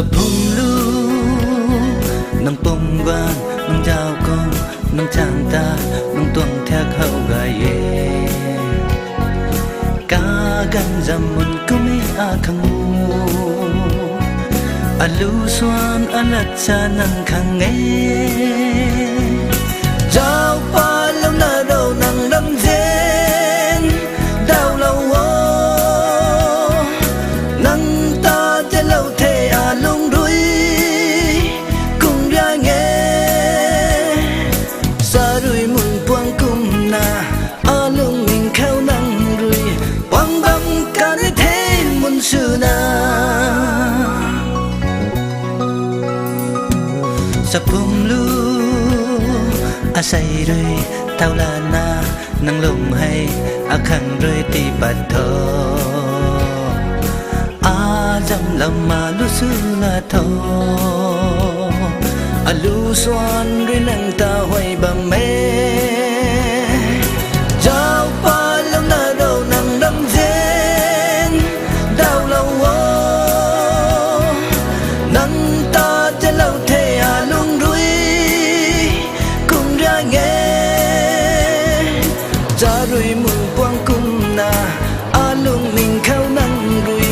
phung lu nang pom van nang giao con nang chàng ta nang tuang theo hậu gai ca gan dầm mun kumi a khang mu alu suan alat cha nang khang nghe giao pa lâu na đâu nang đâm zen đau lâu nang ta che lâu thế a lung đuôi cùng ra nghe sa đuôi mun quang kum na a lung mình khao nang đuôi quang băm cả thế mun sư na sa phum lu a say rồi tao là na nang lung hay a khang rồi ti bát thọ a dam lam ma lu su la tho a lu suan rồi nang ta hoài bam mê giao pa lâu na đâu nang đâm zen đau lâu nang ta che lâu thế a lung đuôi cùng ra nghe ra rồi mừng quang cung na a lung mình khao nang đuôi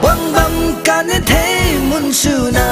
quang băm cả thế mun sư na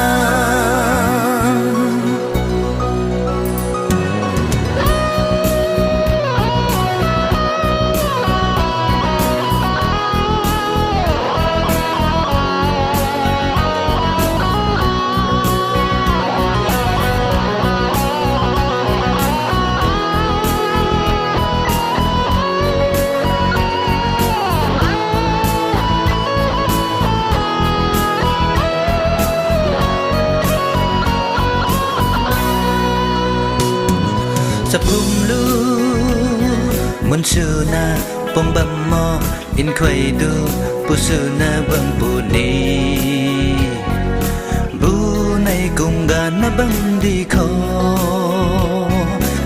sa phum lu mun su na pom bam mo in khoi du pu su na bang pu ni bu nay cùng ga na bang đi kho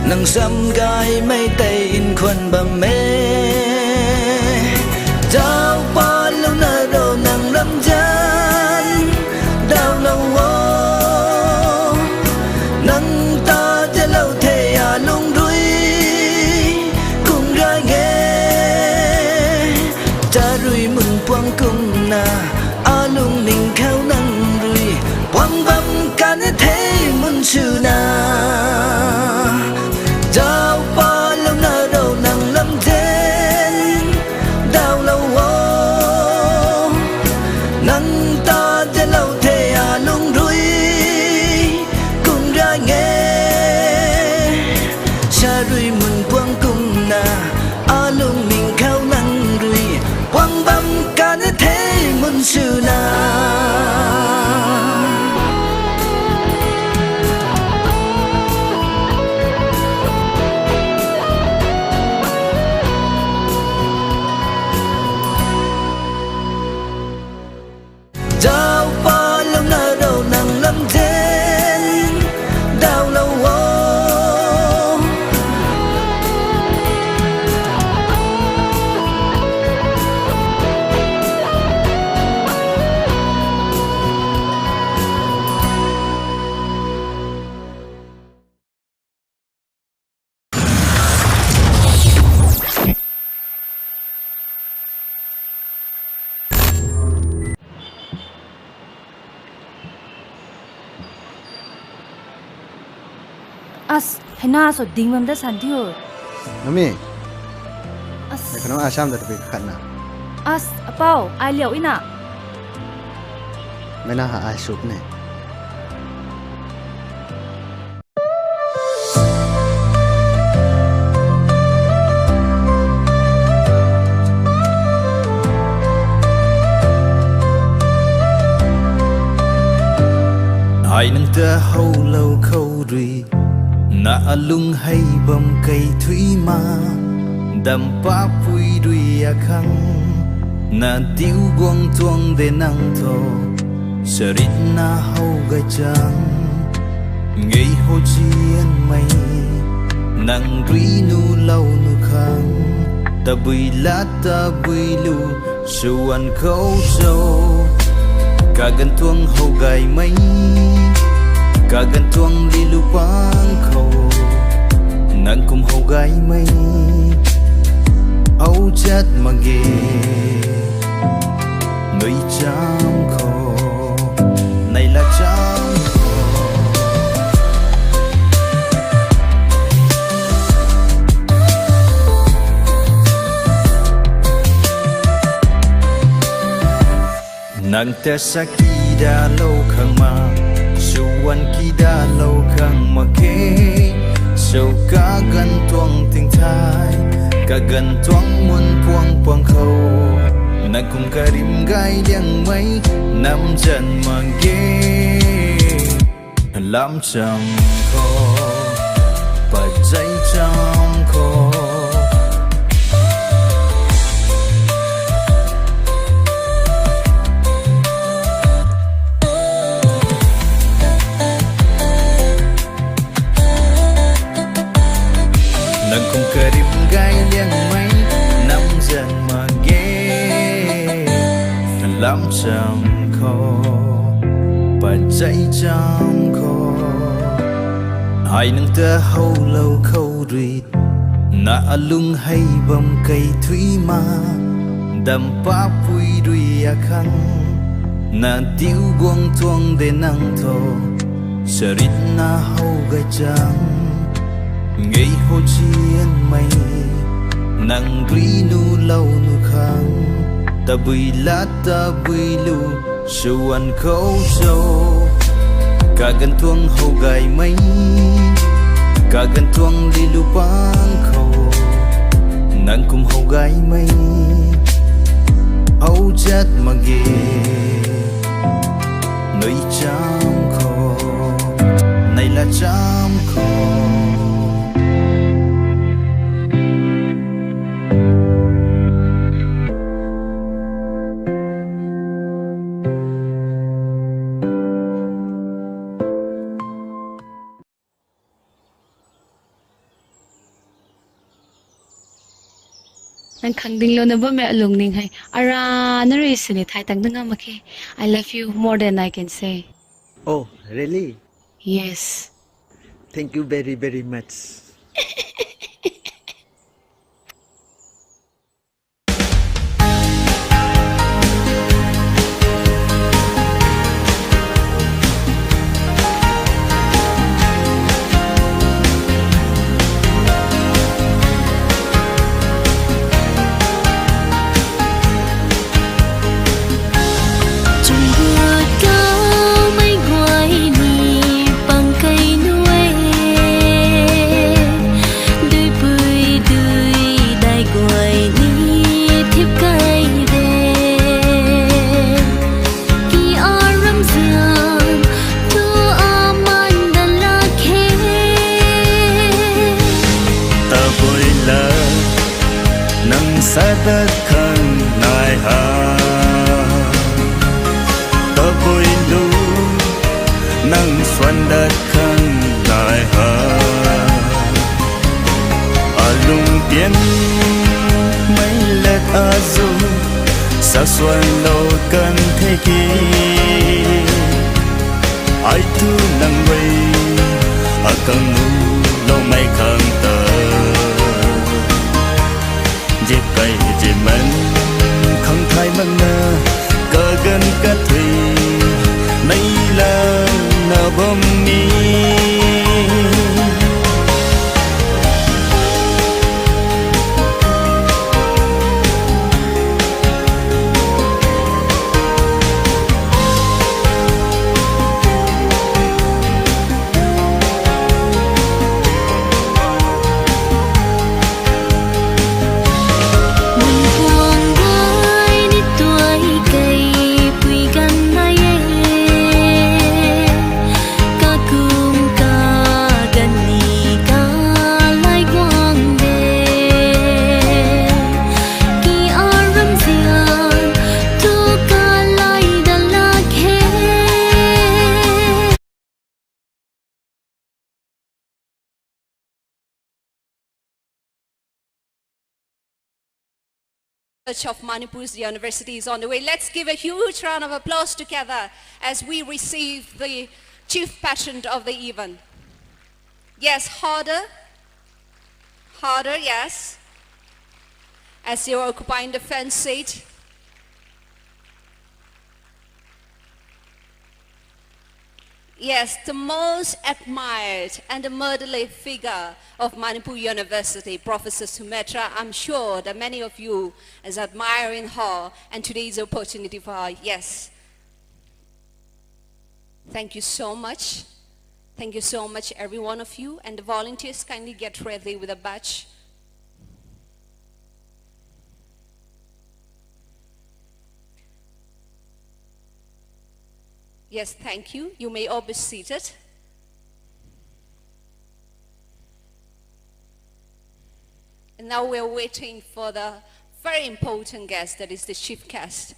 nang sam gai mai tay in khuan bam me giao pa lâu na đâu nang lam jan đau lâu nang ta che lâu thế a lung đuôi cùng ra nghe cha rui mừng quang cung na a lung mình khao nang rui quang băm cả thế mun sư na giao pa lâu na đâu nang lam zen đau lâu nang ta che lâu thế a lung đuôi cùng ra nghe sa rui mừng quang cung na a lung mình khao nang rui quang băm cả thế mun sư na giao pa lâu na đâu nang lam zen đau lâu as hena so dingmam da santiyo Nami, as dekano asam dari kana. as apao ai liao ina Mena ha asup ne. ai nang ta hau lâu khâu rui na alung hay bam cây thủy ma đam pa pui rui a khang na tiêu guang tuang de nang tho sarit na hau ga chang ngei ho chien mai nang rui nu lâu nu khang ta bui la ta bui lu suan khâu châu cả gần tuông hầu gai mây cả gần tuông đi lu quang khâu nàng cùng hầu gai mây âu chất mà ghê nơi trăm khô này là trăm nàng ta sa kida lâu khang ma suwan kida lâu khang ma ke sâu cá gần tuông tình thai cả gần tuông muôn puang puang khâu nàng cùng cả rim gai liang mấy năm chân mà ghê lắm trăm khó và cháy trăm khó nàng cùng cả rim gai liang mấy năm chân mà ghê lắm trăm khó và cháy trăm khó hai nâng ta hâu lâu khâu rì na alung hay bầm cây thủy ma đầm pa pui rì a khăn na tiêu guang tuang de nang tho sarit na hâu gai chang ngay ho chiên mây nang ri nu lâu nu khang ta bui la ta bui lu suan khâu sâu cả gần tuông hầu gai mây cả gần tuông đi lu quang khâu nàng cùng hầu gai mây âu chất mà ghê nơi trăm khô này là trăm khô Nang khang ding lo na ba me alung ning hai ara na re sini thai tang danga ma ke I love you more than I can say. Oh, really? Yes. Thank you very, very much. Sa xuân lâu cần thế kỷ ai tu nang quay ở cần nu lâu mai khang tờ dịp cây dịp mến không thay măng nơ cờ gần cát thủy nay là nở bom mi of Manipur's University is on the way. Let's give a huge round of applause together as we receive the chief patron of the event. Yes, harder, yes. As you're occupying the front seat. Yes, the most admired and the motherly figure of Manipur University, Professor Sumitra. I'm sure that many of you is admiring her, and today's opportunity for her. Yes. Thank you so much. Thank you so much, every one of you. And the volunteers, kindly get ready with a badge. Yes, thank you. You may all be seated. And now we're waiting for the very important guest, that is the chief guest.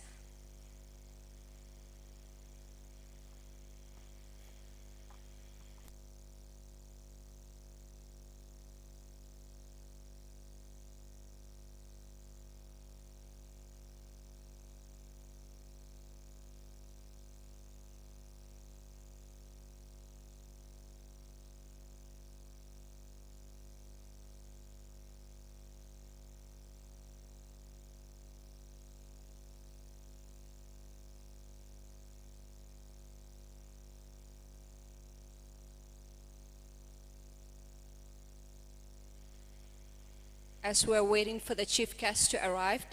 As we're waiting for the chief guest to arrive,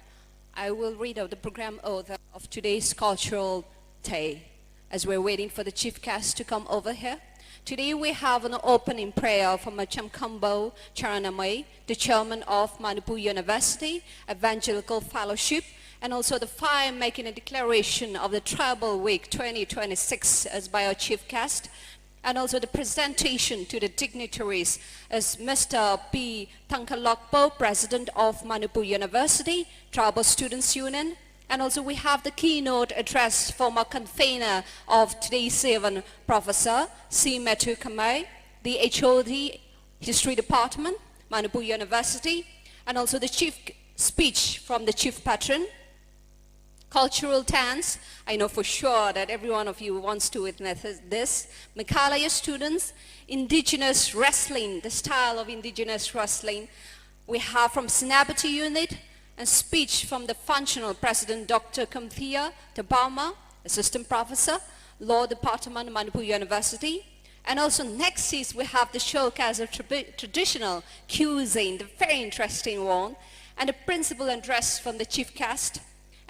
I will read out the program order of today's cultural day. As we're waiting for the chief guest to come over here, today we have an opening prayer from Acham Kambo Charanamai, the chairman of Manipur University Evangelical Fellowship, and also the fire making a declaration of the Tribal Week 2026 as by our chief guest, and also the presentation to the dignitaries as Mr. P. Tangul, President of Manipur University, Tribal Students Union, and also we have the keynote address from our convener of today's event, Professor C. Matthew Kamai, the HOD, History Department, Manipur University, and also the chief speech from the chief patron. Cultural dance, I know for sure that every one of you wants to witness this. Meghalaya students, Indigenous wrestling, the style of Indigenous wrestling. We have from Sinabati unit, and speech from the functional president, Dr. Kamthia Tabama, assistant professor, Law Department, Manipur University. And also next is we have the showcase of traditional cuisine, the very interesting one, and the principal address from the chief guest.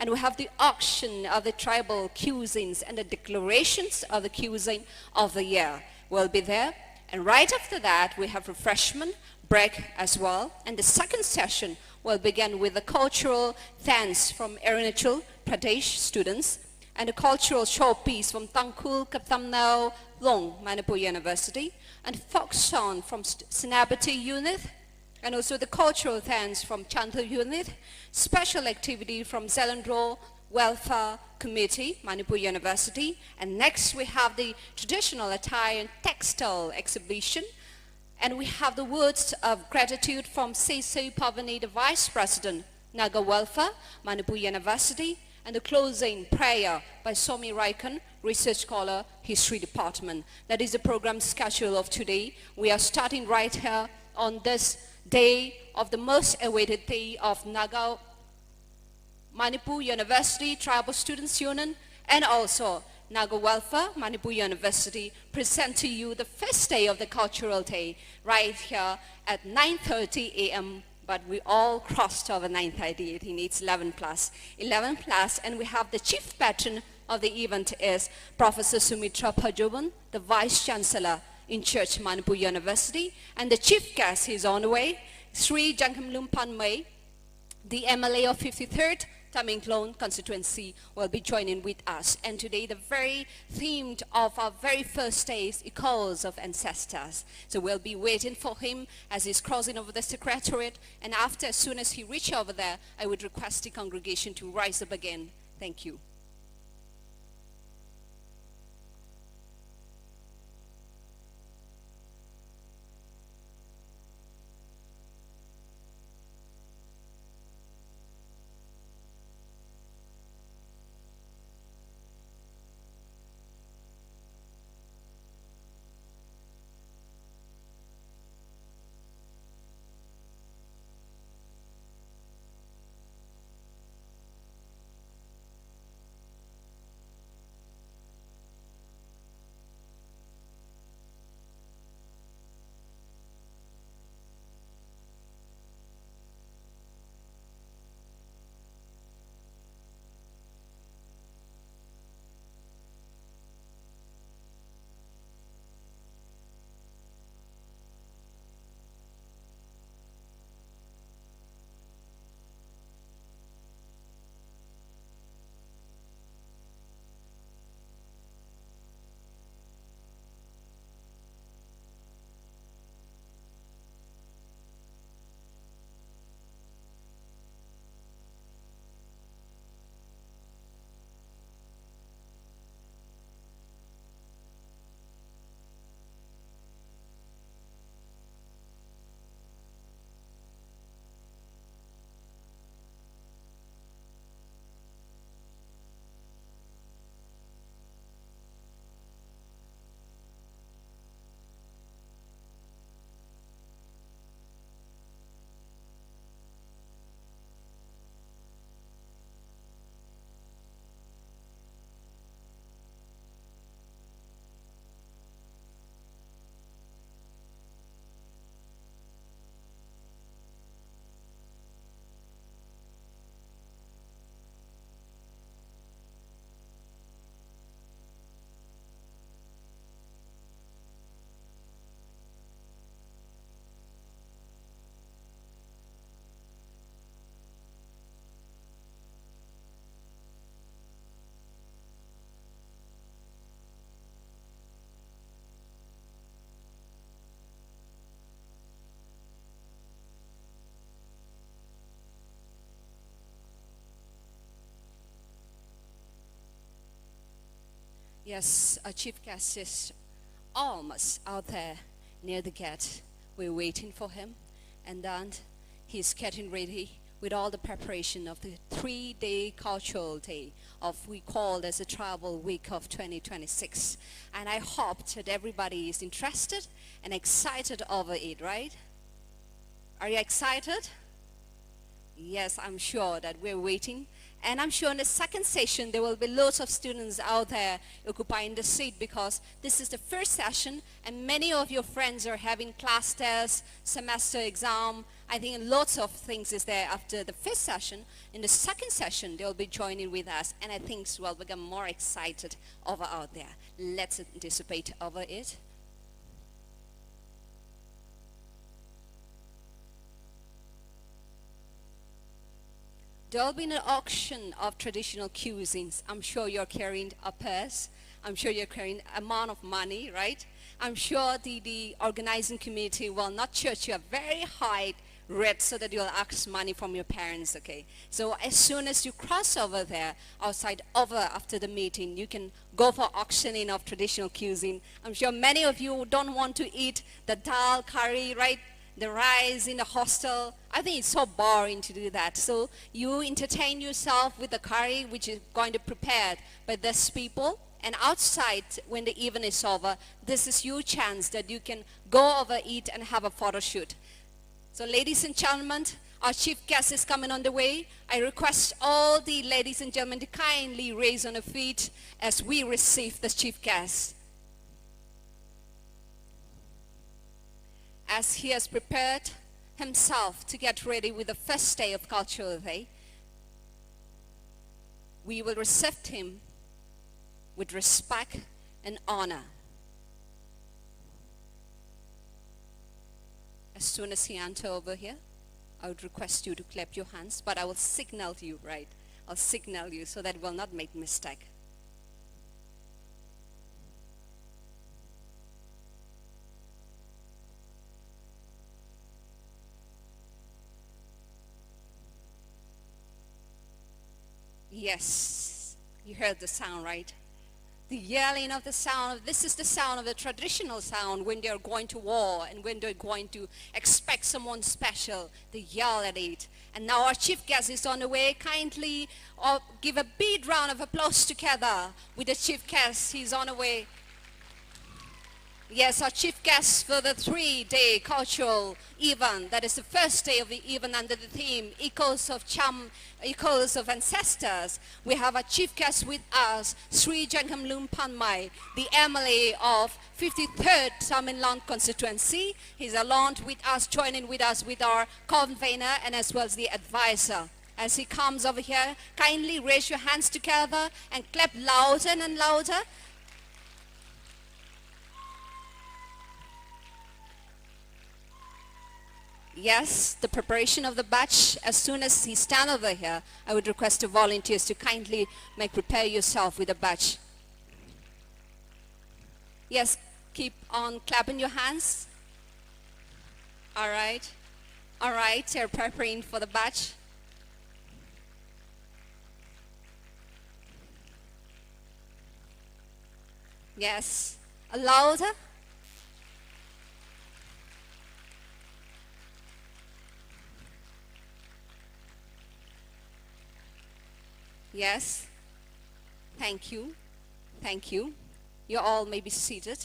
And we have the auction of the tribal cuisines and the declarations of the cuisine of the year will be there. And right after that, we have refreshment break as well. And the second session will begin with the cultural dance from Arunachal Pradesh students and a cultural showpiece from Tangul, Kathamnao, Long, Manipur University, and folk song from Sinabati unit, and also the cultural dance from Chantal unit, special activity from Zelandro Welfare Committee, Manipur University, and next we have the traditional attire and textile exhibition, and we have the words of gratitude from Sesai Pavani, the Vice President, Naga Welfare, Manipur University, and the closing prayer by Somi Raikan, Research Scholar, History Department. That is the program schedule of today. We are starting right here on this day of the most awaited day of Naga Manipur University Tribal Students Union, and also Naga Welfare Manipur University present to you the first day of the cultural day right here at 9:30 a.m. But we all crossed over 9:30. It needs 11 plus, and we have the chief patron of the event is Professor Sumitra Pajoban, the Vice Chancellor in Church Manipur University, and the chief guest is on the way, Sri Janghamlum Panmay, the MLA of 53rd Tamingklong constituency will be joining with us. And today the very theme of our very first day is Echoes of Ancestors. So we'll be waiting for him as he's crossing over the secretariat, and after, as soon as he reaches over there, I would request the congregation to rise up again. Thank you. Yes, our chief guest is almost out there near the gate. We're waiting for him, and then he's getting ready with all the preparation of the 3-day cultural day of we call as a travel week of 2026. And I hope that everybody is interested and excited over it, right? Are you excited? Yes, I'm sure that we're waiting. And I'm sure in the second session, there will be lots of students out there occupying the seat because this is the first session and many of your friends are having class tests, semester exam. I think lots of things is there after the first session. In the second session, they'll be joining with us and I think we'll become more excited over out there. Let's anticipate over it. There'll be an auction of traditional cuisines. I'm sure you're carrying a purse. I'm sure you're carrying an amount of money, right? I'm sure the organizing committee will not charge you a very high rate so that you'll ask money from your parents, okay? So as soon as you cross over there, outside over after the meeting, you can go for auctioning of traditional cuisine. I'm sure many of you don't want to eat the dal curry, right? The rice in the hostel. I think it's so boring to do that. So you entertain yourself with the curry which is going to be prepared by these people. And outside, when the evening is over, this is your chance that you can go over, eat, and have a photo shoot. So ladies and gentlemen, our chief guest is coming on the way. I request all the ladies and gentlemen to kindly raise on their feet as we receive the chief guest. As he has prepared himself to get ready with the first day of Cultural Day, we will receive him with respect and honor. As soon as he enters over here, I would request you to clap your hands, but I will signal to you, right? I'll signal you so that we'll not make mistake. Yes, you heard the sound, right? The yelling of the sound. This is the sound of the traditional sound when they're going to war and when they're going to expect someone special. They yell at it. And now our chief guest is on the way. Kindly give a big round of applause together with the chief guest. He's on the way. Yes, our chief guest for the 3-day cultural event. That is the first day of the event under the theme, Echoes of Cham, Echoes of Ancestors. We have a chief guest with us, Sri Jankamlum Panmai, the MLA of 53rd Tamil constituency. He's along with us, joining with us with our convener and as well as the advisor. As he comes over here, kindly raise your hands together and clap louder and louder. Yes, the preparation of the batch. As soon as he stands over here, I would request the volunteers to kindly prepare yourself with a batch. Yes, keep on clapping your hands. All right. All right, they're preparing for the batch. Yes, louder. Yes, thank you, thank you. You all may be seated.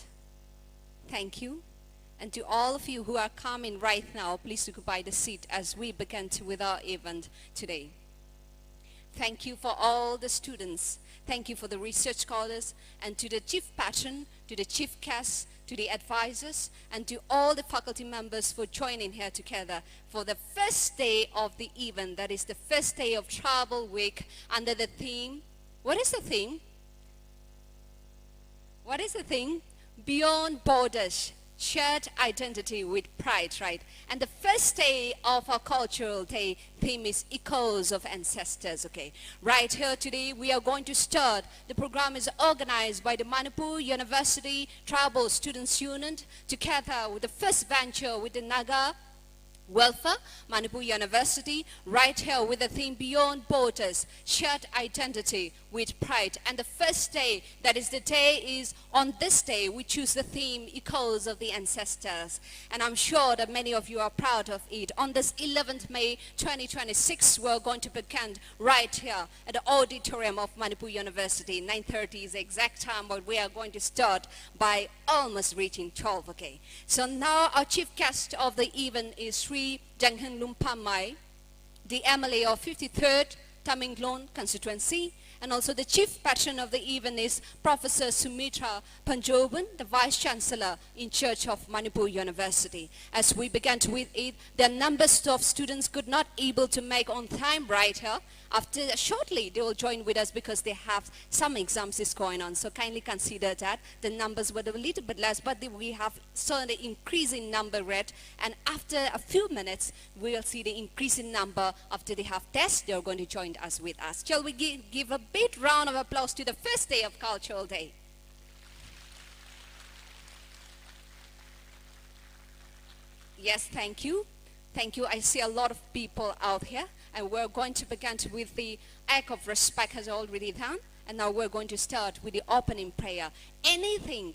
Thank you. And to all of you who are coming right now, please occupy the seat as we begin with our event today. Thank you for all the students. Thank you for the research scholars and to the chief patron, to the chief guests, to the advisors, and to all the faculty members for joining here together for the first day of the event. That is the first day of Travel Week under the theme. What is the theme? What is the theme? Beyond Borders, Shared Identity with Pride, right? And the first day of our cultural day theme is Echoes of Ancestors, okay? Right here today, we are going to start. The program is organized by the Manipur University Tribal Students Union together with the first venture with the Naga Welfare, Manipur University, right here with the theme Beyond Borders, Shared Identity with Pride. And the first day, that is the day, is on this day, we choose the theme Echoes of the Ancestors. And I'm sure that many of you are proud of it. On this 11th May 2026, we're going to begin right here at the auditorium of Manipur University. 9:30 is the exact time, but we are going to start by almost reaching 12, okay? So now our chief guest of the event is Sri Jangheng Lumpa Mai, the MLA of 53rd Taminglon constituency, and also the chief patron of the event is Professor Sumitra Panjoban, the Vice Chancellor in charge of Manipur University. As we began with it, the numbers of students could not able to make on time right here. After shortly, they will join with us because they have some exams is going on. So kindly consider that. The numbers were a little bit less, but we have seen the increasing number rate. And after a few minutes, we will see the increasing number. After they have tests, they are going to join us with us. Shall we give a big round of applause to the first day of Cultural Day? Yes, thank you. Thank you. I see a lot of people out here. And we're going to begin with the act of respect has already done. And now we're going to start with the opening prayer. Anything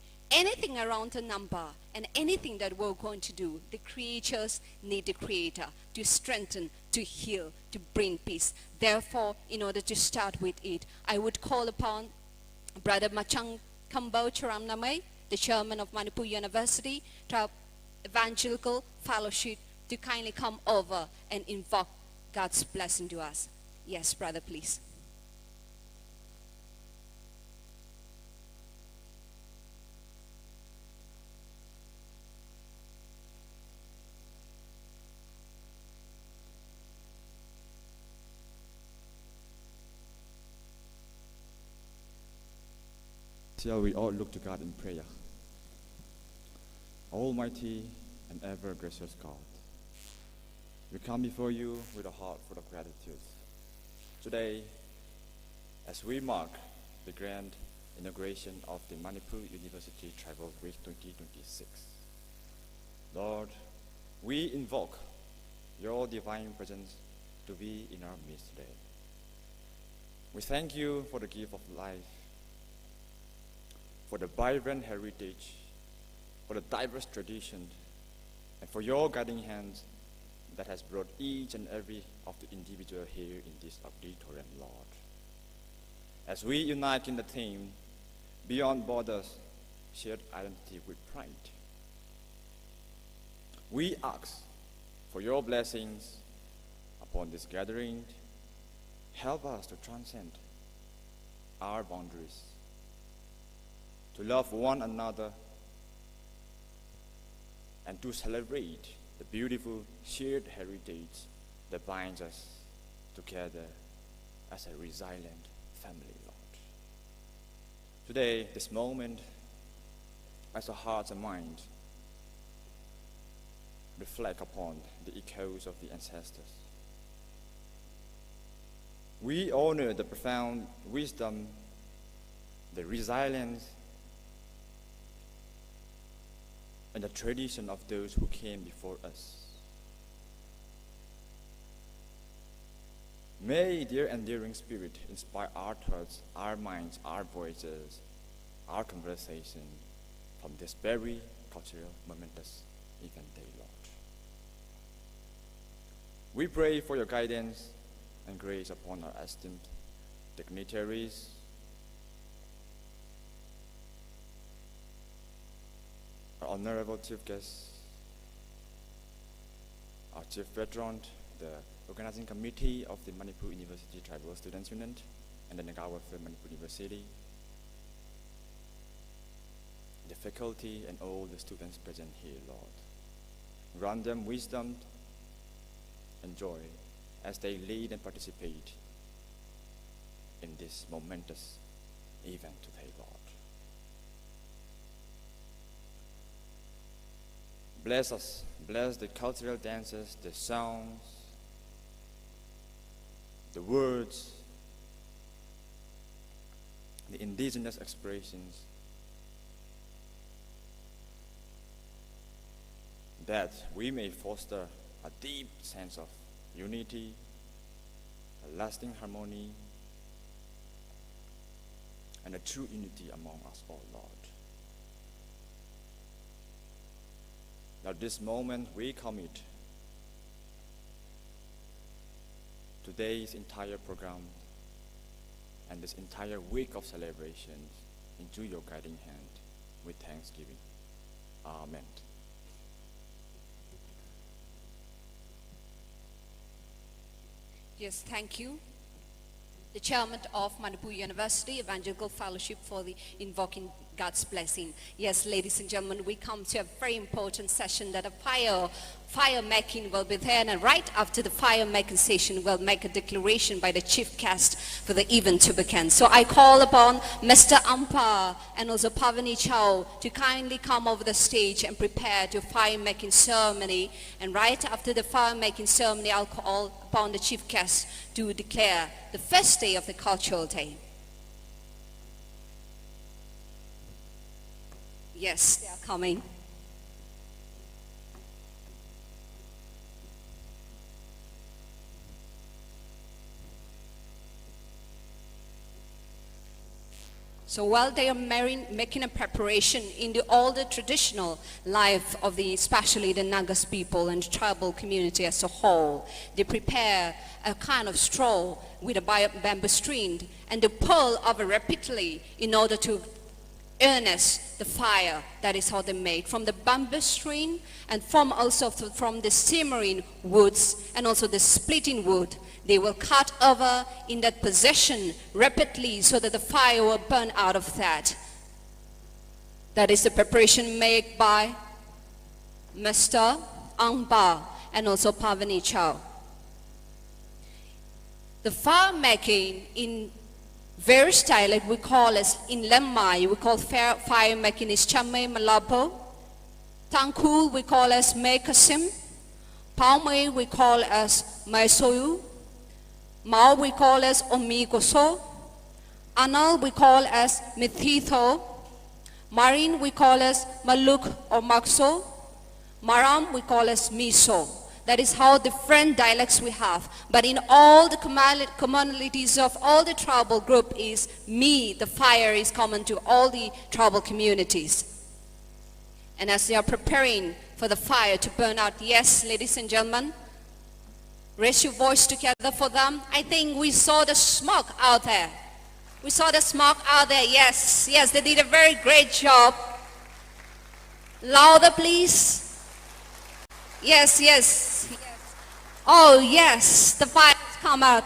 around the number and anything that we're going to do, the creatures need the Creator to strengthen, to heal, to bring peace. Therefore, in order to start with it, I would call upon Brother Machang Kambau Charamnamay, the chairman of Manipur University, to our evangelical fellowship, to kindly come over and invoke God's blessing to us. Yes, brother, please. Shall we all look to God in prayer? Almighty and ever gracious God, we come before you with a heart full of gratitude. Today, as we mark the grand inauguration of the Manipur University Tribal Week 2026, Lord, we invoke your divine presence to be in our midst today. We thank you for the gift of life, for the vibrant heritage, for the diverse tradition, and for your guiding hands that has brought each and every of the individual here in this auditorium, Lord. As we unite in the theme, Beyond Borders, Shared Identity with Pride, we ask for your blessings upon this gathering. Help us to transcend our boundaries, to love one another, and to celebrate the beautiful shared heritage that binds us together as a resilient family, Lord. Today, this moment, as our hearts and minds reflect upon the echoes of the ancestors, we honor the profound wisdom, the resilience, and the tradition of those who came before us. May their enduring spirit inspire our thoughts, our minds, our voices, our conversation from this very cultural, momentous event day, Lord. We pray for your guidance and grace upon our esteemed dignitaries, our honorable chief guests, our chief patron, the organizing committee of the Manipur University Tribal Students Union, and the Nagawa of Manipur University, the faculty and all the students present here, Lord. Grant them wisdom and joy as they lead and participate in this momentous event today, Lord. Bless us, bless the cultural dances, the sounds, the words, the indigenous expressions, that we may foster a deep sense of unity, a lasting harmony, and a true unity among us all, Lord. Now this moment we commit today's entire program and this entire week of celebrations into your guiding hand with thanksgiving. Amen. Yes, thank you. The chairman of Manipur University Evangelical Fellowship for the Invoking God's Blessing. Yes, ladies and gentlemen, we come to a very important session that a fire making will be there, and right after the fire making session we'll make a declaration by the chief guest for the event to begin. So I call upon Mr. Ampa and also Pavani Chow to kindly come over the stage and prepare to fire making ceremony, and right after the fire making ceremony I'll call upon the chief guest to declare the first day of the cultural day. Yes, they are coming. So while they are making a preparation in all the traditional life of especially the Nagas people and tribal community as a whole, they prepare a kind of straw with a bamboo string and they pull over repeatedly in order to harness the fire. That is how they make from the bamboo string and from the simmering woods and also the splitting wood. They will cut over in that position rapidly so that the fire will burn out of that. That is the preparation made by Mr. Angba and also Pavani Chow. The fire making in various dialects we call as in Lemai, we call fire making is Chame Malapo. Tangul we call as Mekasim. Palme we call as Maisoyu. Mao we call as Omigoso. Anal we call as Mithitho. Marin we call as Maluk or Makso. Maram we call as Miso. That is how different dialects we have. But in all the commonalities of all the tribal group is me, the fire is common to all the tribal communities. And as they are preparing for the fire to burn out, yes, ladies and gentlemen, raise your voice together for them. I think we saw the smoke out there. We saw the smoke out there, yes. Yes, they did a very great job. Louder, please. Yes, yes, yes. Oh, yes, the fire has come out.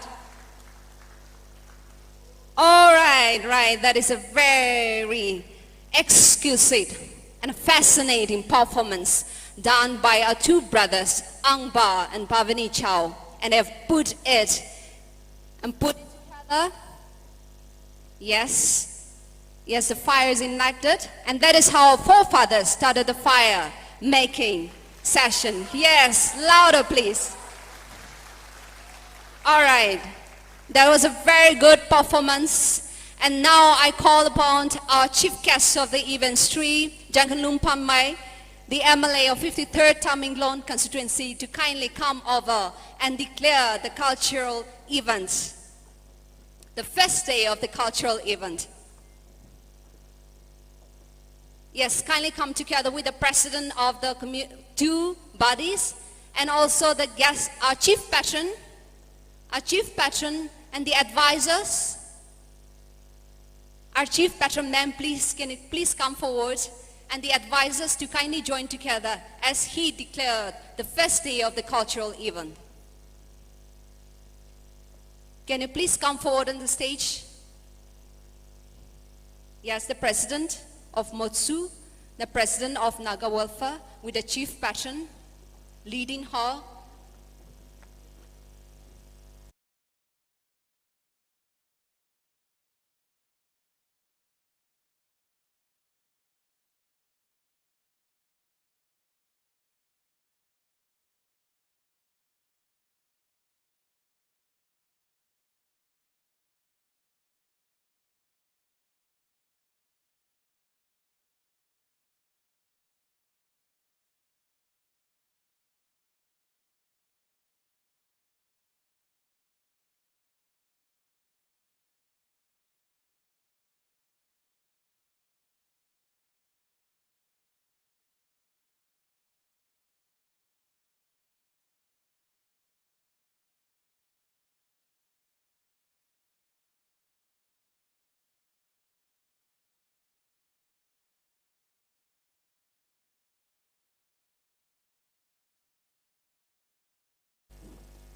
All right, right. That is a very exquisite and fascinating performance done by our two brothers, Angba and Pavani Chow. And they have put it together. Yes, yes, the fire is ignited. And that is how our forefathers started the fire making session. Yes, louder please. All right, that was a very good performance. And now I call upon our chief guest of the event, Sri Jankanlum Pammai, the MLA of 53rd Tamenglong constituency, to kindly come over and declare the cultural event, the first day of the cultural event. Yes, kindly come together with the president of the two bodies and also the guest, our chief patron and the advisors. Our chief patron, ma'am, please, can you please come forward, and the advisors to kindly join together as he declared the first day of the cultural event. Can you please come forward on the stage? Yes, the president of Motsu, the president of Naga Welfare, with the chief patron leading her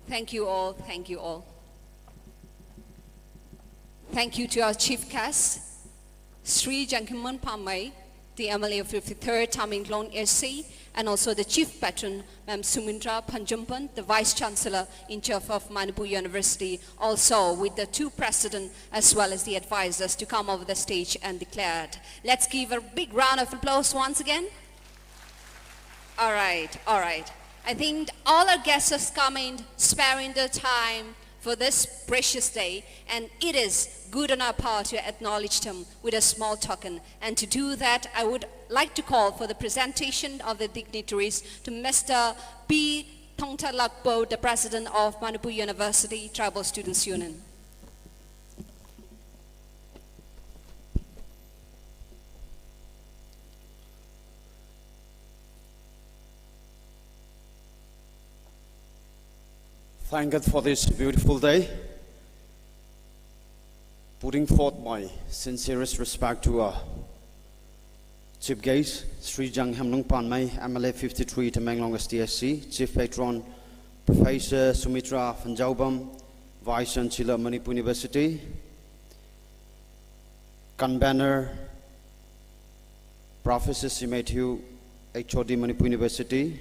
Thank you all. Thank you all. Thank you to our chief guest, Sri Jankiman Pamai, the MLA of 53rd Tamenglong SC, and also the chief patron, Ma'am Sumindra Panjampan, the vice chancellor in charge of Manipur University, also with the two president as well as the advisors to come over the stage and declare. Let's give a big round of applause once again. All right. I think all our guests have come in, sparing their time for this precious day, and it is good on our part to acknowledge them with a small token. And to do that, I would like to call for the presentation of the dignitaries to Mr. P. Thongtalakpo, the president of Manipur University Tribal Students Union. Thank God for this beautiful day. Putting forth my sincerest respect to our Chief Guest, Sri Jang Hamlung Panmai, MLA 53 Tamenglong STSC, Chief Patron, Professor Sumitra Fanjaubam, Vice Chancellor Manipur University, Convener, Professor C. Matthew, HOD Manipur University,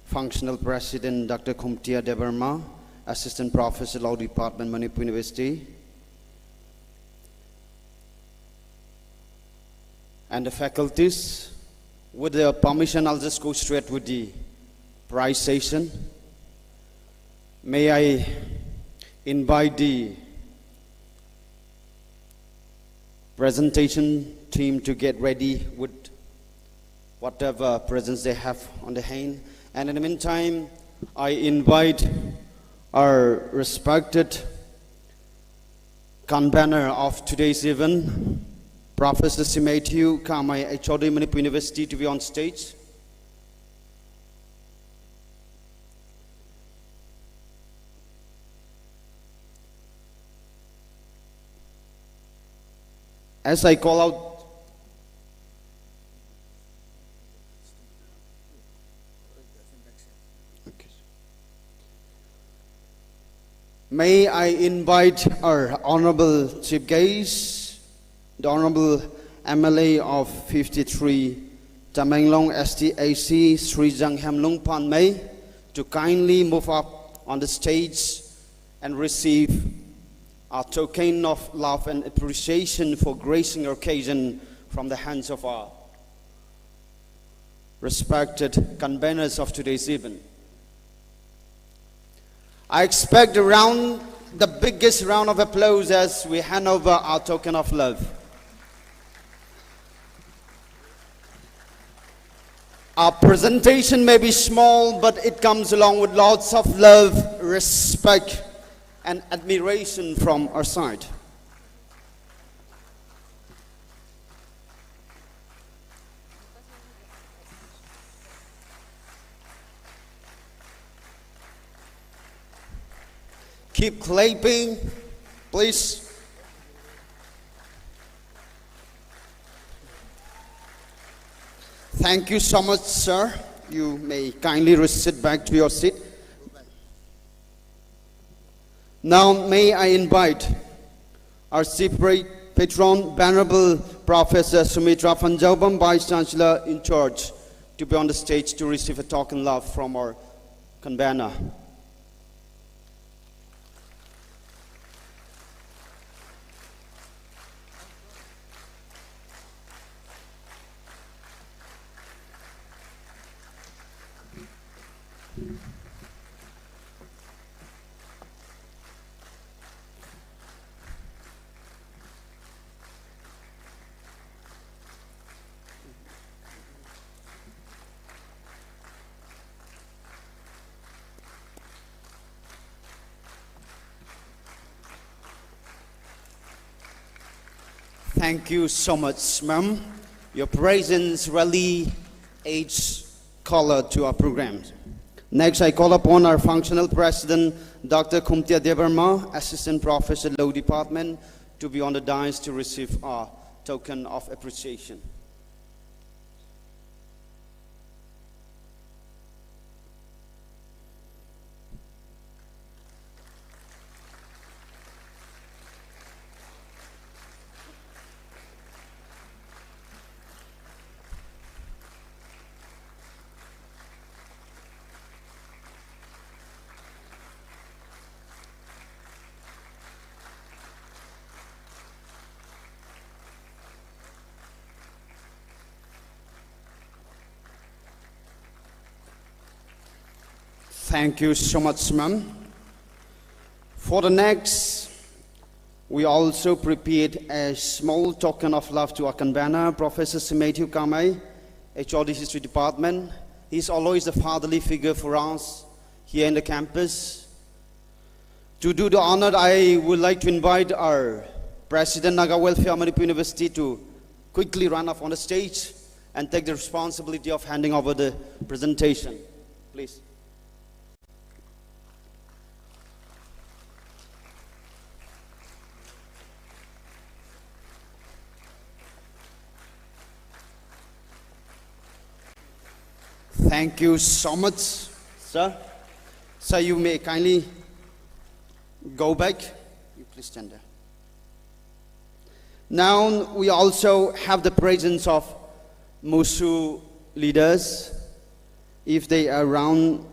Functional President Dr. Kumtia Debarma, Assistant Professor Law Department Manipur University, and the faculties. With their permission, I'll just go straight with the prize session. May I invite the presentation team to get ready with whatever presents they have on the hand. And in the meantime, I invite our respected convener of today's event, Professor C. Matthew Kamai, HOD Manipur University, to be on stage. As I call out may I invite our Honorable Chief Guest, the Honorable MLA of 53 Tamenglong STAC, Sri Jang Hamlung Panmai, to kindly move up on the stage and receive a token of love and appreciation for gracing our occasion from the hands of our respected conveners of today's event. I expect the biggest round of applause as we hand over our token of love. Our presentation may be small, but it comes along with lots of love, respect, and admiration from our side. Keep clapping, please. Thank you so much, sir. You may kindly sit back to your seat. Now, may I invite our Chief Patron, Venerable Professor Sumitra Fanjaubam, Vice Chancellor in charge, to be on the stage to receive a token love from our convener. Thank you so much, ma'am. Your presence really adds color to our programs. Next, I call upon our functional president, Dr. Kumtia Debarma, Assistant Professor, Law Department, to be on the dais to receive our token of appreciation. Thank you so much, ma'am. For the next, we also prepared a small token of love to our convener, Professor Matthew Kamai, HOD History Department. He's always a fatherly figure for us here in the campus. To do the honor, I would like to invite our President Naga Welfare Manipur University to quickly run up on the stage and take the responsibility of handing over the presentation. Please. Thank you so much, sir. Sir, you may kindly go back. You please stand there. Now we also have the presence of Musu leaders. If they are around,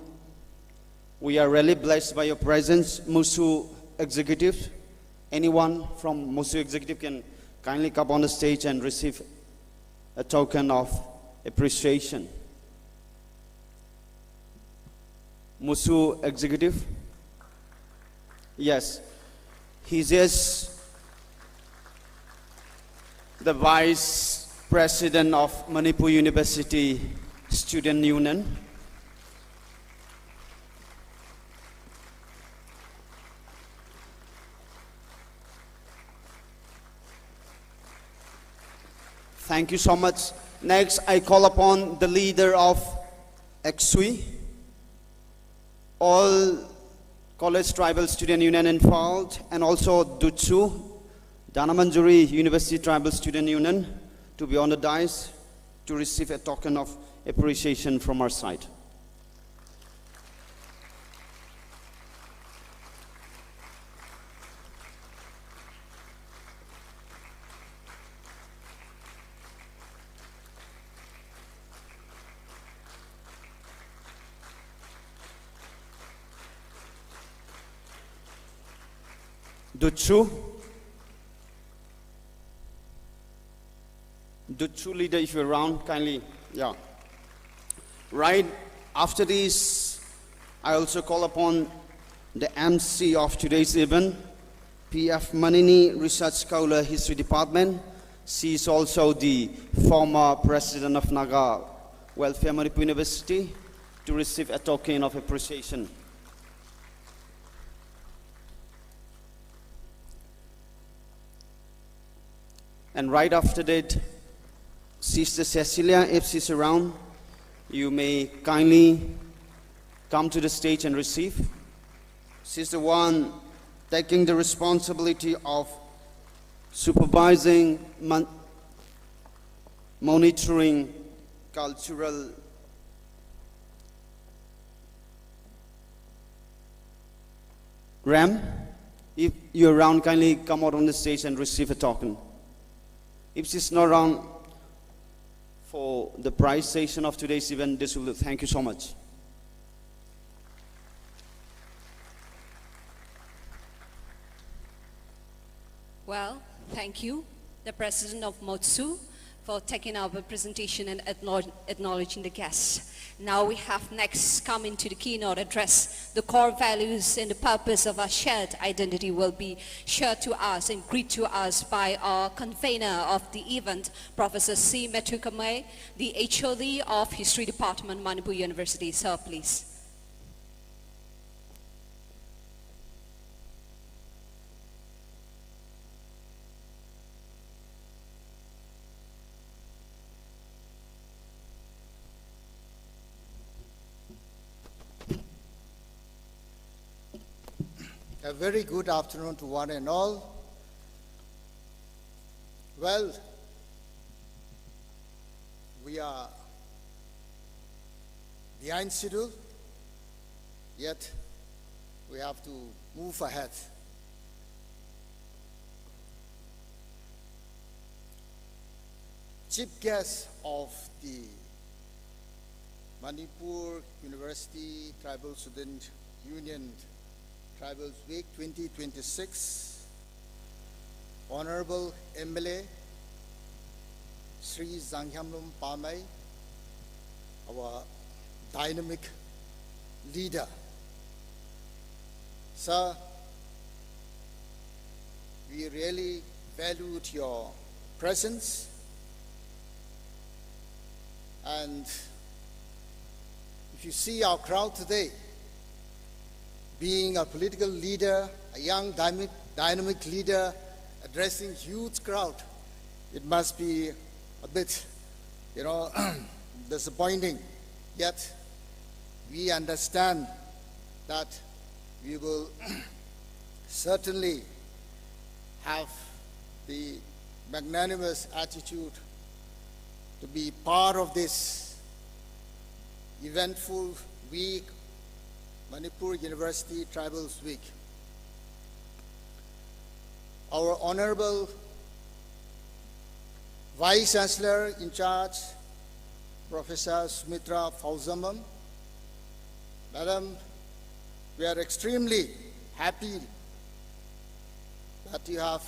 we are really blessed by your presence. Musu executive, anyone from Musu executive can kindly come on the stage and receive a token of appreciation. Musu executive? Yes. He is the Vice President of Manipur University Student Union. Thank you so much. Next, I call upon the leader of XSUI, all College Tribal Student Union involved, and also Dutsu, Danamanjuri University Tribal Student Union, to be on the dais to receive a token of appreciation from our side. Dutsu leader, if you're around, kindly, yeah. Right after this, I also call upon the MC of today's event, P.F. Manini, Research Scholar, History Department. She is also the former president of Naga Welfare Manipur University, to receive a token of appreciation. And right after that, Sister Cecilia, if she's around, you may kindly come to the stage and receive. She's the one taking the responsibility of supervising, monitoring cultural RAM. If you're around, kindly come out on the stage and receive a token. If she's not around for the prize session of today's event, this will do. Thank you so much. Well, thank you, the President of Motsu, for taking our presentation and acknowledging the guests. Now we have next come into the keynote address. The core values and the purpose of our shared identity will be shared to us and greeted to us by our convener of the event, Professor C. Matthew Kamai, the HOD of History Department, Manipur University. Sir, please. A very good afternoon to one and all. Well, we are behind schedule, yet we have to move ahead. Chief guest of the Manipur University Tribal Student Union Tribals Week 2026, Honorable MLA Sri Zanghyamlum Palmai, our dynamic leader Sir, we really valued your presence, and if you see our crowd today, being a political leader, a young dynamic leader addressing huge crowd, it must be a bit, disappointing. Yet we understand that we will certainly have the magnanimous attitude to be part of this eventful week, Manipur University Tribals Week. Our Honorable Vice Chancellor in charge, Professor Sumitra Fauzamam. Madam, we are extremely happy that you have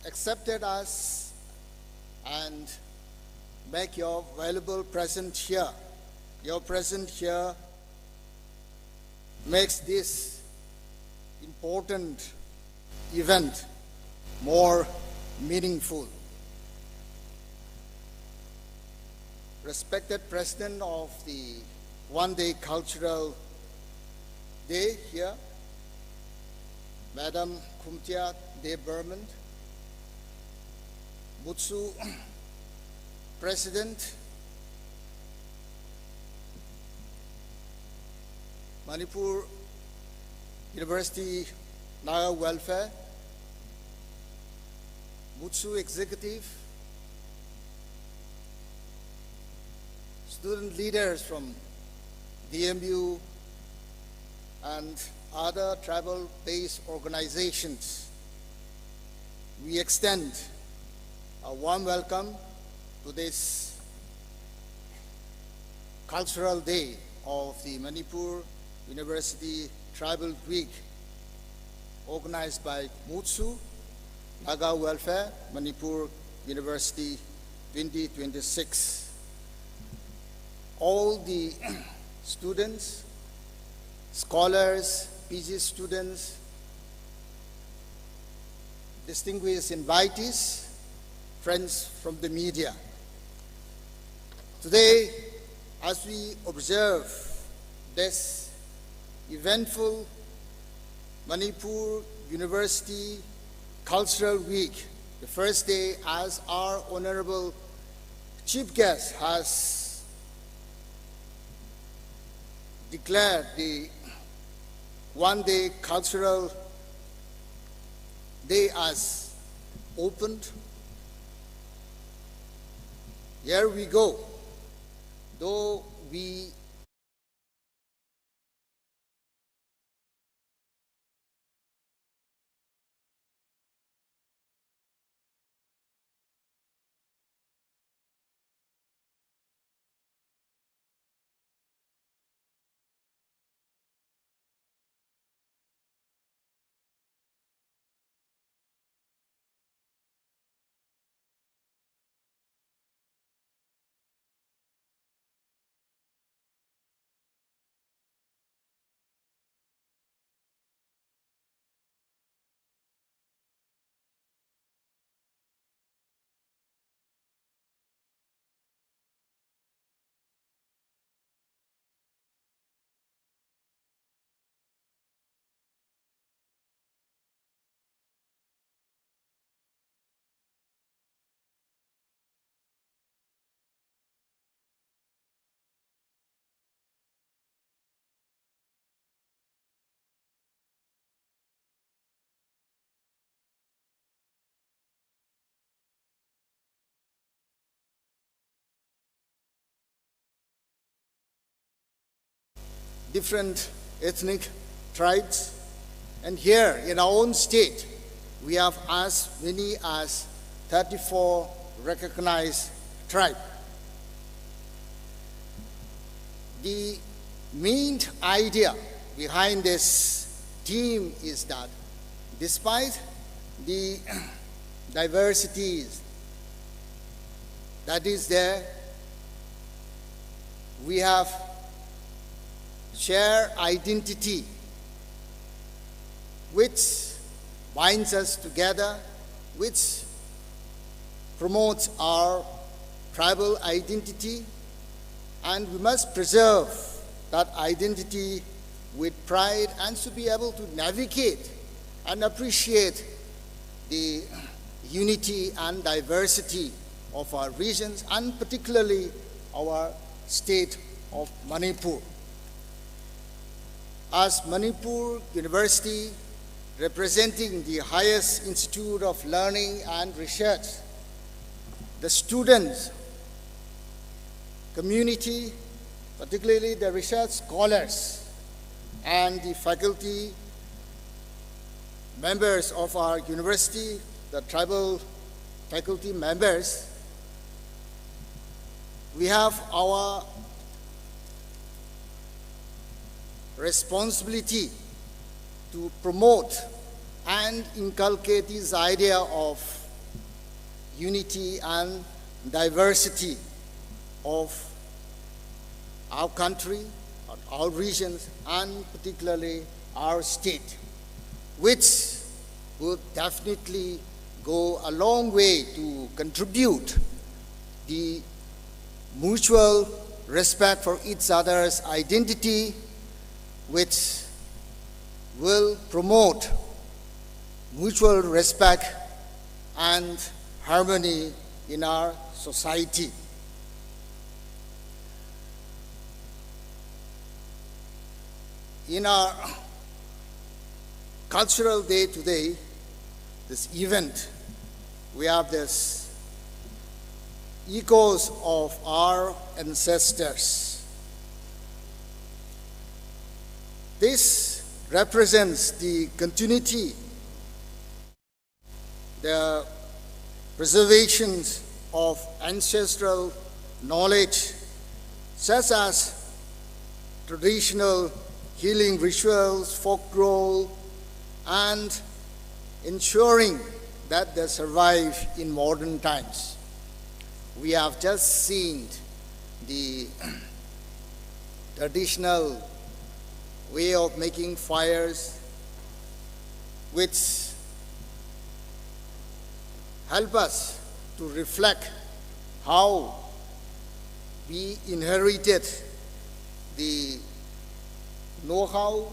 accepted us and make your valuable presence here. Your presence here makes this important event more meaningful. Respected President of the one-day cultural day here, Madam Kumtia De Berman, Mutsu President, Manipur University Naga Welfare, Mutsu Executive, student leaders from DMU and other tribal-based organizations, we extend a warm welcome to this cultural day of the Manipur University Tribal Week, organized by Mutsu Naga Welfare, Manipur University 2026. All the students, scholars, PG students, distinguished invitees, friends from the media. Today, as we observe this eventful Manipur University Cultural Week, the first day, as our Honorable Chief Guest has declared the one-day cultural day as opened. Here we go. Though we different ethnic tribes, and here in our own state, we have as many as 34 recognized tribes. The main idea behind this theme is that despite the diversities that is there, we have shared identity which binds us together, which promotes our tribal identity, and we must preserve that identity with pride and to be able to navigate and appreciate the unity and diversity of our regions, and particularly our state of Manipur. As Manipur University, representing the highest institute of learning and research, the students, community, particularly the research scholars and the faculty members of our university, the tribal faculty members, we have our responsibility to promote and inculcate this idea of unity and diversity of our country, our regions, and particularly our state, which would definitely go a long way to contribute the mutual respect for each other's identity, which will promote mutual respect and harmony in our society. In our cultural day today, this event, we have this echoes of our ancestors. This represents the continuity, the preservation of ancestral knowledge, such as traditional healing rituals, folklore, and ensuring that they survive in modern times. We have just seen the traditional way of making fires, which help us to reflect how we inherited the know-how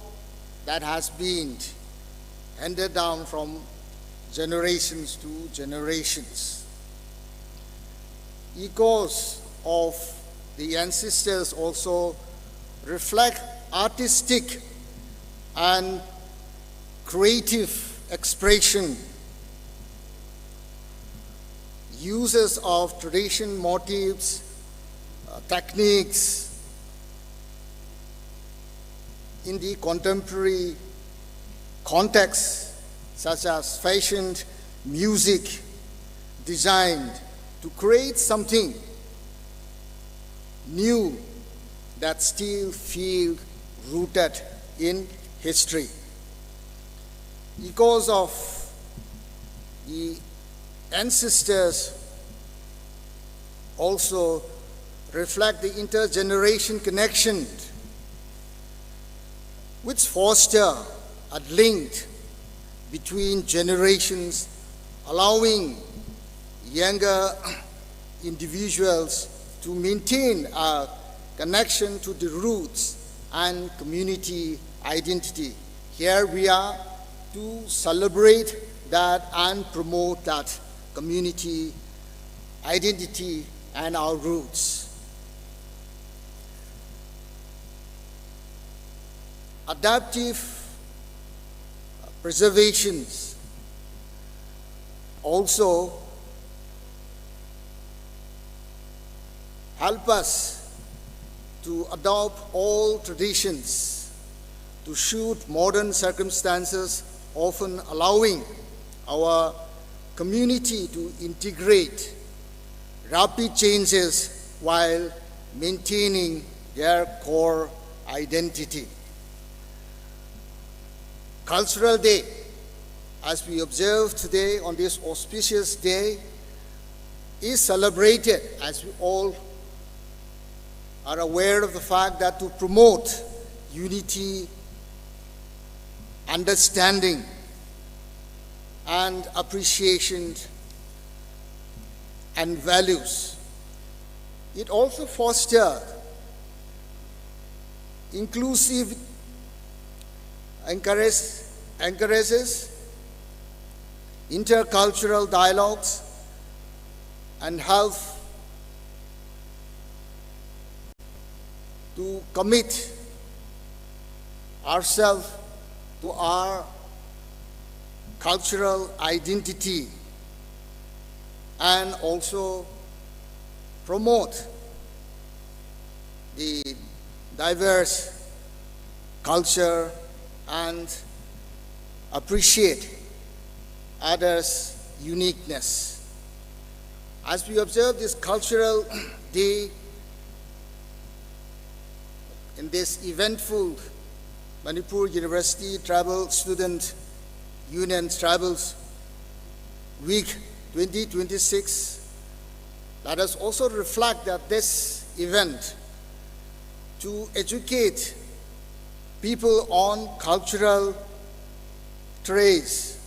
that has been handed down from generations to generations. Echoes of the ancestors also reflect artistic and creative expression, uses of tradition motifs, techniques in the contemporary context, such as fashion, music, designed to create something new that still feel rooted in history. Echoes of the ancestors also reflect the intergeneration connection, which foster a link between generations, allowing younger individuals to maintain a connection to the roots and community identity. Here we are to celebrate that and promote that community identity and our roots. Adaptive preservations also help us to adopt all traditions to suit modern circumstances, often allowing our community to integrate rapid changes while maintaining their core identity. Cultural Day, as we observe today on this auspicious day, is celebrated, as we all are aware of the fact that to promote unity understanding, and appreciation and values. It also fostered inclusive, encourages intercultural dialogues, and helps to commit ourselves to our cultural identity and also promote the diverse culture and appreciate others' uniqueness. As we observe this cultural day in this eventful Manipur University Tribal Student Union Tribals Week 2026, let us also reflect that this event to educate people on cultural traits,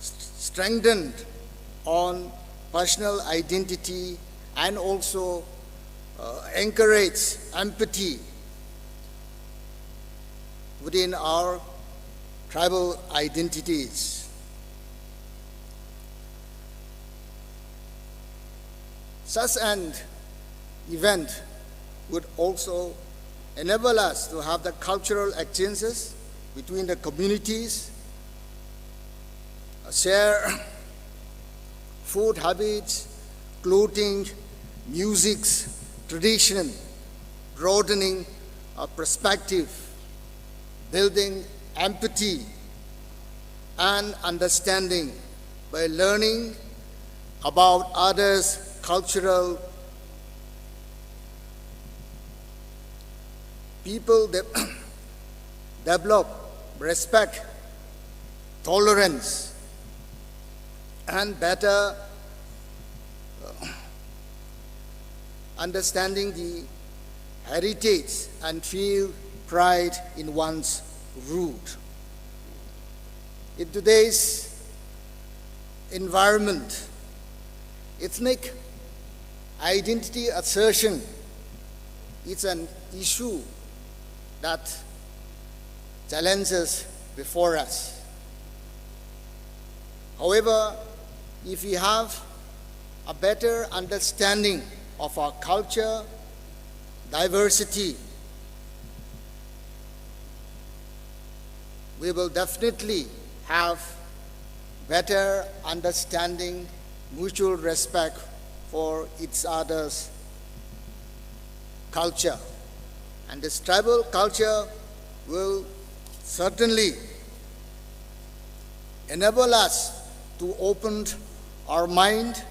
strengthened on personal identity, and also encourage empathy within our tribal identities. Such an event would also enable us to have the cultural exchanges between the communities, share food habits, clothing, music, tradition, broadening our perspective, building empathy and understanding by learning about others' cultural. People develop respect, tolerance, and better understanding the heritage and feel pride in one's root. In today's environment, ethnic identity assertion is an issue that challenges before us. However, if we have a better understanding of our culture, diversity, we will definitely have better understanding, mutual respect for each other's culture. And this tribal culture will certainly enable us to open our mind,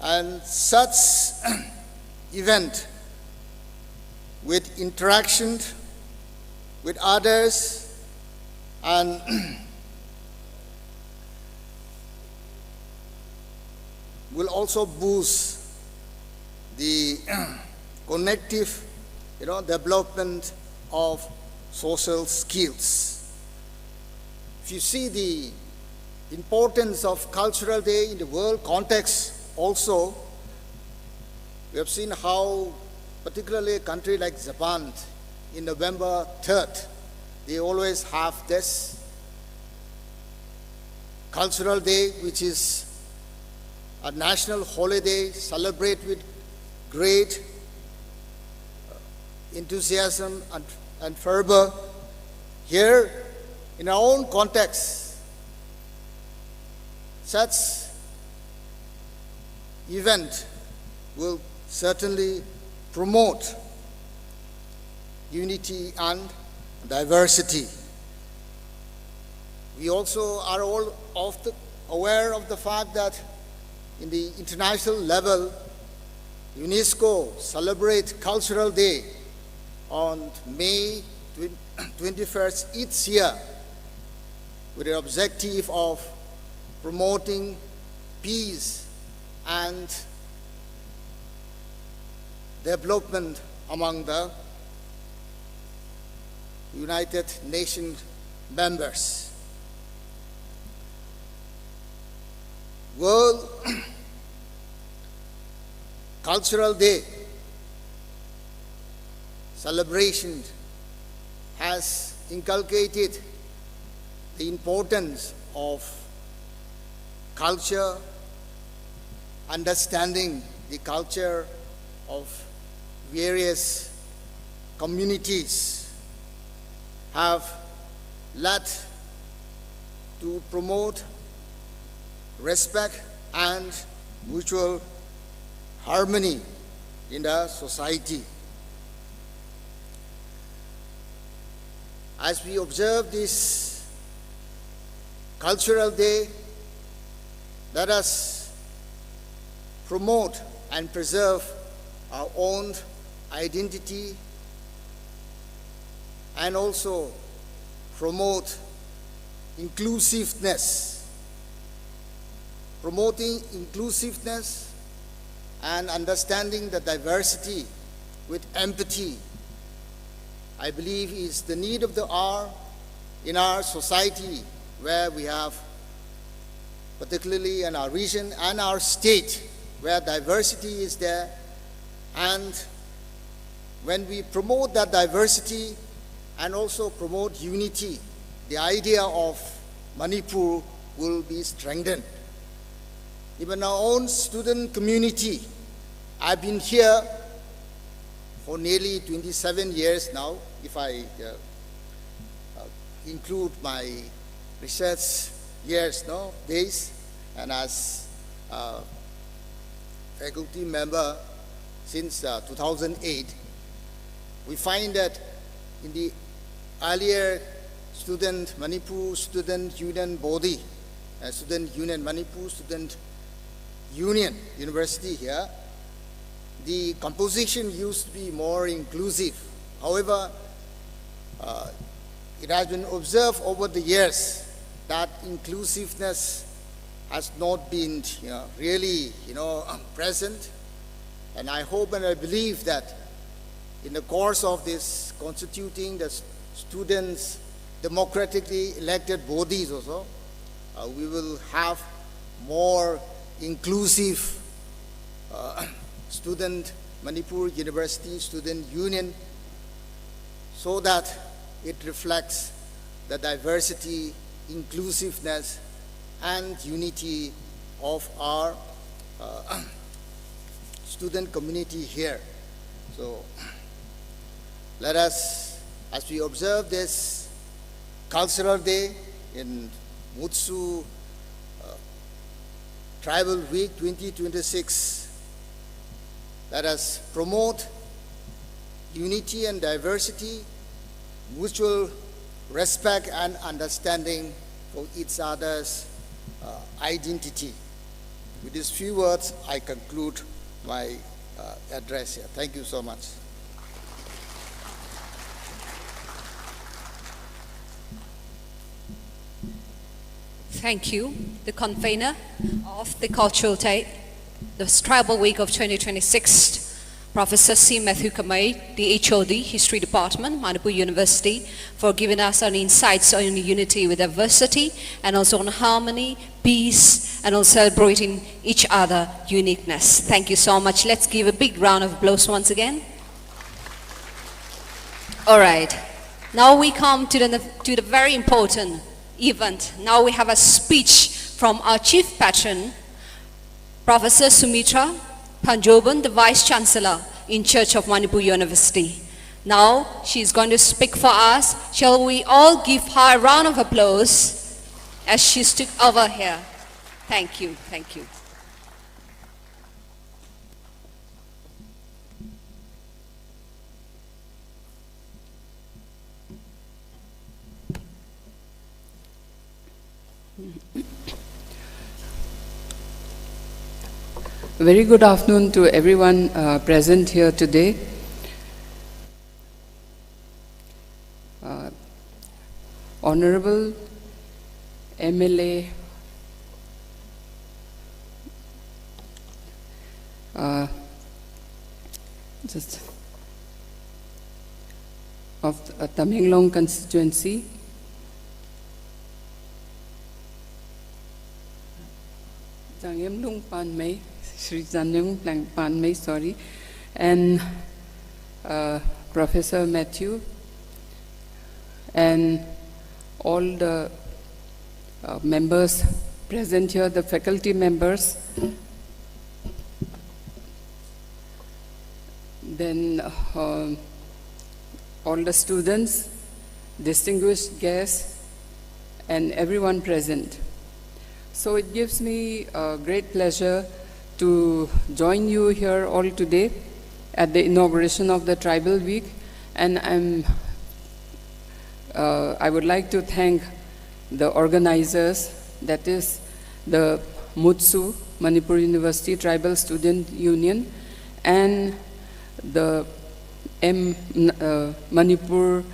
and such event with interaction with others and will also boost the connective development of social skills. If you see the importance of Cultural Day in the world context also, we have seen how particularly a country like Japan in November 3rd, they always have this Cultural Day, which is a national holiday, celebrate with great enthusiasm and fervor. Here, in our own context, such event will certainly promote unity and diversity. We also are all aware of the fact that in the international level, UNESCO celebrates Cultural Day on May 21st each year with the objective of promoting peace and development among the United Nations members. World Cultural Day celebration has inculcated the importance of culture, understanding the culture of various communities, have led to promote respect and mutual harmony in the society. As we observe this cultural day, let us promote and preserve our own identity and also promote inclusiveness. Promoting inclusiveness and understanding the diversity with empathy, I believe, is the need of the hour in our society, where we have, particularly in our region and our state, where diversity is there. And when we promote that diversity and also promote unity, the idea of Manipur will be strengthened. Even our own student community, I've been here for nearly 27 years now, if I include my research years, days, and as faculty member since 2008. We find that in the earlier Manipur Student Union body, Manipur Student Union University here, the composition used to be more inclusive. However, it has been observed over the years that inclusiveness has not been really present. And I hope and I believe that in the course of this constituting the students' democratically elected bodies also, we will have more inclusive Manipur University Student Union, so that it reflects the diversity, inclusiveness, and unity of our student community here. So let us, as we observe this cultural day in Mutsu Tribal Week 2026, let us promote unity and diversity, mutual respect and understanding for each other's identity. With these few words, I conclude my address here. Thank you so much. Thank you, the convener of the Cultural Day, the Tribal Week of 2026, Professor C. Matthew Kamei, the HOD, History Department, Manipur University, for giving us our insights on unity with diversity and also on harmony, peace, and on celebrating each other uniqueness. Thank you so much. Let's give a big round of applause once again. All right, now we come to the very important event. Now we have a speech from our Chief Patron, Professor Sumitra Panjoban, the Vice Chancellor in Church of Manipur University. Now she's going to speak for us. Shall we all give her a round of applause as she stood over here? Thank you, thank you. Very good afternoon to everyone present here today. Honorable MLA of Tamenglong constituency, Liam Lung Pan Mei, Sri Zanyong Pan Mei, sorry, and Professor Matthew, and all the members present here, the faculty members, then all the students, distinguished guests, and everyone present. So it gives me great pleasure to join you here all today at the inauguration of the Tribal Week, and I would like to thank the organizers, that is the MUTSU, Manipur University Tribal Student Union, and the Manipur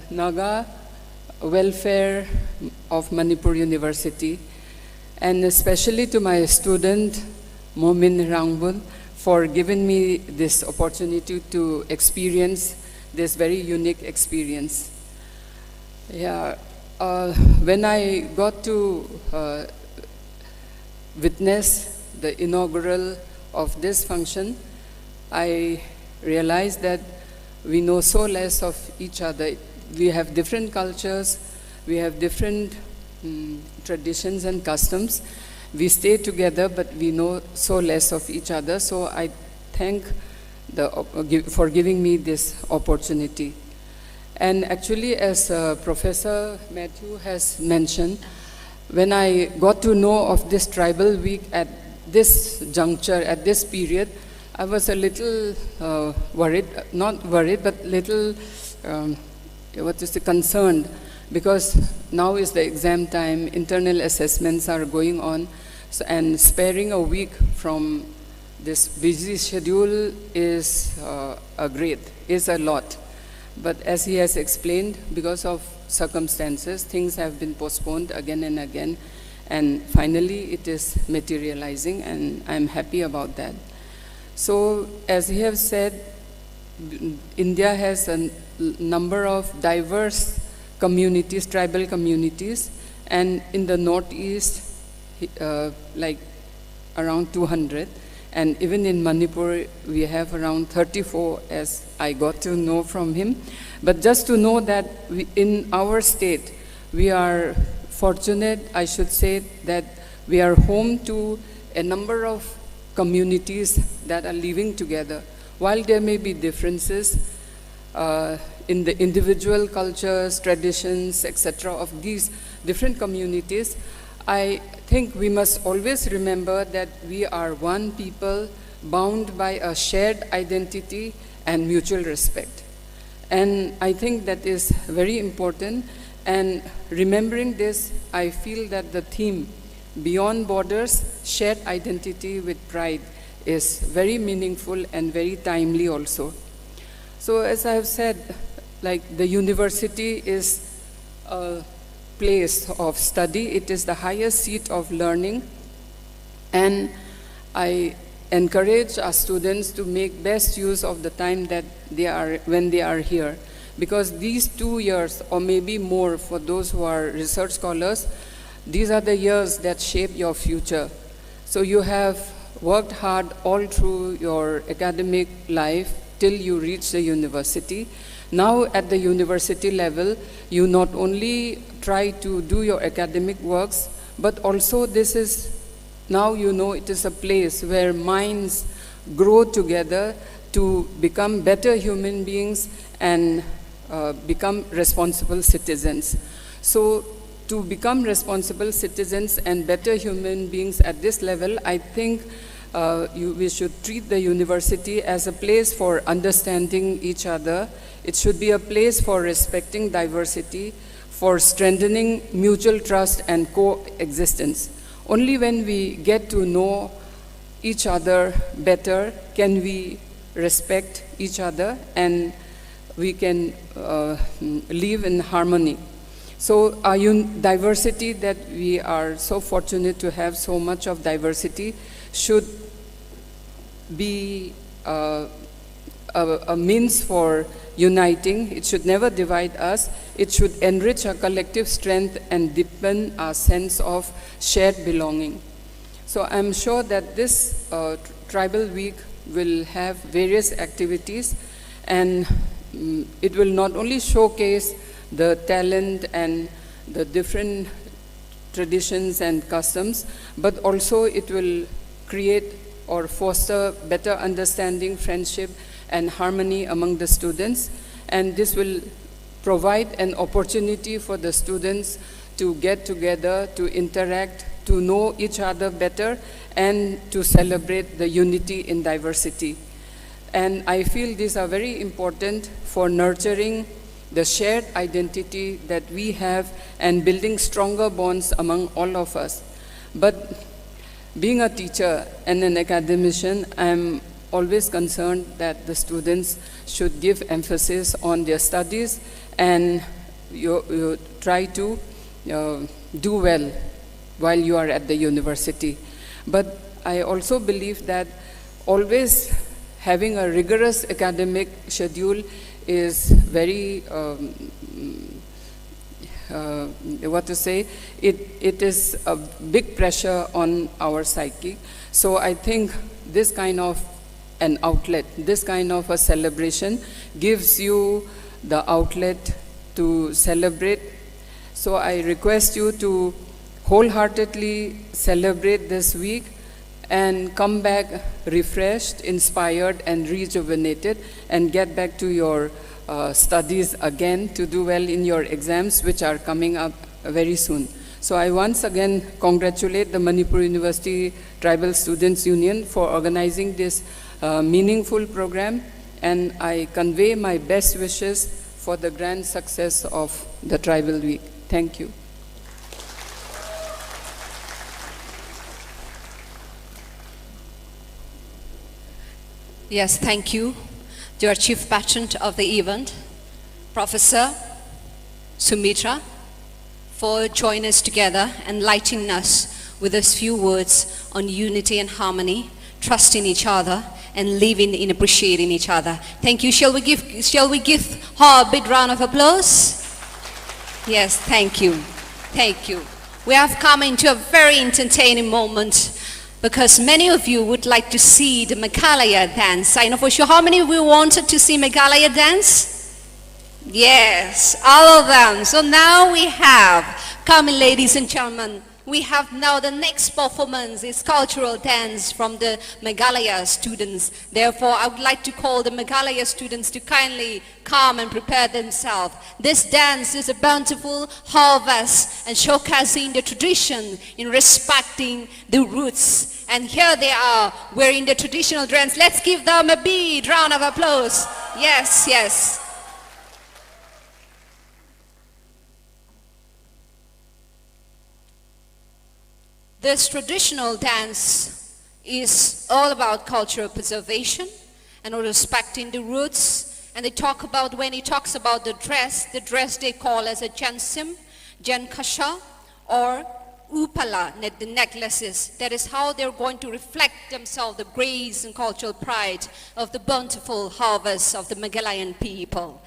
Naga Welfare of Manipur University, and especially to my student Momin Rangbun for giving me this opportunity to experience this very unique experience. Yeah, when I got to witness the inaugural of this function, I realized that we know so less of each other. We have different cultures, we have different traditions and customs. We stay together, but we know so less of each other. So I thank for giving me this opportunity. And actually, as Professor Matthew has mentioned, when I got to know of this Tribal Week at this juncture, at this period, I was a little worried, not worried, but little, concerned, because now is the exam time, internal assessments are going on, so, and sparing a week from this busy schedule is a lot. But as he has explained, because of circumstances, things have been postponed again and again, and finally it is materializing, and I'm happy about that. So, as he has said, India has a number of diverse communities, tribal communities, and in the northeast, like around 200, and even in Manipur, we have around 34, as I got to know from him. But just to know that in our state, we are fortunate, I should say, that we are home to a number of communities that are living together. While there may be differences in the individual cultures, traditions, etc. of these different communities, I think we must always remember that we are one people bound by a shared identity and mutual respect. And I think that is very important. And remembering this, I feel that the theme, Beyond Borders, Shared Identity with Pride, is very meaningful and very timely also. So as I have said, like the university is a place of study. It is the highest seat of learning. And I encourage our students to make best use of the time that when they are here. Because these 2 years, or maybe more for those who are research scholars, these are the years that shape your future. So you have worked hard all through your academic life till you reach the university. Now at the university level, you not only try to do your academic works, but also this is, now you know it is a place where minds grow together to become better human beings and become responsible citizens. So to become responsible citizens and better human beings at this level, I think we should treat the university as a place for understanding each other. It should be a place for respecting diversity, for strengthening mutual trust and coexistence. Only when we get to know each other better can we respect each other, and we can live in harmony. So our diversity, that we are so fortunate to have so much of diversity, should be a means for uniting. It should never divide us. It should enrich our collective strength and deepen our sense of shared belonging. So I'm sure that this Tribal Week will have various activities, and it will not only showcase the talent and the different traditions and customs, but also it will create or foster better understanding, friendship, and harmony among the students. And this will provide an opportunity for the students to get together, to interact, to know each other better, and to celebrate the unity in diversity. And I feel these are very important for nurturing the shared identity that we have and building stronger bonds among all of us. But being a teacher and an academician, I'm always concerned that the students should give emphasis on their studies and you try to do well while you are at the university. But I also believe that always having a rigorous academic schedule is very, it is a big pressure on our psyche. So I think this kind of an outlet, this kind of a celebration gives you the outlet to celebrate. So I request you to wholeheartedly celebrate this week and come back refreshed, inspired, and rejuvenated, and get back to your studies again to do well in your exams, which are coming up very soon. So I once again congratulate the Manipur University Tribal Students Union for organizing this meaningful program, and I convey my best wishes for the grand success of the Tribal Week. Thank you. Yes, thank you to our Chief Patron of the event, Professor Sumitra, for joining us together and enlightening us with those few words on unity and harmony, trusting each other, and living in appreciating each other. Thank you. Shall we give her a big round of applause? Yes, thank you. Thank you. We have come into a very entertaining moment, because many of you would like to see the Meghalaya dance. I know for sure how many of you wanted to see Meghalaya dance? Yes, all of them. So now we have, coming ladies and gentlemen, we have now the next performance is cultural dance from the Meghalaya students. Therefore, I would like to call the Meghalaya students to kindly come and prepare themselves. This dance is a bountiful harvest and showcasing the tradition in respecting the roots. And here they are wearing the traditional dance. Let's give them a big round of applause. Yes, yes. This traditional dance is all about cultural preservation and respecting the roots. And they talk about, when he talks about the dress they call as a jansim, jankasha, or upala, the necklaces. That is how they're going to reflect themselves, the grace and cultural pride of the bountiful harvest of the Meghalayan people.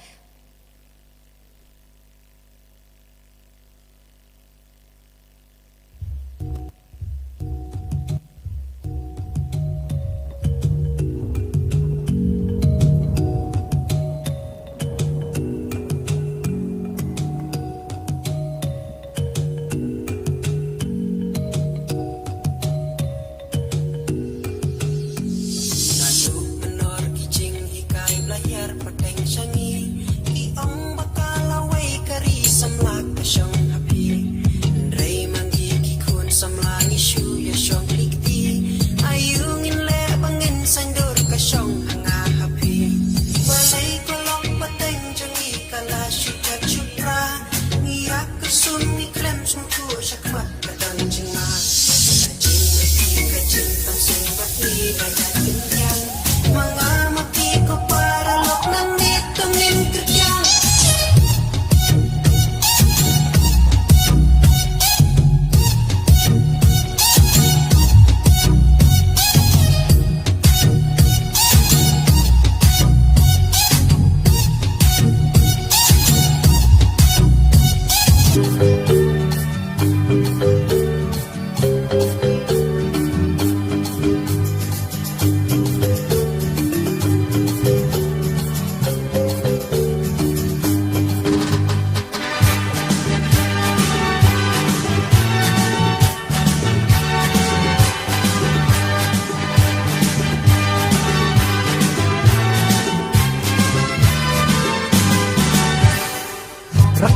Menor kijing hikai belajar peteng sangi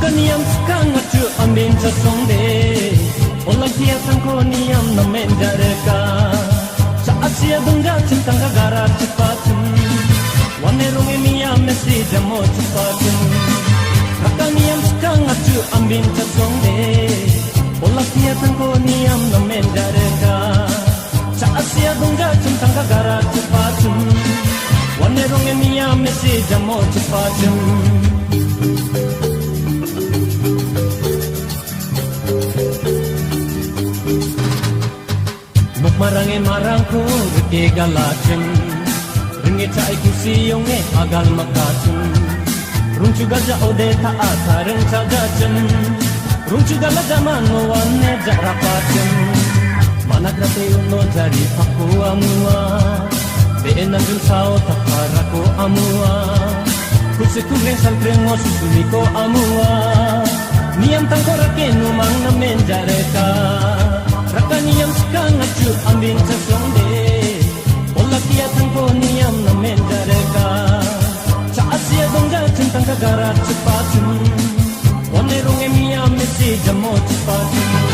Rakaniam skang atu ambin sa songde Olang kia sangko niam na menjareka Sa asia dungga cintang kagara cepatun Wane rungi niam mesi jamo cepatun Rakaniam skang atu ambin sa songde Olang kia sangko niam na menjareka Sa asia dungga cintang kagara cepatun Wane rungi niam mesi jamo cepatun Marange marangku reke galacen Ringe cai kusiyong agal makacen Runcu gaja ode taata reng cagacen Runcu gala zaman wane jarapacen Manak rate uno jari paku amua Beena jul sao taparako amua Kusekureng salkreng o susuniko amua Niam tangko rake numang na menjareka Rakaniam skang atu ambin sa songde Ola kia tangko niam na menjareka Sa asia dongga centang kagara cepatun Wane runge miam mesi jamo cepatun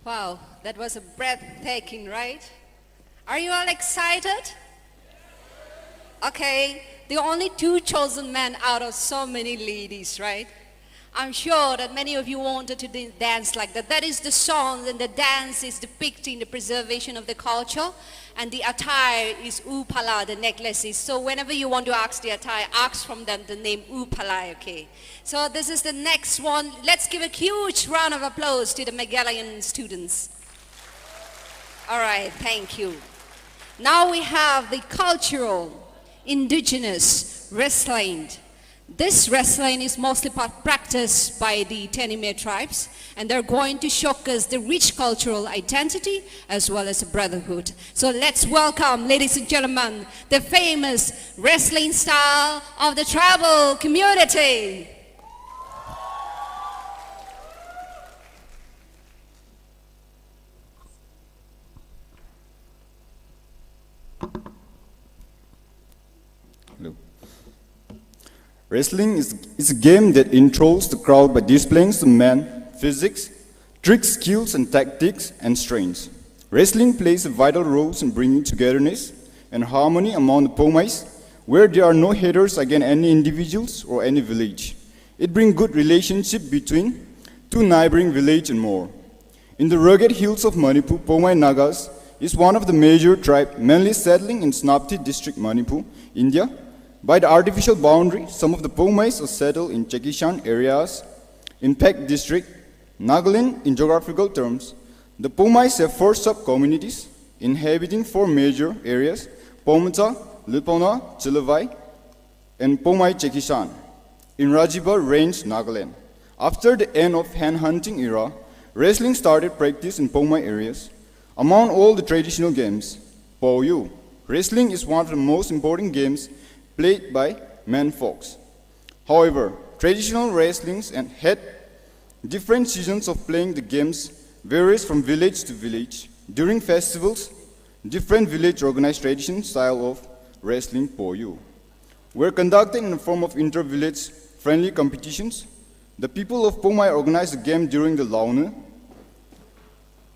Wow, that was a breathtaking, right? Are you all excited? Okay, the only two chosen men out of so many ladies, right? I'm sure that many of you wanted to dance like that. That is the song, and the dance is depicting the preservation of the culture, and the attire is upala, the necklaces. So whenever you want to ask the attire, ask from them the name upala, okay? So this is the next one. Let's give a huge round of applause to the Meghallian students. All right, thank you. Now we have the cultural, indigenous wrestling. This wrestling is mostly practiced by the Tenime tribes, and they're going to showcase the rich cultural identity as well as brotherhood. So let's welcome, ladies and gentlemen, the famous wrestling style of the tribal community. Wrestling is a game that enthralls the crowd by displaying some man physics, tricks, skills, and tactics and strengths. Wrestling plays a vital role in bringing togetherness and harmony among the Pomais, where there are no haters against any individuals or any village. It brings good relationship between two neighboring villages and more. In the rugged hills of Manipur, Pomai Nagas is one of the major tribes mainly settling in Snapti district, Manipur, India. By the artificial boundary, some of the Pomais are settled in Chekishan areas, in Pek district, Nagaland in geographical terms. The Pomais have 4 sub-communities, inhabiting 4 major areas, Pomata, Lipona, Chilavai, and Pomai Chekishan, in Rajiba Range, Nagaland. After the end of hand hunting era, wrestling started practice in Pomai areas. Among all the traditional games, Poyu, wrestling is one of the most important games played by men folks. However, traditional wrestlings and had different seasons of playing the games varies from village to village. During festivals, different village organized tradition style of wrestling Poyu were conducted in the form of inter-village friendly competitions. The people of Pomai organized the game during the Launa.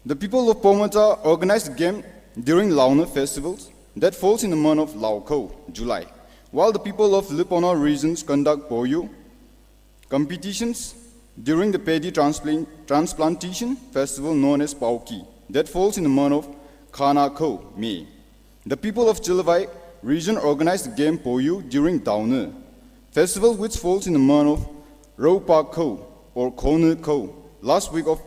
The people of Pomata organized the game during Launa festivals that falls in the month of Lauko, July, while the people of Lipona regions conduct Poyu competitions during the paddy transplantation festival known as Pauki, that falls in the month of Kanako, May. The people of Chilavai region organize the game Poyu during Dauna festival, which falls in the month of Ropako or Koneko, last week of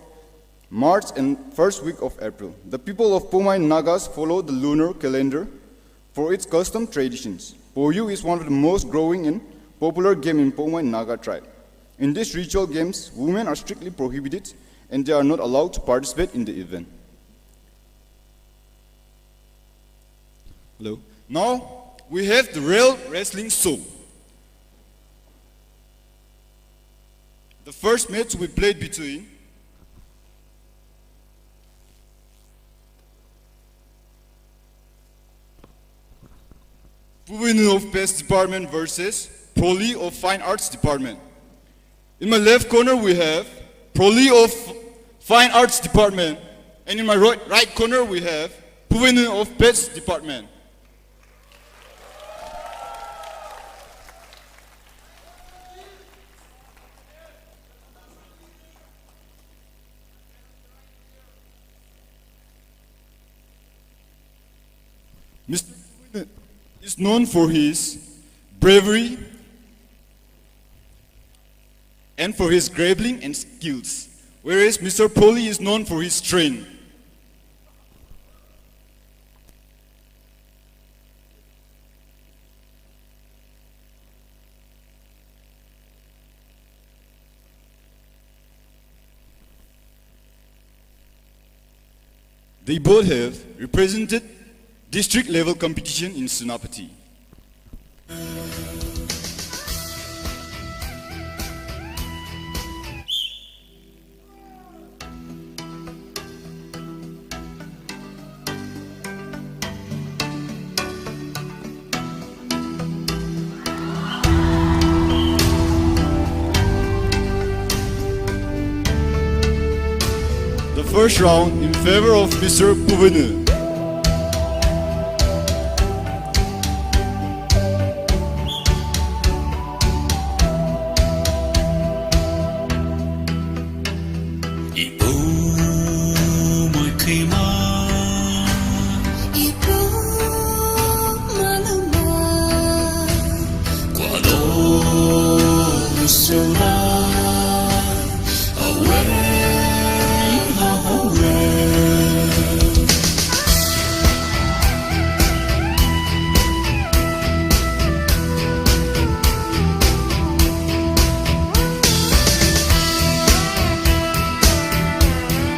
March and first week of April. The people of Pomai Nagas follow the lunar calendar for its custom traditions. Poyu is one of the most growing and popular game in Pomai Naga tribe. In these ritual games, women are strictly prohibited and they are not allowed to participate in the event. Hello. Now we have the real wrestling show. The first match we played between Puvinu of Pest Department versus Proli of Fine Arts Department. In my left corner we have Proli of Fine Arts Department, and in my right corner we have Puvinu of Pest Department. Mr. Puvinu is known for his bravery and for his grappling and skills, whereas Mr. Proli is known for his strength. They both have represented district level competition in Sunapati. The first round in favor of Mr. Puvenu.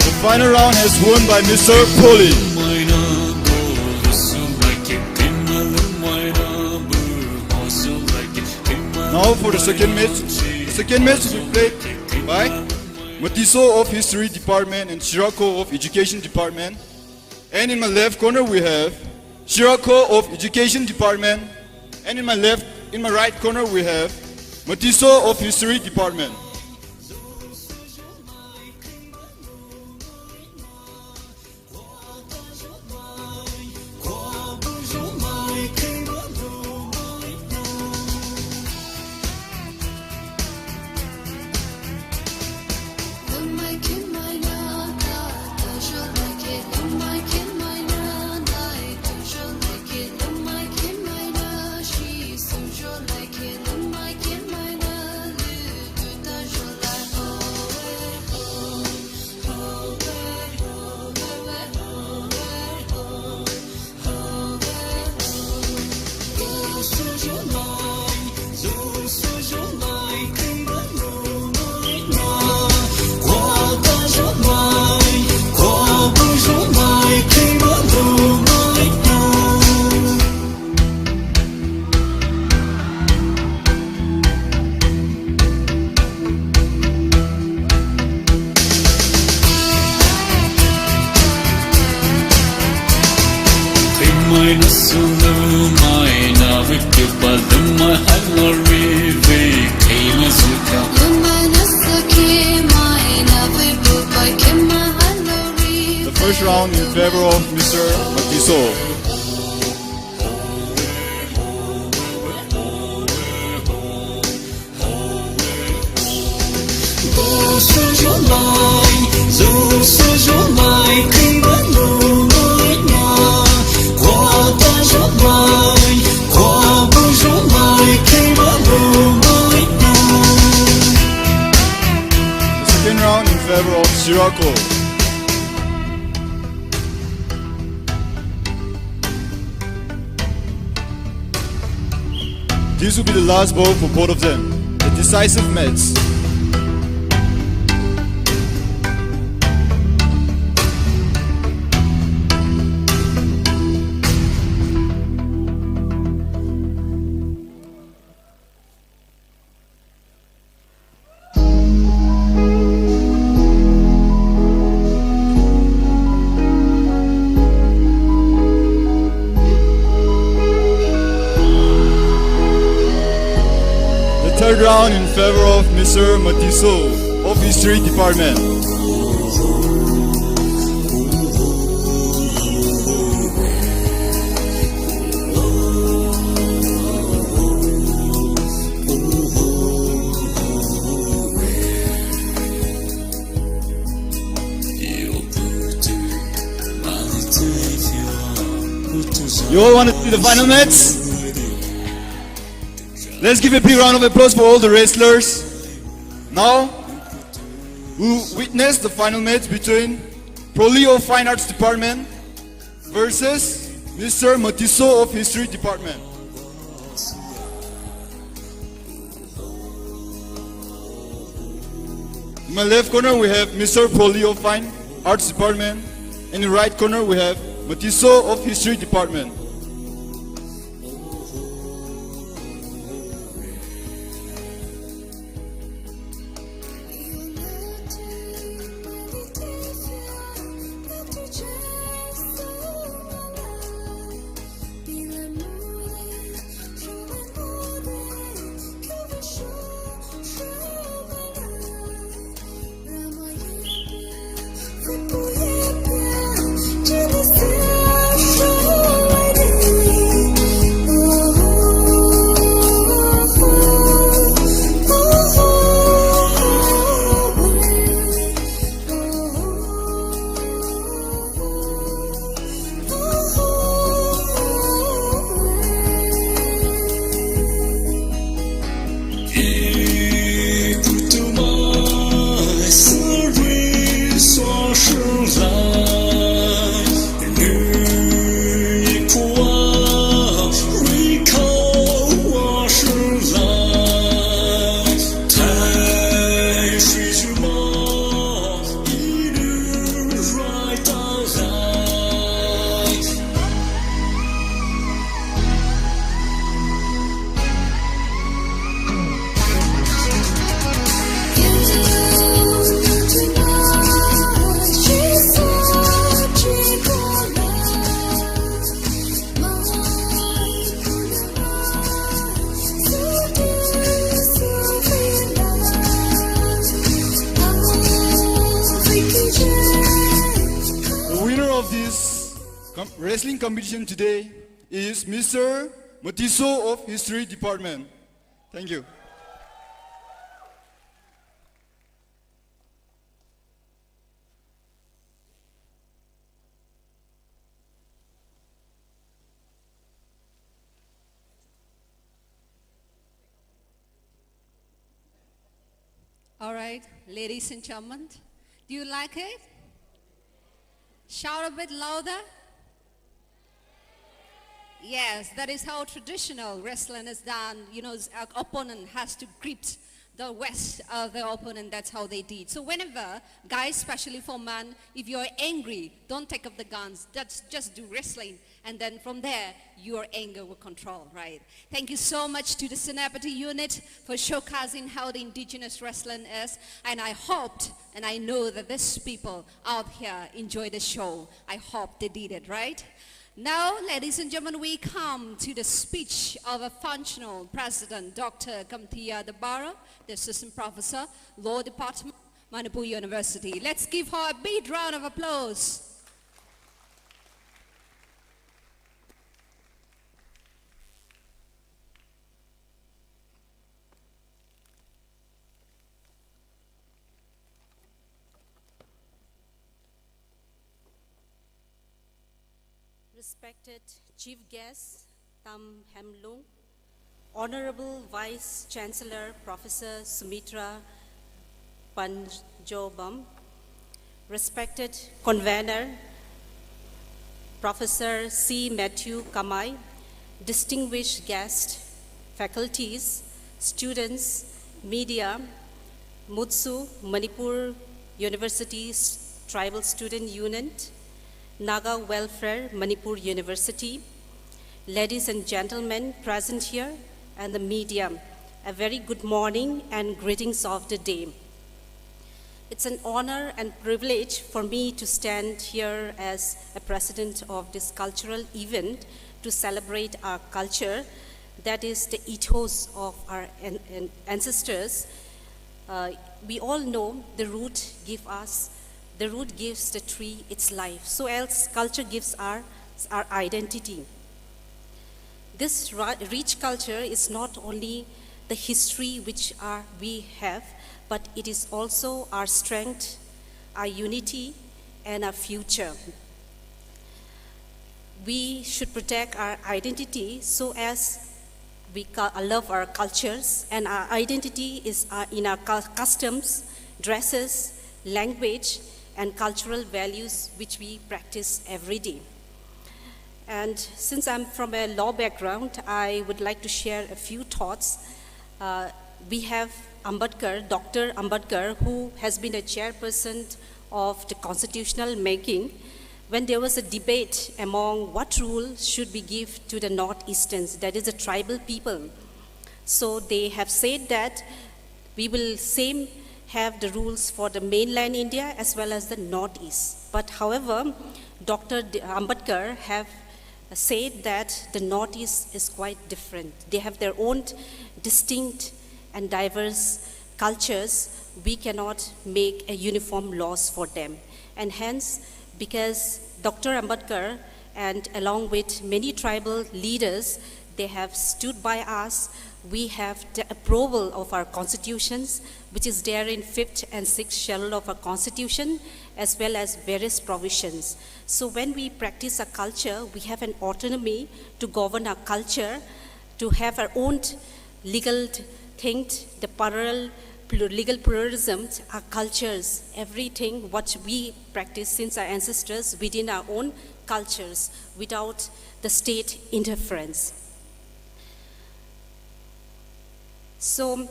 The final round has won by Mr. Poli. Now for the second match. The second match will be played by Matiso of History Department and Shirako of Education Department. And in my left corner we have Shirako of Education Department. And in my right corner we have Matiso of History Department. The first round in favor of Mr. Matiso. The second round in favor of Shirako. This will be the last ball for both of them, the decisive match. Third round in favor of Mr. Matiso of History Department. You all want to see the final match? Let's give a big round of applause for all the wrestlers. Now, we'll witness the final match between Prolio Fine Arts Department versus Mr. Matiso of History Department. In my left corner we have Mr. Prolio Fine Arts Department, and in the right corner we have Matiso of History Department. We'll be right back. wrestling competition today is Mr. Matiso of History Department. Thank you. All right, ladies and gentlemen, do you like it? Shout a bit louder. Yes, that is how traditional wrestling is done. You know, our opponent has to grip the waist of the opponent. That's how they did. So whenever, guys, especially for men, if you're angry, don't take up the guns. Just do wrestling. And then from there, your anger will control, right? Thank you so much to the Senapati unit for showcasing how the indigenous wrestling is. And I hoped, and I know that these people out here enjoy the show. I hope they did it, right? Now, ladies and gentlemen, we come to the speech of a functional president, Dr. Kamthia Dabara, the assistant professor, Law Department, Manipur University. Let's give her a big round of applause. Respected Chief Guest Tam Hemlung, Honorable Vice Chancellor Professor Sumitra Panjobam, respected Convener Professor C. Matthew Kamai, distinguished guests, faculties, students, media, Mutsu, Manipur University's Tribal Student Unit, Naga Welfare, Manipur University, ladies and gentlemen present here, and the media, a very good morning and greetings of the day. It's an honor and privilege for me to stand here as a president of this cultural event to celebrate our culture, that is the ethos of our ancestors. We all know the root gives the tree its life. So else culture gives our identity. This rich culture is not only the history which we have, but it is also our strength, our unity, and our future. We should protect our identity so as we love our cultures, and our identity is in our customs, dresses, language, and cultural values which we practice every day. And since I'm from a law background, I would like to share a few thoughts. We have Ambedkar, Dr. Ambedkar, who has been a chairperson of the constitutional making, when there was a debate among what rule should we give to the Northeasterns, that is the tribal people. So they have said that we will have the rules for the mainland India as well as the Northeast. But however, Dr. Ambedkar have said that the Northeast is quite different. They have their own distinct and diverse cultures. We cannot make a uniform laws for them. And hence, because Dr. Ambedkar and along with many tribal leaders, they have stood by us, we have the approval of our constitutions, which is there in 5th and 6th schedule of our constitution, as well as various provisions. So when we practice our culture, we have an autonomy to govern our culture, to have our own legal thing, the legal pluralism, our cultures, everything what we practice since our ancestors within our own cultures, without the state interference. So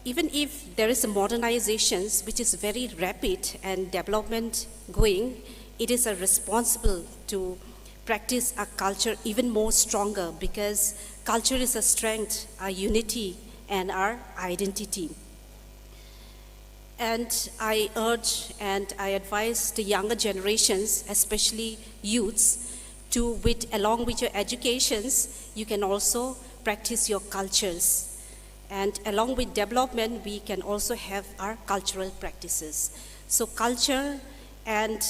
even if there is a modernization which is very rapid and development going, it is a responsible to practice our culture even more stronger, because culture is a strength, our unity and our identity. And I urge and I advise the younger generations, especially youths, to along with your educations, you can also practice your cultures. And along with development, we can also have our cultural practices. So culture and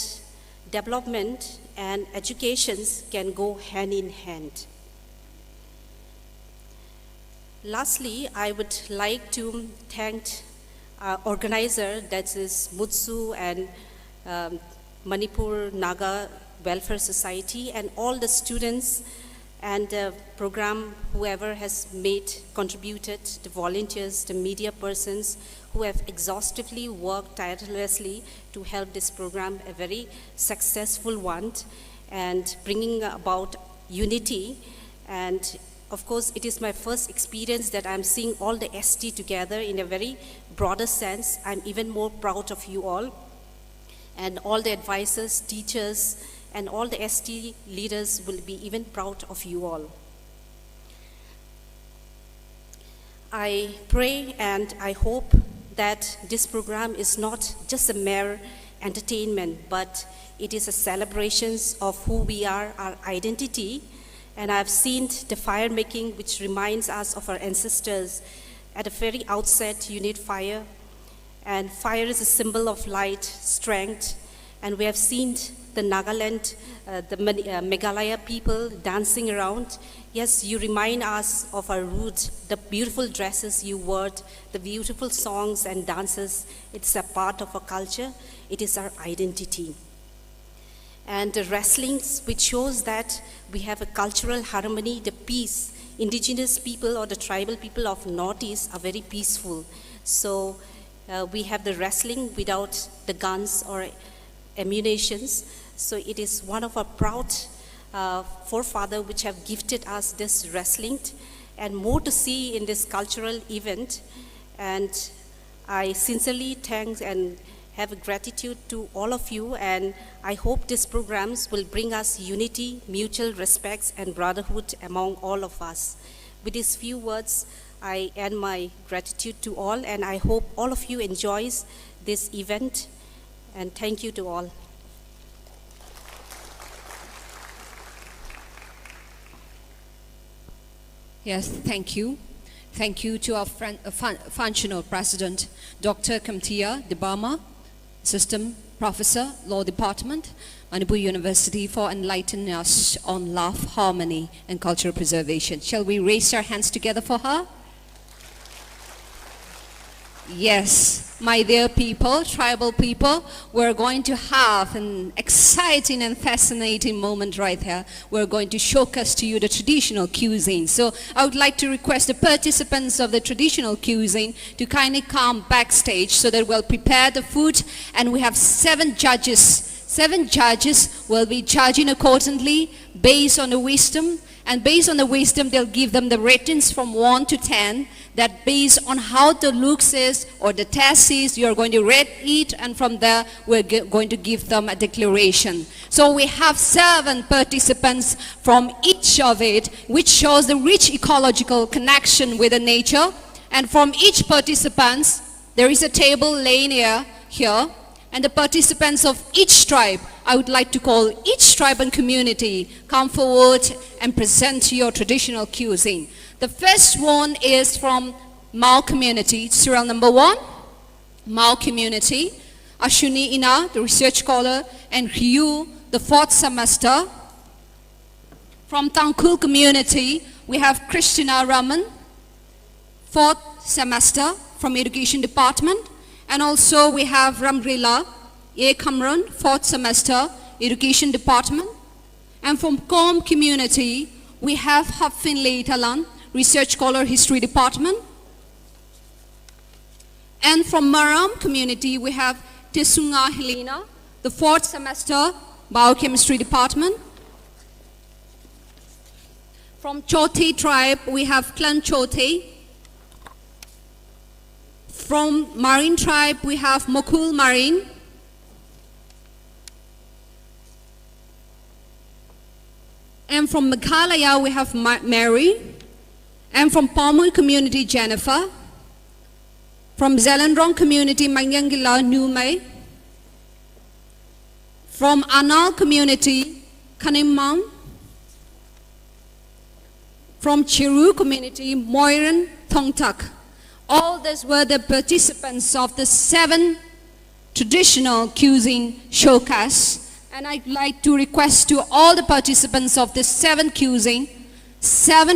development and education can go hand in hand. Lastly, I would like to thank our organizer, that is Mutsu and Manipur Naga Welfare Society, and all the students and the program, whoever has contributed, the volunteers, the media persons who have exhaustively worked tirelessly to help this program a very successful one and bringing about unity. And of course, it is my first experience that I'm seeing all the ST together in a very broader sense. I'm even more proud of you all. And all the advisors, teachers, and all the ST leaders will be even proud of you all. I pray and I hope that this program is not just a mere entertainment, but it is a celebration of who we are, our identity. And I've seen the fire making, which reminds us of our ancestors. At the very outset, you need fire. And fire is a symbol of light, strength. And we have seen the Nagaland, the Meghalaya people dancing around. Yes, you remind us of our roots, the beautiful dresses you wore, the beautiful songs and dances. It's a part of our culture. It is our identity. And the wrestlings, which shows that we have a cultural harmony, the peace. Indigenous people or the tribal people of Northeast are very peaceful. So we have the wrestling without the guns or ammunitions. So it is one of our proud forefathers which have gifted us this wrestling, and more to see in this cultural event. And I sincerely thank and have a gratitude to all of you, and I hope these programs will bring us unity, mutual respect, and brotherhood among all of us. With these few words, I end my gratitude to all, and I hope all of you enjoys this event, and thank you to all. Yes, thank you. Thank you to our functional president, Dr. Kamtia Debama, System Professor, Law Department, Manipur University, for enlightening us on love, harmony, and cultural preservation. Shall we raise our hands together for her? Yes, my dear people, tribal people, we're going to have an exciting and fascinating moment right here. We're going to showcase to you the traditional cuisine. So I would like to request the participants of the traditional cuisine to kindly come backstage so that we'll prepare the food, and we have 7 judges. 7 judges will be judging accordingly based on the wisdom, and based on the wisdom they'll give them the ratings from 1 to 10, that based on how the looks is or the taste is, you're going to rate it, and from there we're going to give them a declaration. So we have 7 participants from each of it, which shows the rich ecological connection with the nature. And from each participant, there is a table laying here, and the participants of each tribe, I would like to call each tribe and community, come forward and present your traditional cuisine. The first one is from Mao community, serial number 1, Mao community, Ashuni Ina, the research scholar, and Ryu, the 4th semester. From Tangul community, we have Christina Raman, 4th semester from education department. And also we have Ramrila A. Kamran, 4th semester, education department. And from Com community, we have Haffinley Talan, research scholar, history department. And from Maram community, we have Tesunga Helena, the 4th semester, biochemistry department. From Chote tribe, we have Clan Chote. From Marine tribe, we have Mokul Marine. And from Meghalaya, we have Mary. And from Palmul community, Jennifer. From Zelandrong community, Mangyangila Nume. From Anal community, Kanimam. From Chiru community, Moiran Thongtak. All these were the participants of the 7 traditional cuisine showcase. And I'd like to request to all the participants of the 7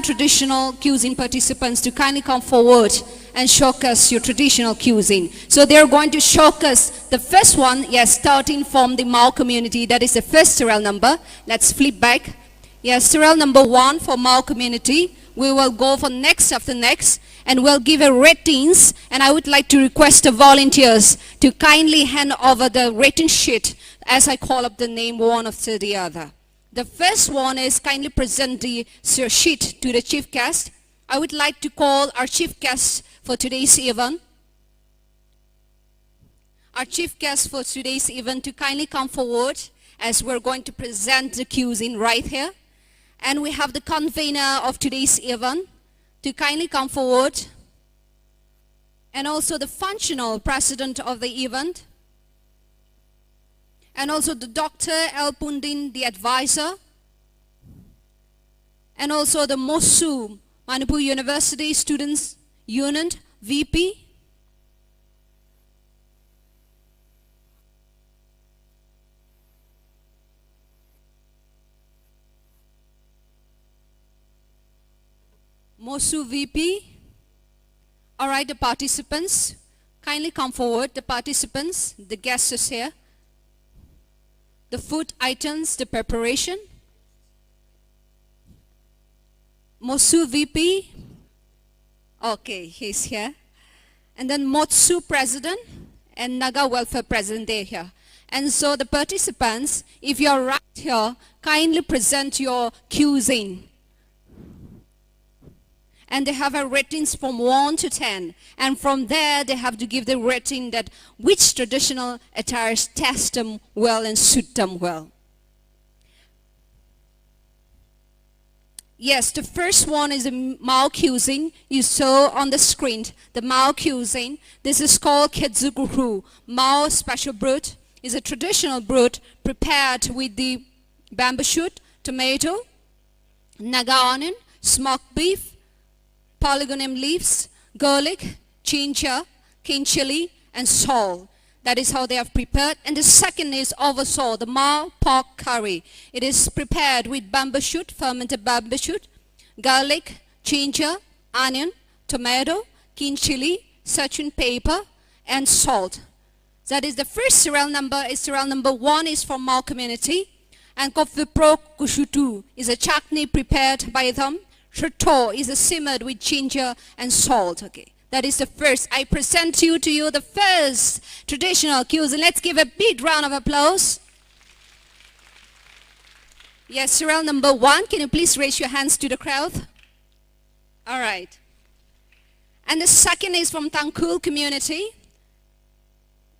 traditional cuisine participants to kindly come forward and showcase your traditional cuisine. So they're going to showcase the first one, yes, starting from the Mao community. That is the first serial number. Let's flip back. Yes, serial number 1 for Mao community. We will go for next after next, and we'll give a ratings. And I would like to request the volunteers to kindly hand over the rating sheet as I call up the name one after the other. The first one is kindly present the sheet to the chief guest. I would like to call our chief guest for today's event. Our chief guest for today's event to kindly come forward as we're going to present the cuisine right here. And we have the convener of today's event to kindly come forward. And also the functional president of the event. And also the Dr. El Pundin, the advisor. And also the Mosu, Manipur University Students Union, VP. Mosu VP. All right, the participants, kindly come forward. The participants, the guests is here. The food items, the preparation. Mosu VP. Okay, he's here. And then Motsu President and Naga Welfare President, they're here. And so the participants, if you're right here, kindly present your cuisine. And they have a ratings from 1 to 10. And from there, they have to give the rating that which traditional attires test them well and suit them well. Yes, the first one is the Mao cuisine. You saw on the screen, the Mao cuisine. This is called Kedzuguru. Mao special broth is a traditional broth prepared with the bamboo shoot, tomato, naga onion, smoked beef, polygonum leaves, garlic, ginger, king chili, and salt. That is how they have prepared. And the second is oversaw, the Mao pork curry. It is prepared with bamboo shoot, fermented bamboo shoot, garlic, ginger, onion, tomato, king chili, Sichuan pepper, and salt. That is the first serial number. Is serial number 1 is from Mao community. And Kofi Pro Kushutu is a chutney prepared by them. Shito is simmered with ginger and salt. Okay, that is the first. I present to you the first traditional cuisine. Let's give a big round of applause. Yes, serial number 1. Can you please raise your hands to the crowd? All right. And the second is from Tangul community.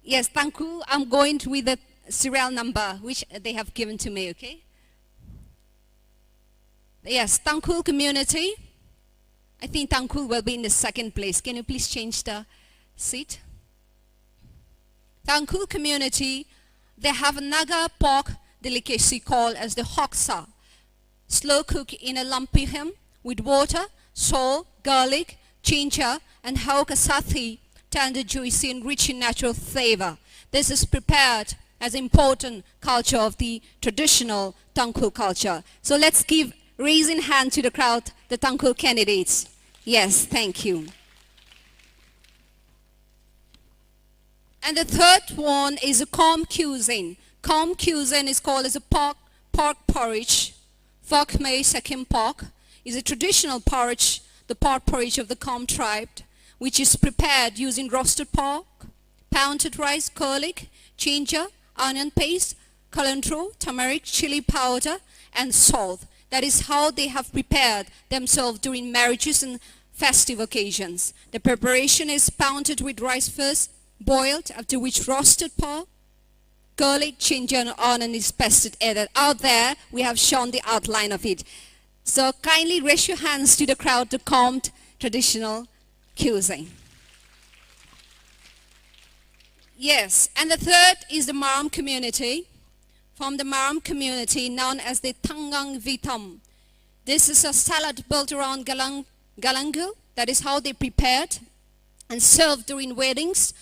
Yes, Tangul. I'm going with the serial number which they have given to me. Okay. Yes, Tangul community. I think Tangul will be in the second place. Can you please change the seat? Tangul community, they have a Naga pork delicacy called as the hoksa. Slow cook in a lumpy ham with water, salt, garlic, ginger, and haukasathi, tender, juicy, and rich in natural flavor. This is prepared as important culture of the traditional Tangul culture. So let's give raising hand to the crowd, the Tangul candidates. Yes, thank you. And the third one is a Khom cuisine. Khom cuisine is called as a pork porridge. Phok Mei Sakim pork is a traditional porridge, the pork porridge of the Khom tribe, which is prepared using roasted pork, pounded rice, garlic, ginger, onion paste, culantro, turmeric, chili powder, and salt. That is how they have prepared themselves during marriages and festive occasions. The preparation is pounded with rice first, boiled, after which roasted pork, garlic, ginger, and onion is pasted added. Out there, we have shown the outline of it. So kindly raise your hands to the crowd to Khom traditional cuisine. Yes, and the third is the Maram community. From the Maram community known as the Tangang Vitam. This is a salad built around galangal. That is how they prepared and served during weddings,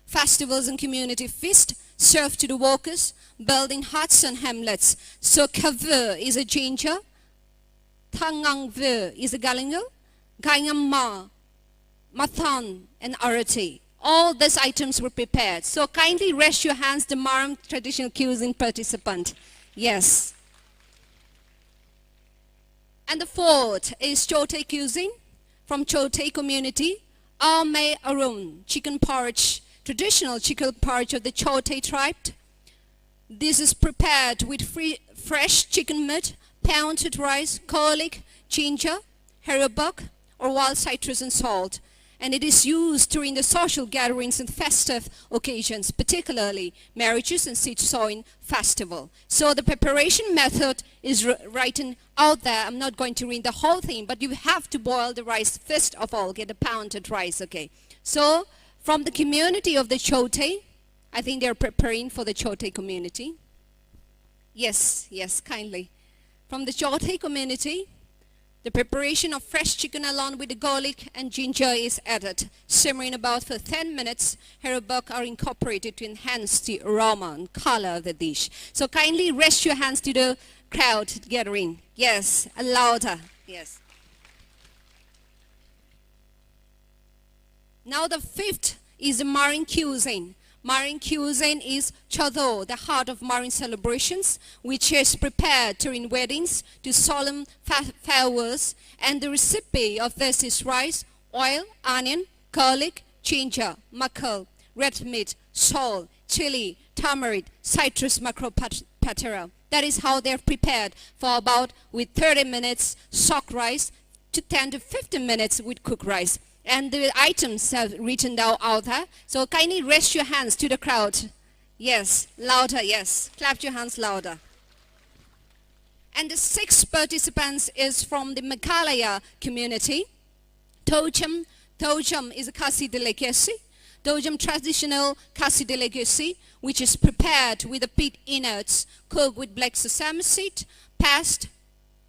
festivals and community feast, serve to the workers, building huts and hamlets. So Kavu is a ginger, Tangangvu is a galingo, Gaingamma, Mathan and Arati. All these items were prepared. So kindly raise your hands, the Maram traditional cuisine participant. Yes. And the fourth is Chote cuisine from Chote community. Ame Arun, chicken porridge, traditional chicken porridge of the Chote tribe. This is prepared with fresh chicken meat, pounded rice, garlic, ginger, haribuk, or wild citrus and salt. And it is used during the social gatherings and festive occasions, particularly marriages and Sichuan festival. So the preparation method is written out there. I'm not going to read the whole thing, but you have to boil the rice first of all, get the pounded rice, okay? So from the community of the Chote, I think they're preparing for the Chote community. Yes, yes, kindly. From the Chote community, the preparation of fresh chicken along with the garlic and ginger is added, simmering about for 10 minutes. Haribuk are incorporated to enhance the aroma and color of the dish. So kindly raise your hands to the crowd gathering. Yes, and louder. Yes. Now the fifth is the marine cuisine. Marine cuisine is chado, the heart of marine celebrations, which is prepared during weddings to solemn farewells. And the recipe of this is rice, oil, onion, garlic, ginger, mackerel, red meat, salt, chili, turmeric, citrus, macro patera. That is how they're prepared for about with 30 minutes soaked rice to 10 to 15 minutes with cooked rice. And the items are written down out there. So kindly raise your hands to the crowd. Yes, louder, yes. Clap your hands louder. And the sixth participants is from the Meghalaya community. Tojam. Tojam is a kasi delicacy. Tojam traditional kasi delicacy, which is prepared with the pig innards, cooked with black sesame seed, past.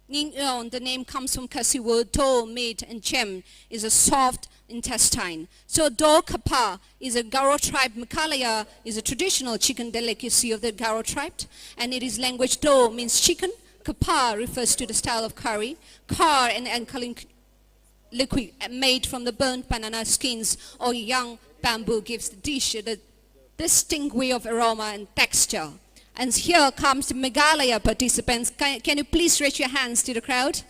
The name comes from kasi word to, meat, and chem is a soft intestine. So do kapa is a Garo tribe. Meghalaya is a traditional chicken delicacy of the Garo tribe, and it is language do means chicken. Kapa refers to the style of curry. Kar and alkaline liquid made from the burnt banana skins or young bamboo gives the dish a distinct way of aroma and texture. And here comes the Meghalaya participants. Can you please raise your hands to the crowd?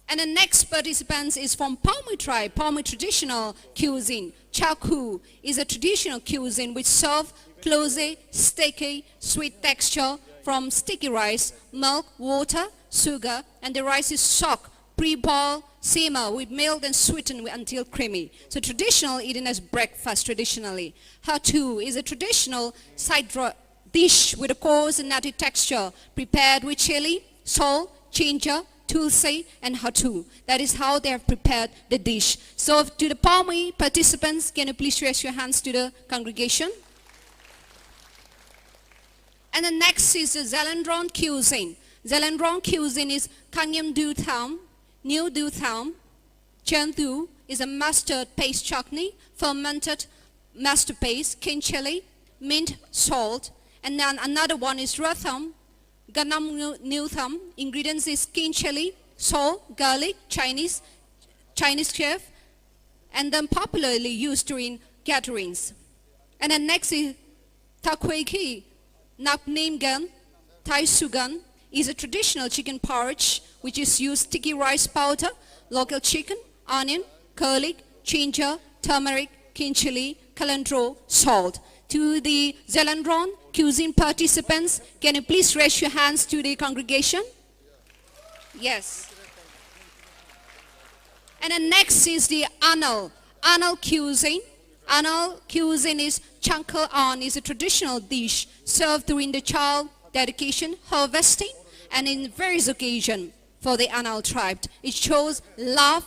And the next participants is from Paumui tribe, Paumui traditional cuisine. Chaku is a traditional cuisine which serves close, sticky, sweet texture from sticky rice, milk, water, sugar, and the rice is soaked, pre-boiled, simmer with milk and sweetened until creamy. So traditional eaten as breakfast traditionally. Hatu is a traditional side dish with a coarse and nutty texture prepared with chili, salt, ginger, tulsi and hatu. That is how they have prepared the dish. So to the Paumui participants, can you please raise your hands to the congregation? And the next is the Zelandron cuisine. Zelandron cuisine is Kangyam Du Tham, New Du Tham. Chandu is a mustard paste chutney, fermented mustard paste, king chili, mint, salt. And then another one is Ratham, Ganam New Tham. Ingredients is king chili, salt, garlic, Chinese chef, and then popularly used during gatherings. And then next is Takweki, Napnimgan, Thai Sugan, is a traditional chicken porridge which is used sticky rice powder, local chicken, onion, garlic, ginger, turmeric, king chili, calendro, salt. To the Zelandron cuisine participants, can you please raise your hands to the congregation? Yes. And then next is the Anal cuisine. Anal cuisine is chankal on, is a traditional dish served during the child dedication, harvesting, and in various occasions for the Anal tribe. It shows love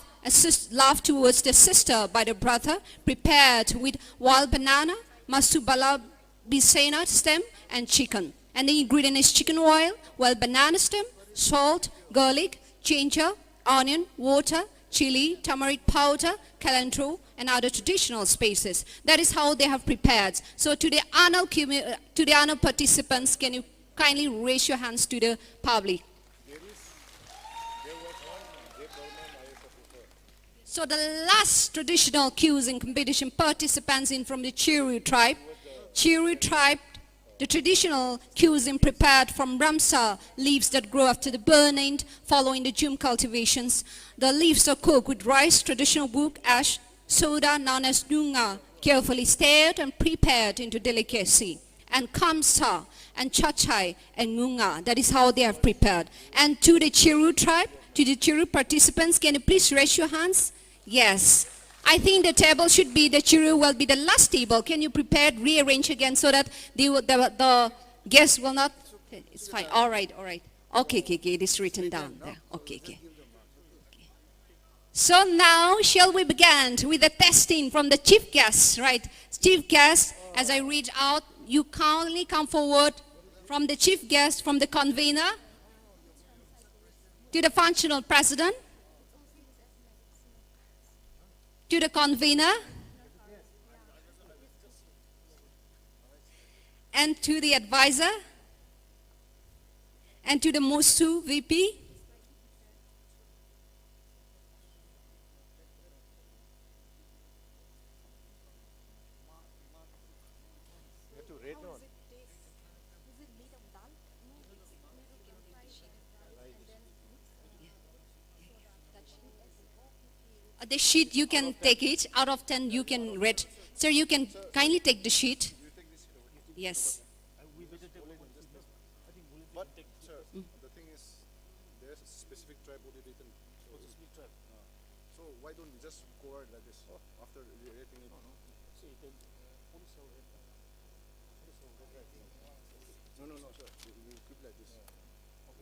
towards the sister by the brother, prepared with wild banana, masubala bisena stem, and chicken. And the ingredient is chicken oil, wild banana stem, salt, garlic, ginger, onion, water, chili, turmeric powder, calantro, and other traditional spices. That is how they have prepared. So to the honor participants, can you kindly raise your hands to the public? So the last traditional cuisine competition participants in from the Chiru tribe. Chiru tribe, the traditional cuisine prepared from ramsar leaves that grow after the burning following the jhum cultivations. The leaves are cooked with rice, traditional wood, ash, soda known as nunga, carefully stirred and prepared into delicacy. And kamsa and chachai and ngunga, that is how they are prepared. And to the Chiru tribe, to the Chiru participants, can you please raise your hands? Yes. I think the table should be, the Chiru will be the last table. Can you prepare, rearrange again so that the guests will not, it's fine. All right. Okay, it is written down there. Okay. So now, shall we begin with the testing from the chief guests, right? Chief guest, as I read out, you kindly come forward from the chief guest, from the convener, to the functional president, to the convener, and to the advisor, and to the MOSU VP, the sheet, you can take it. Out of 10, you can read. Sir, you can kindly take the sheet. Yes. But, sir, the thing is, there's a specific tribe who did it. Specific tribe. So why don't we just cover it like this after rating it? No, sir. You keep like this.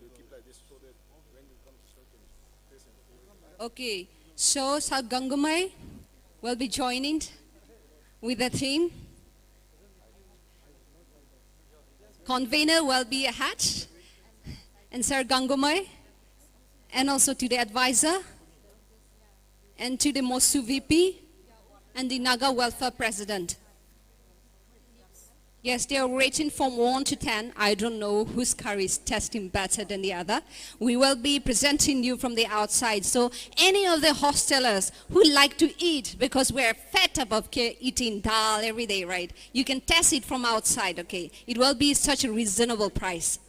You keep like this so that when you come to certain facing. Okay. So, Sir Gangumai will be joining with the team. Convener will be a hat, and Sir Gangumai, and also to the advisor, and to the MOSU VP, and the Naga Welfare President. Yes, they are rating from 1 to 10. I don't know whose curry is testing better than the other. We will be presenting you from the outside. So any of the hostelers who like to eat, because we're fed up of eating dal every day, right? You can test it from outside, okay? It will be such a reasonable price.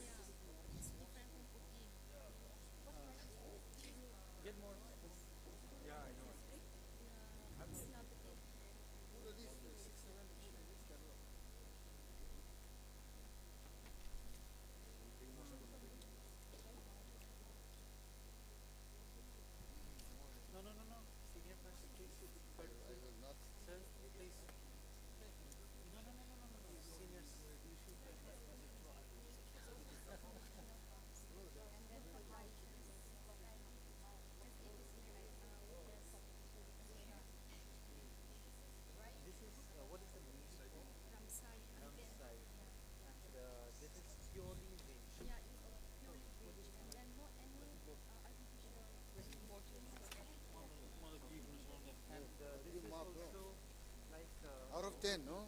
Out of 10, no?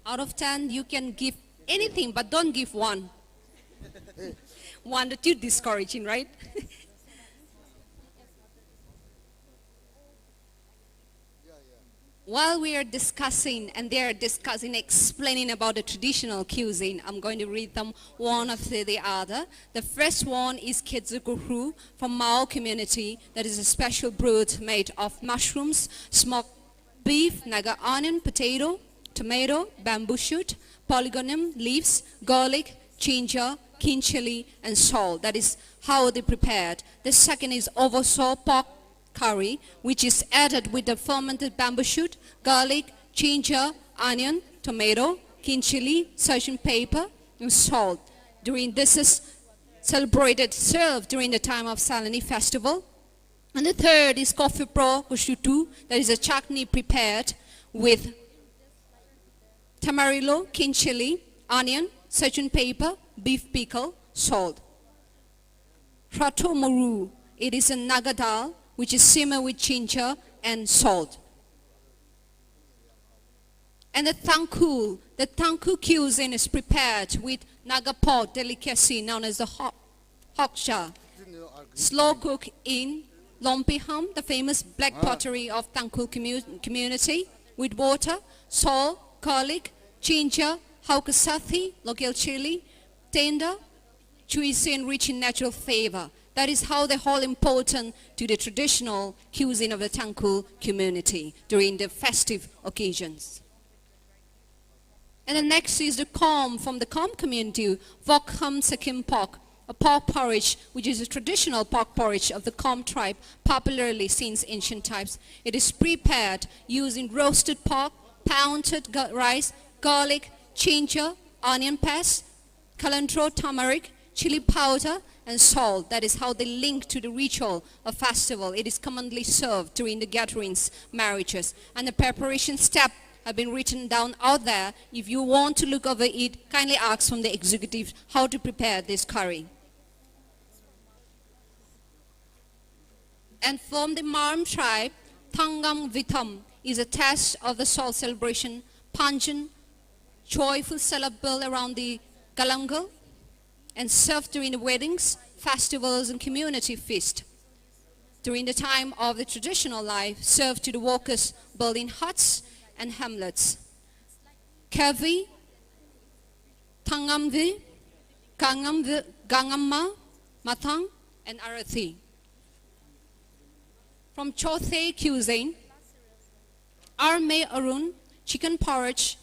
Out of 10, you can give anything, but don't give one. One that you're discouraging, right? While we are discussing, and they are discussing, explaining about the traditional cuisine, I'm going to read them one after the other. The first one is Ketsukuhu from Mao community. That is a special broth made of mushrooms, smoked beef, naga onion, potato, tomato, bamboo shoot, polygonum, leaves, garlic, ginger, kin chili, and salt. That is how they prepared. The second is oversaw pork curry, which is added with the fermented bamboo shoot, garlic, ginger, onion, tomato, kin chili, session pepper, and salt. This is celebrated, served during the time of Salani festival. And the third is coffee pro kushutu, that is a chutney prepared with tamarillo, kin chili, onion, session pepper, beef pickle, salt. Ratomuru, it is a naga dal which is simmered with ginger and salt. And the Tangul cuisine is prepared with Naga pot delicacy known as the hoksha, slow cooked in Lompiham, the famous black pottery of Tangul community, with water, salt, garlic, ginger, haukasathi, local chili, tender, cuisine rich in natural flavor. That is how they hold important to the traditional cuisine of the Tangul community during the festive occasions. And the next is the Kom from the Kom community, Vokham Sakim pork, a pork porridge which is a traditional pork porridge of the Kom tribe, popularly since ancient times. It is prepared using roasted pork, pounded rice, garlic, ginger, onion paste, cilantro, turmeric, chili powder, and salt. That is how they link to the ritual of festival. It is commonly served during the gatherings, marriages, and the preparation step have been written down out there. If you want to look over it, kindly ask from the executive how to prepare this curry. And from the Maram tribe, Thangam Vitam is a test of the salt celebration, pungent, joyful celeb built around the galangal and served during the weddings, festivals, and community feast. During the time of the traditional life, served to the workers built in huts and hamlets. Kavi, Tangamvi, Gangamma, Matang, and Arathi. From Chothe cuisine, Arme Arun, chicken porridge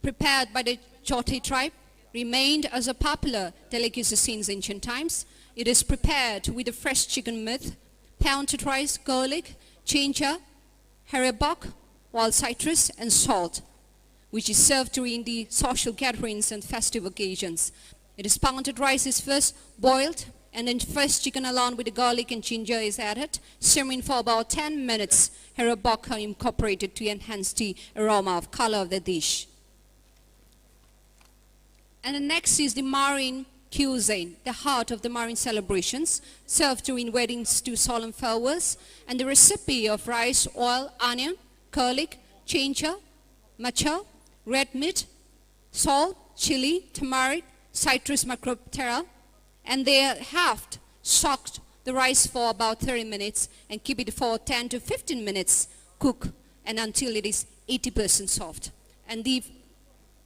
prepared by the Chothe tribe, remained as a popular delicacy since ancient times. It is prepared with the fresh chicken meat, pounded rice, garlic, ginger, haribok, wild citrus, and salt, which is served during the social gatherings and festive occasions. It is pounded rice is first boiled, and then fresh chicken along with the garlic and ginger is added, simmering for about 10 minutes. Haribok are incorporated to enhance the aroma of color of the dish. And the next is the Marine cuisine, the heart of the Marine celebrations, served during weddings to solemn farewells, and the recipe of rice, oil, onion, garlic, ginger, matcha, red meat, salt, chili, turmeric, citrus macroptera, and they have soaked the rice for about 30 minutes and keep it for 10 to 15 minutes, cook, and until it is 80% soft. And the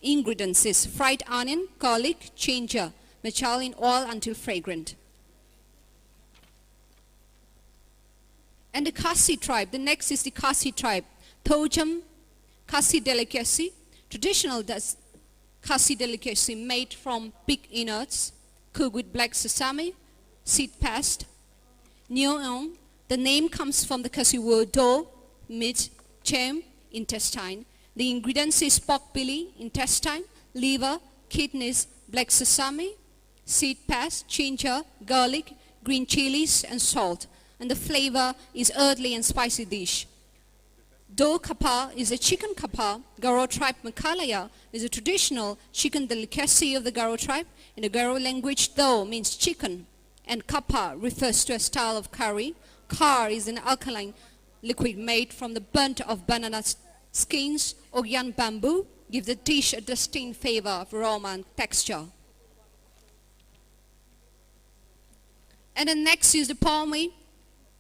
ingredients is fried onion, garlic, ginger, matcha in oil until fragrant. And the Khasi tribe, the next is the Khasi tribe. Tojam Khasi delicacy, traditional Khasi delicacy made from pig innards, cooked with black sesame, seed paste. Nyeong, the name comes from the Khasi word do, meat, cham, intestine. The ingredients is pork belly, intestine, liver, kidneys, black sesame, seed paste, ginger, garlic, green chilies, and salt. And the flavor is earthly and spicy dish. Do kapa is a chicken kapa. Garo tribe Makalaya is a traditional chicken delicacy of the Garo tribe. In the Garo language, do means chicken, and kapa refers to a style of curry. Kar is an alkaline liquid made from the burnt of banana skins or yan bamboo, give the dish a distinct flavor of aroma and texture. And then next is the palmy.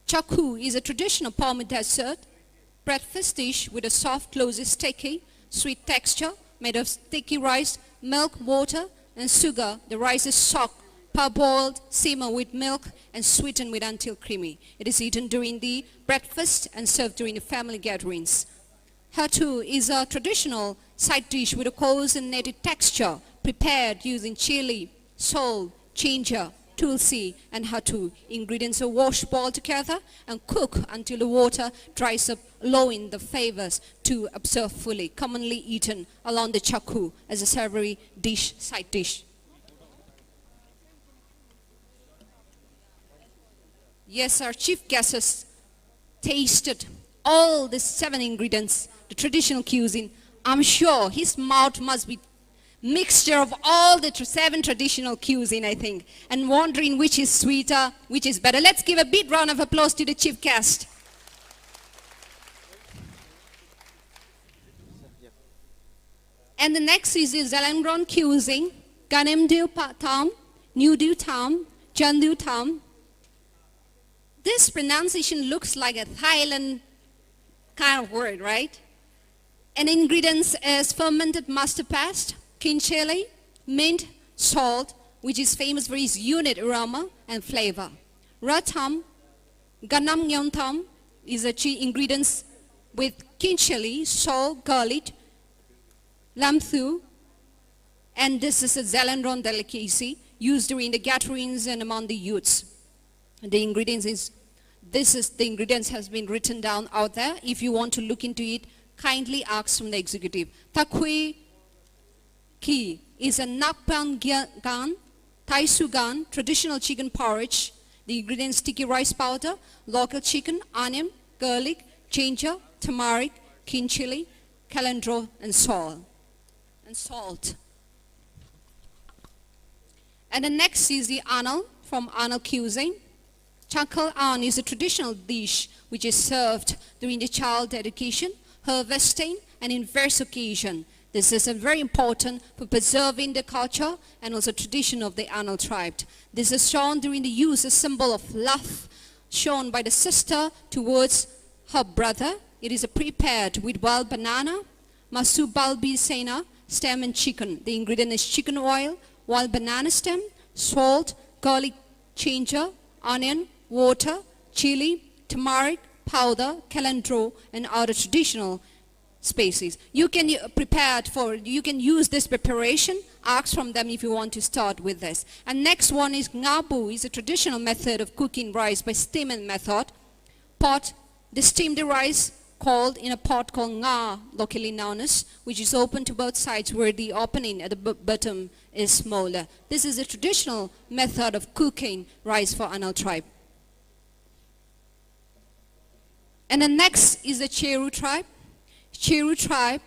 Chaku is a traditional palmy dessert, breakfast dish with a soft, closely sticky, sweet texture made of sticky rice, milk, water, and sugar. The rice is soaked, parboiled, simmered with milk, and sweetened with until creamy. It is eaten during the breakfast and served during the family gatherings. Hatu is a traditional side dish with a coarse and native texture, prepared using chili, salt, ginger, tulsi, and hatu. Ingredients are washed, boiled together, and cooked until the water dries up, allowing the flavors to absorb fully. Commonly eaten along the chaku as a savory dish, side dish. Yes, our chief guest has tasted all the 7 ingredients, the traditional cuisine. I'm sure his mouth must be mixture of all the 7 traditional cuisine, I think, and wondering which is sweeter, which is better. Let's give a big round of applause to the chief guest. And the next is the Zalangron cuisine, Ganem Du Tam, New Du Tam, Jan Du Tam. This pronunciation looks like a Thailand kind of word, right? And ingredients is fermented mustard paste, kin chili, mint, salt, which is famous for its unique aroma and flavor. Ratam, ganam nyon tam is a key ingredients with kin chili, salt, garlic, lamb thu, and this is a Zalandron delicacy used during the gatherings and among the youths. The ingredients has been written down out there. If you want to look into it, kindly ask from the executive. Takui ki is a nakpan gan, Thai sugan, traditional chicken porridge. The ingredients: sticky rice powder, local chicken, onion, garlic, ginger, turmeric, kin chili, calendro, and salt. And the next is the anal from Anal cuisine. Chakal an is a traditional dish which is served during the child dedication, harvesting, and in various occasions. This is very important for preserving the culture and also tradition of the Anal tribe. This is shown during the use, a symbol of love shown by the sister towards her brother. It is prepared with wild banana, masu balbi sena, stem, and chicken. The ingredient is chicken oil, wild banana stem, salt, garlic ginger, onion, water, chili, turmeric powder, calendro, and other traditional species. You can use this preparation. Ask from them if you want to start with this. And next one is ngabu, is a traditional method of cooking rice by steaming method. Pot, they steam the rice called in a pot called nga, locally known as, which is open to both sides where the opening at the bottom is smaller. This is a traditional method of cooking rice for Anal tribe. And the next is the Cheru tribe. Cheru tribe,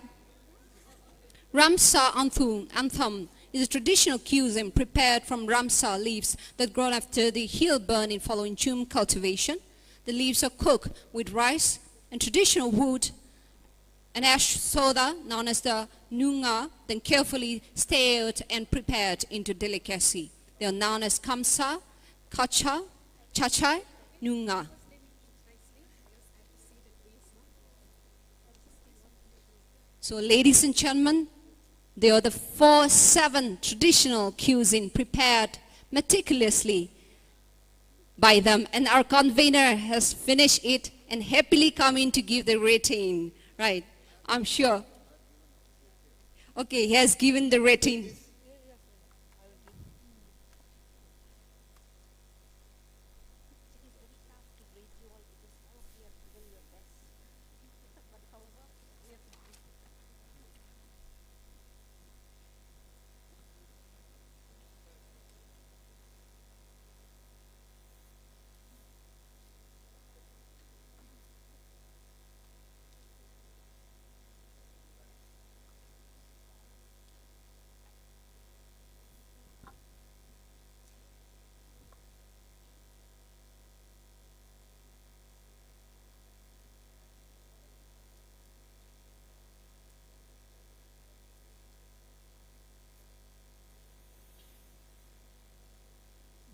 Ramsa Anthum is a traditional cuisine prepared from Ramsa leaves that grow after the hill burning following June cultivation. The leaves are cooked with rice and traditional wood and ash soda known as the nunga, then carefully stirred and prepared into delicacy. They are known as kamsa, kacha, chachai, nunga. So ladies and gentlemen, they are the 7 traditional cuisine prepared meticulously by them, and our convener has finished it and happily coming to give the rating, right? I'm sure. Okay, he has given the rating.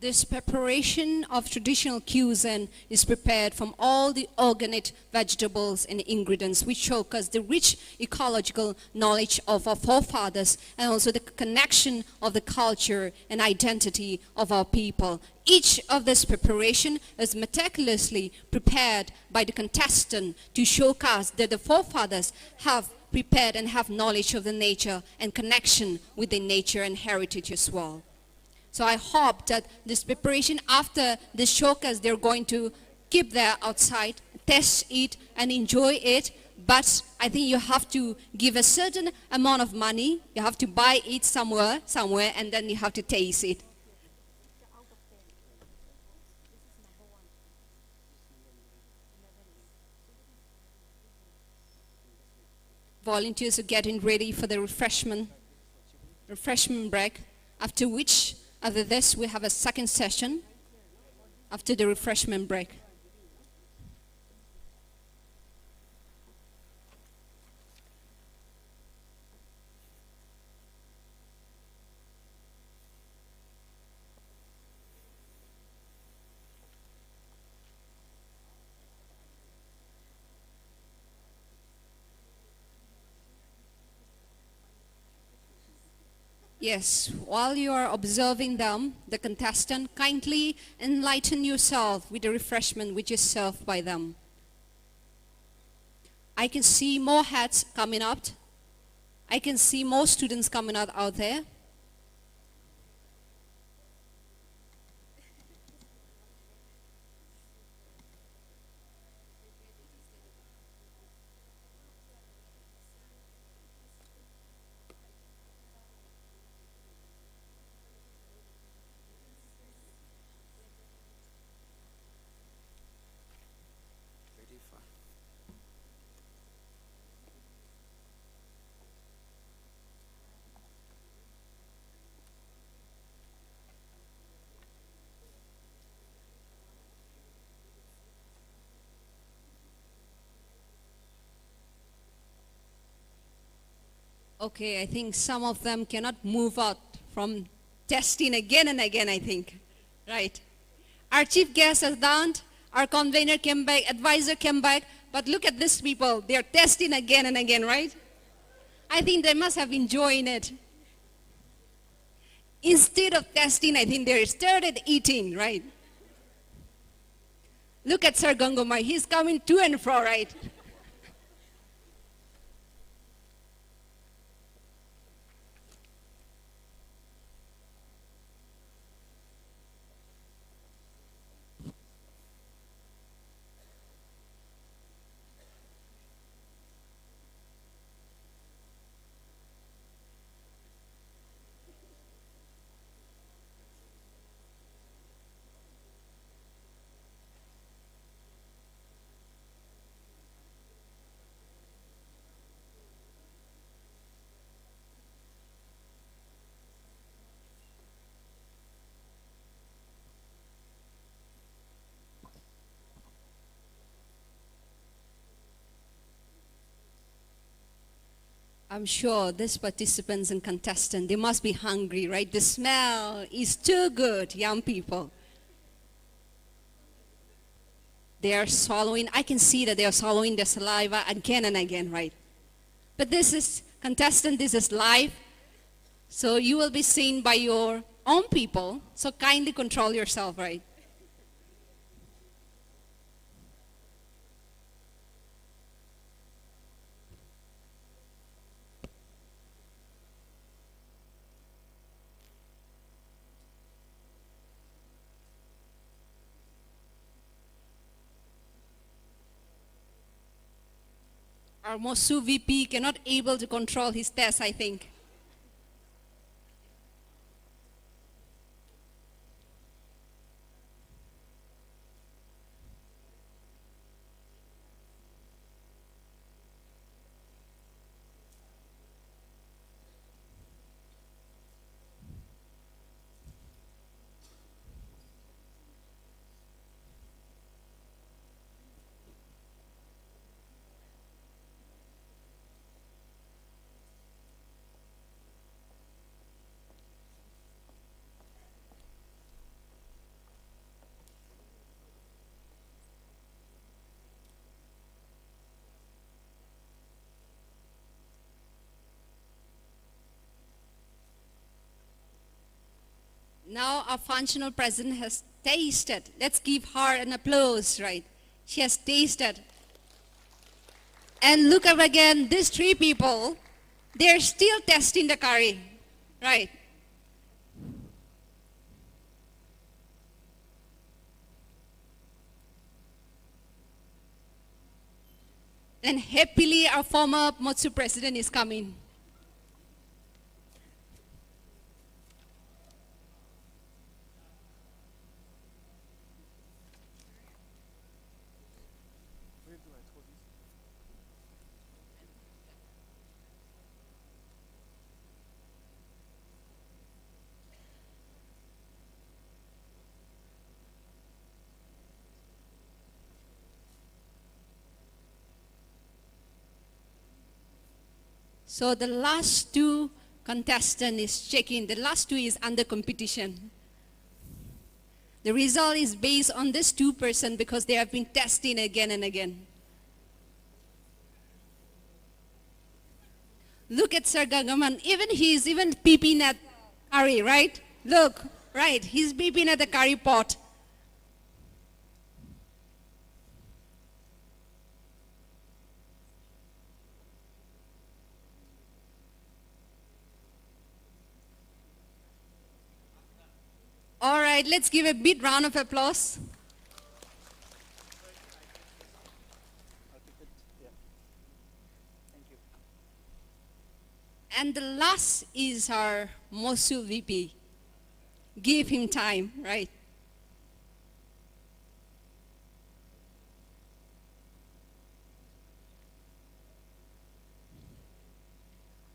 This preparation of traditional cuisine is prepared from all the organic vegetables and ingredients, which show us the rich ecological knowledge of our forefathers and also the connection of the culture and identity of our people. Each of this preparation is meticulously prepared by the contestant to show us that the forefathers have prepared and have knowledge of the nature and connection with the nature and heritage as well. So I hope that this preparation after this showcase, they're going to keep there outside, test it and enjoy it. But I think you have to give a certain amount of money. You have to buy it somewhere, and then you have to taste it. Volunteers are getting ready for the refreshment. refreshment break, after which, after this, we have a second session after the refreshment break. Yes, while you are observing them, the contestant, kindly enlighten yourself with the refreshment which is served by them. I can see more hats coming up. I can see more students coming out there. Okay, I think some of them cannot move out from testing again and again, I think. Right. Our chief guest has done, our convener came back, advisor came back, but look at these people, they're testing again and again, right? I think they must have enjoyed it. Instead of testing, I think they started eating, right? Look at Sir Gangomar, he's coming to and fro, right? I'm sure these participants and contestants, they must be hungry, right? The smell is too good, young people. They are swallowing, I can see that they are swallowing their saliva again and again, right? But this is, contestant, this is live. So you will be seen by your own people. So kindly control yourself, right? Our Mosu VP cannot able to control his test, I think. Now our functional president has tasted. Let's give her an applause, right? She has tasted. And look up again, these three people, they're still testing the curry, right? And happily our former Motsu president is coming. So the last two contestant is checking. The last two is under competition. The result is based on this 2% because they have been testing again and again. Look at Sir Gagaman. He's even peeping at curry, right? Look, right. He's peeping at the curry pot. All right, let's give a big round of applause. And the last is our Mosul VP. Give him time, right?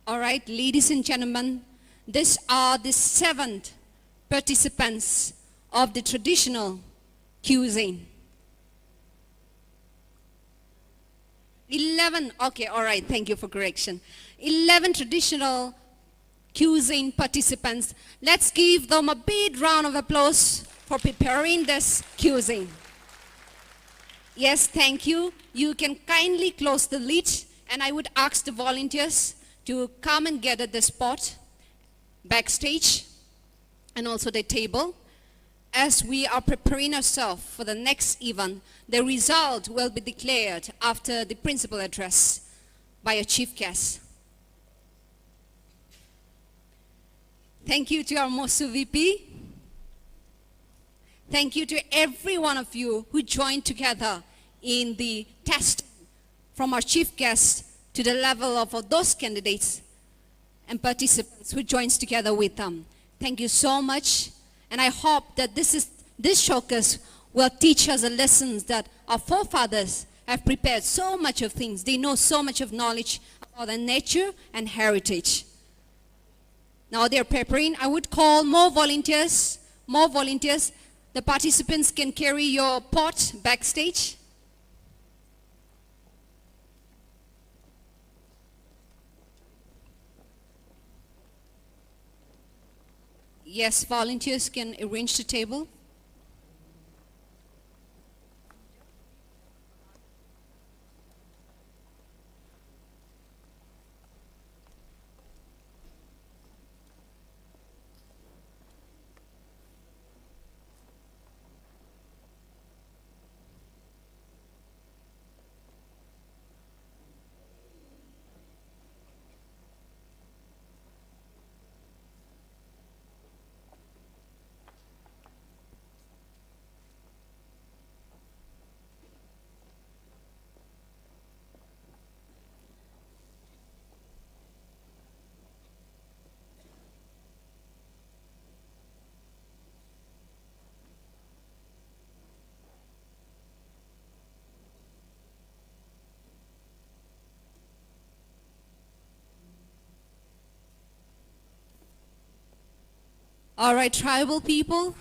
All right, ladies and gentlemen, these are the 7th participants of the traditional cuisine. 11, okay, all right, thank you for correction. 11 traditional cuisine participants. Let's give them a big round of applause for preparing this cuisine. Yes, thank you. You can kindly close the lid, and I would ask the volunteers to come and gather the spot backstage and also the table. As we are preparing ourselves for the next event, the result will be declared after the principal address by a chief guest. Thank you to our Mosul VP. Thank you to every one of you who joined together in the test from our chief guest to the level of those candidates and participants who joins together with them. Thank you so much, and I hope that this showcase will teach us the lessons that our forefathers have prepared so much of things. They know so much of knowledge about the nature and heritage. Now they're preparing. I would call more volunteers. The participants can carry your pot backstage. Yes, volunteers can arrange the table. All right, tribal people,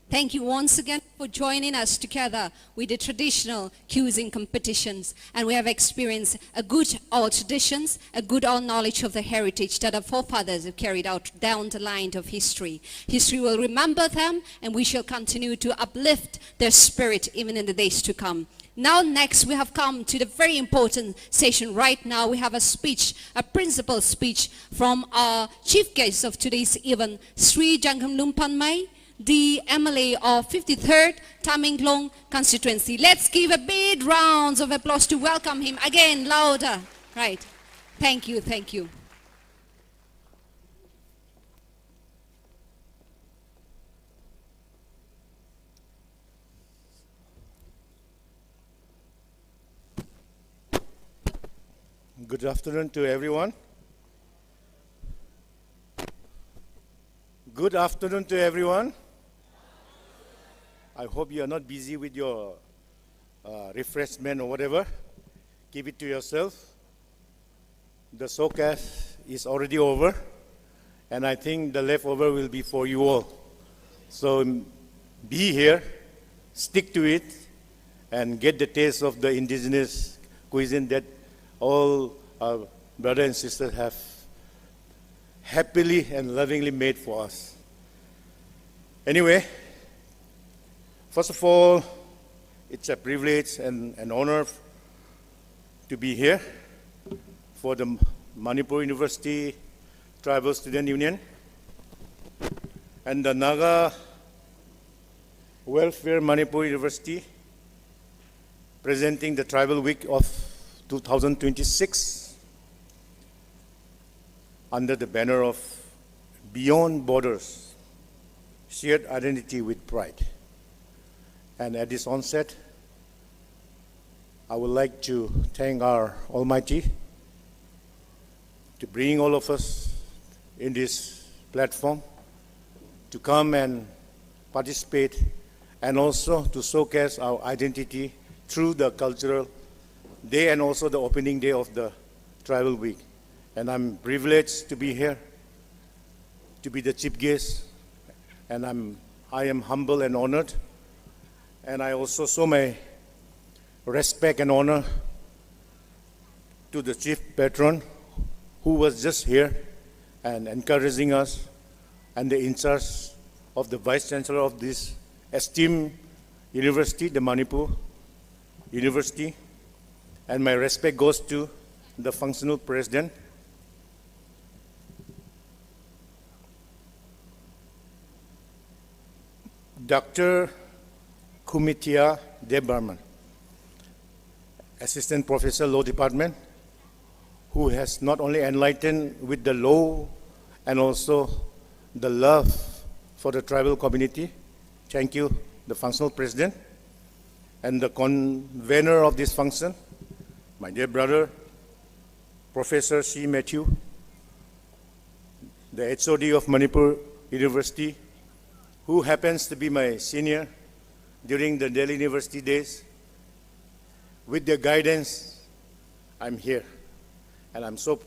thank you once again for joining us together with the traditional cuisine competitions. And we have experienced a good old traditions, a good old knowledge of the heritage that our forefathers have carried out down the line of history. History will remember them, and we shall continue to uplift their spirit even in the days to come. Now next we have come to the very important session. Right now we have a speech, a principal speech from our chief guest of today's event, Sri Jangam Lumpanmai, the MLA of 53rd Tamenglong constituency. Let's give a big round of applause to welcome him. Again, louder. Right. Thank you, thank you. Good afternoon to everyone. Good afternoon to everyone. I hope you are not busy with your refreshment or whatever. Keep it to yourself. The showcase is already over, and I think the leftover will be for you all. So be here, stick to it, and get the taste of the indigenous cuisine that all brothers and sisters have happily and lovingly made for us. Anyway, first of all, it's a privilege and an honor to be here for the Manipur University Tribal Student Union and the Naga Welfare Manipur University presenting the Tribal Week of 2026 under the banner of Beyond Borders, Shared Identity with Pride. And at this onset, I would like to thank our Almighty to bring all of us in this platform to come and participate and also to showcase our identity through the cultural day and also the opening day of the Tribal Week. And I'm privileged to be here, to be the chief guest, and I am humble and honored. And I also show my respect and honor to the chief patron who was just here and encouraging us, and the in charge of the vice chancellor of this esteemed university, the Manipur University. And my respect goes to the functional president, Dr. Kumitia Debarman, Assistant Professor, Law Department, who has not only enlightened with the law and also the love for the tribal community. Thank you, the functional president, and the convener of this function, my dear brother, Professor C. Matthew, the HOD of Manipur University, who happens to be my senior during the Delhi University days. With their guidance, I'm here. And I'm so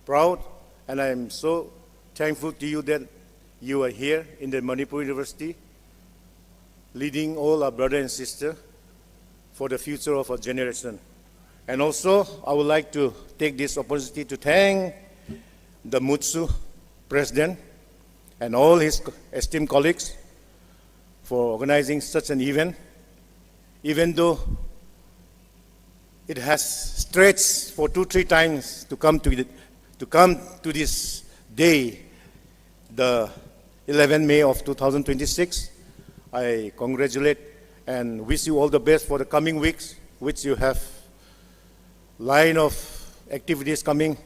proud and I'm so thankful to you that you are here in the Manipur University, leading all our brothers and sisters for the future of our generation. And also, I would like to take this opportunity to thank the MUTSU president and all his esteemed colleagues for organizing such an event, even though it has stretched for 2-3 times to come to this day, the 11th May of 2026. I congratulate and wish you all the best for the coming weeks, which you have line of activities coming,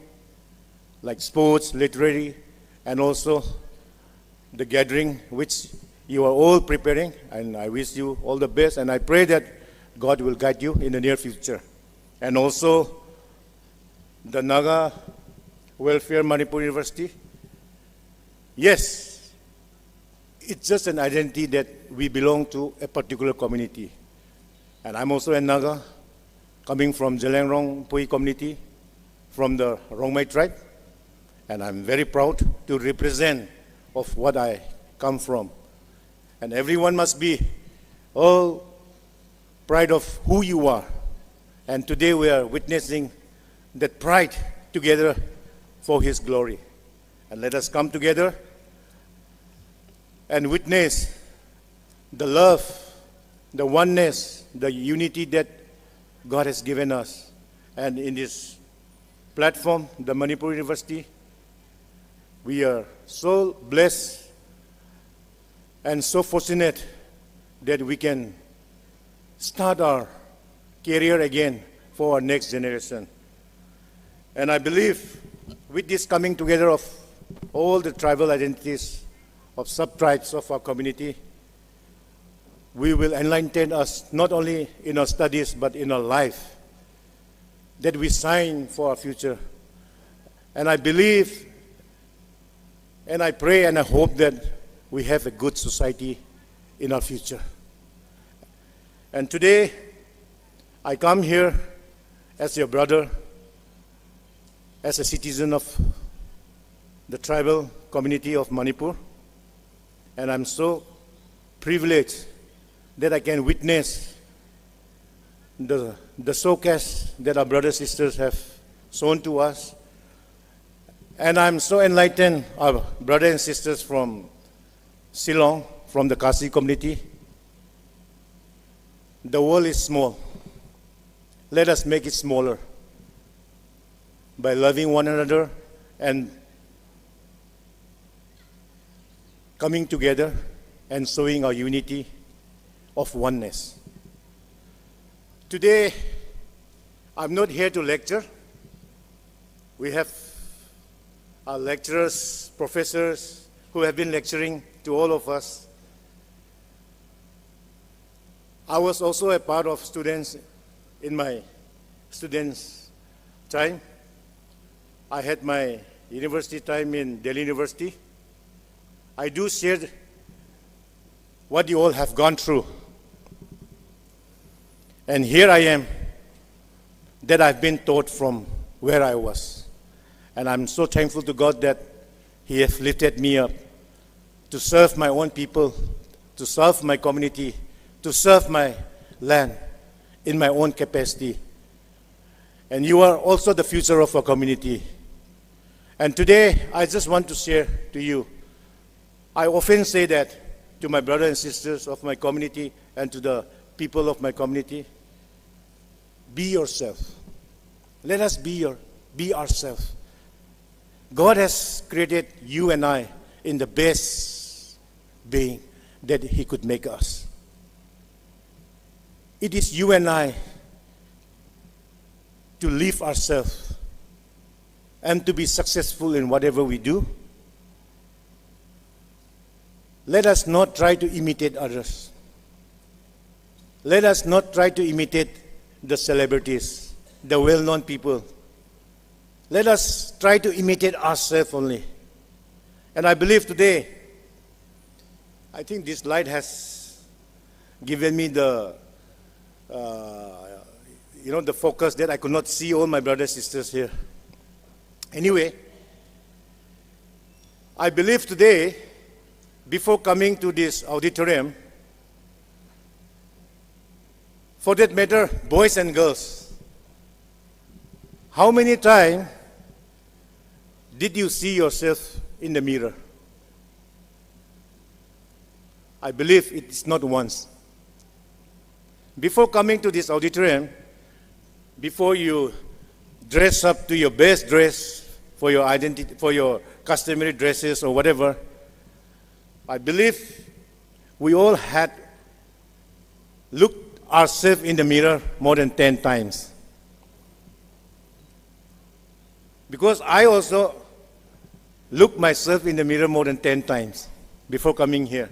like sports, literary, and also the gathering, which you are all preparing. And I wish you all the best, and I pray that God will guide you in the near future. And also the Naga Welfare Manipur University. Yes, it's just an identity that we belong to a particular community. And I'm also a Naga, coming from Jelengrong Pui community, from the Rongmai tribe. And I'm very proud to represent of what I come from. And everyone must be all proud of who you are. And today we are witnessing that pride together for His glory. And let us come together and witness the love, the oneness, the unity that God has given us. And in this platform, the Manipur University, we are so blessed and so fortunate that we can start our career again for our next generation. And I believe with this coming together of all the tribal identities of sub-tribes of our community, we will enlighten us not only in our studies but in our life, that we sign for our future. And I believe and I pray and I hope that we have a good society in our future. And today, I come here as your brother, as a citizen of the tribal community of Manipur, and I'm so privileged that I can witness the showcase that our brothers and sisters have shown to us And I'm so enlightened, our brothers and sisters from Shillong, from the Khasi community. The world is small. Let us make it smaller by loving one another and coming together and showing our unity of oneness. Today, I'm not here to lecture. We have our lecturers, professors who have been lecturing to all of us. I was also a part of students in my students' time. I had my university time in Delhi University. I do share what you all have gone through. And here I am, that I've been taught from where I was. And I'm so thankful to God that He has lifted me up to serve my own people, to serve my community, to serve my land in my own capacity. And you are also the future of our community. And today, I just want to share to you. I often say that to my brothers and sisters of my community and to the people of my community. Be yourself. Let us be ourselves. God has created you and I in the best being that He could make us. It is you and I to live ourselves and to be successful in whatever we do. Let us not try to imitate others. Let us not try to imitate the celebrities, the well-known people. Let us try to imitate ourselves only. And I believe today, I think this light has given me the the focus that I could not see all my brothers and sisters here. Anyway, I believe today, before coming to this auditorium, for that matter, boys and girls, how many times did you see yourself in the mirror? I believe it is not once. Before coming to this auditorium, before you dress up to your best dress for your identity, for your customary dresses or whatever, I believe we all had looked ourselves in the mirror more than 10 times. Because I also looked myself in the mirror more than 10 times before coming here.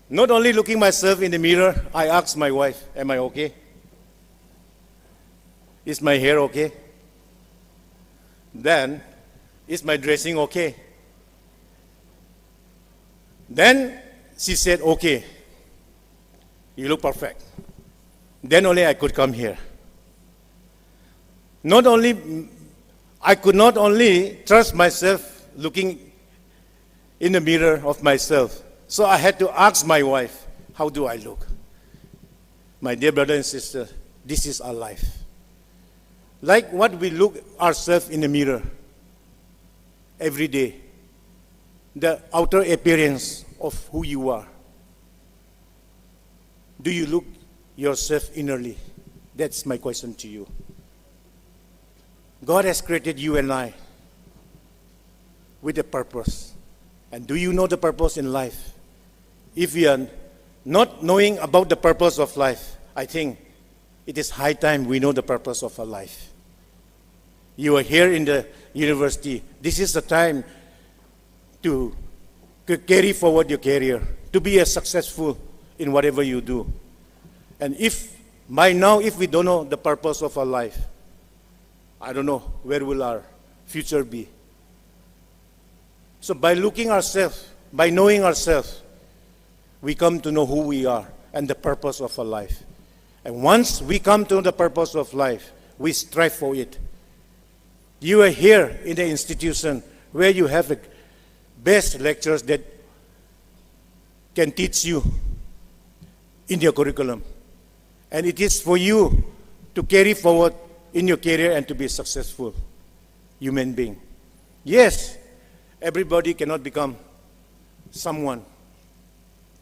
Not only looking myself in the mirror, I asked my wife, am I okay? Is my hair okay? Then, is my dressing okay? Then she said, okay, you look perfect. Then only I could come here. I could not only trust myself looking in the mirror of myself, so I had to ask my wife, how do I look? My dear brother and sister, this is our life. Like what we look ourselves in the mirror every day, the outer appearance of who you are. Do you look yourself innerly? That's my question to you. God has created you and I with a purpose. And do you know the purpose in life? If we are not knowing about the purpose of life, I think it is high time we know the purpose of our life. You are here in the university. This is the time to carry forward your career, to be as successful in whatever you do. And if by now, if we don't know the purpose of our life, I don't know where will our future be. So by looking ourselves, by knowing ourselves, we come to know who we are and the purpose of our life. And once we come to the purpose of life, we strive for it. You are here in the institution where you have the best lecturers that can teach you in your curriculum. And it is for you to carry forward in your career and to be successful. human being. Yes, everybody cannot become someone,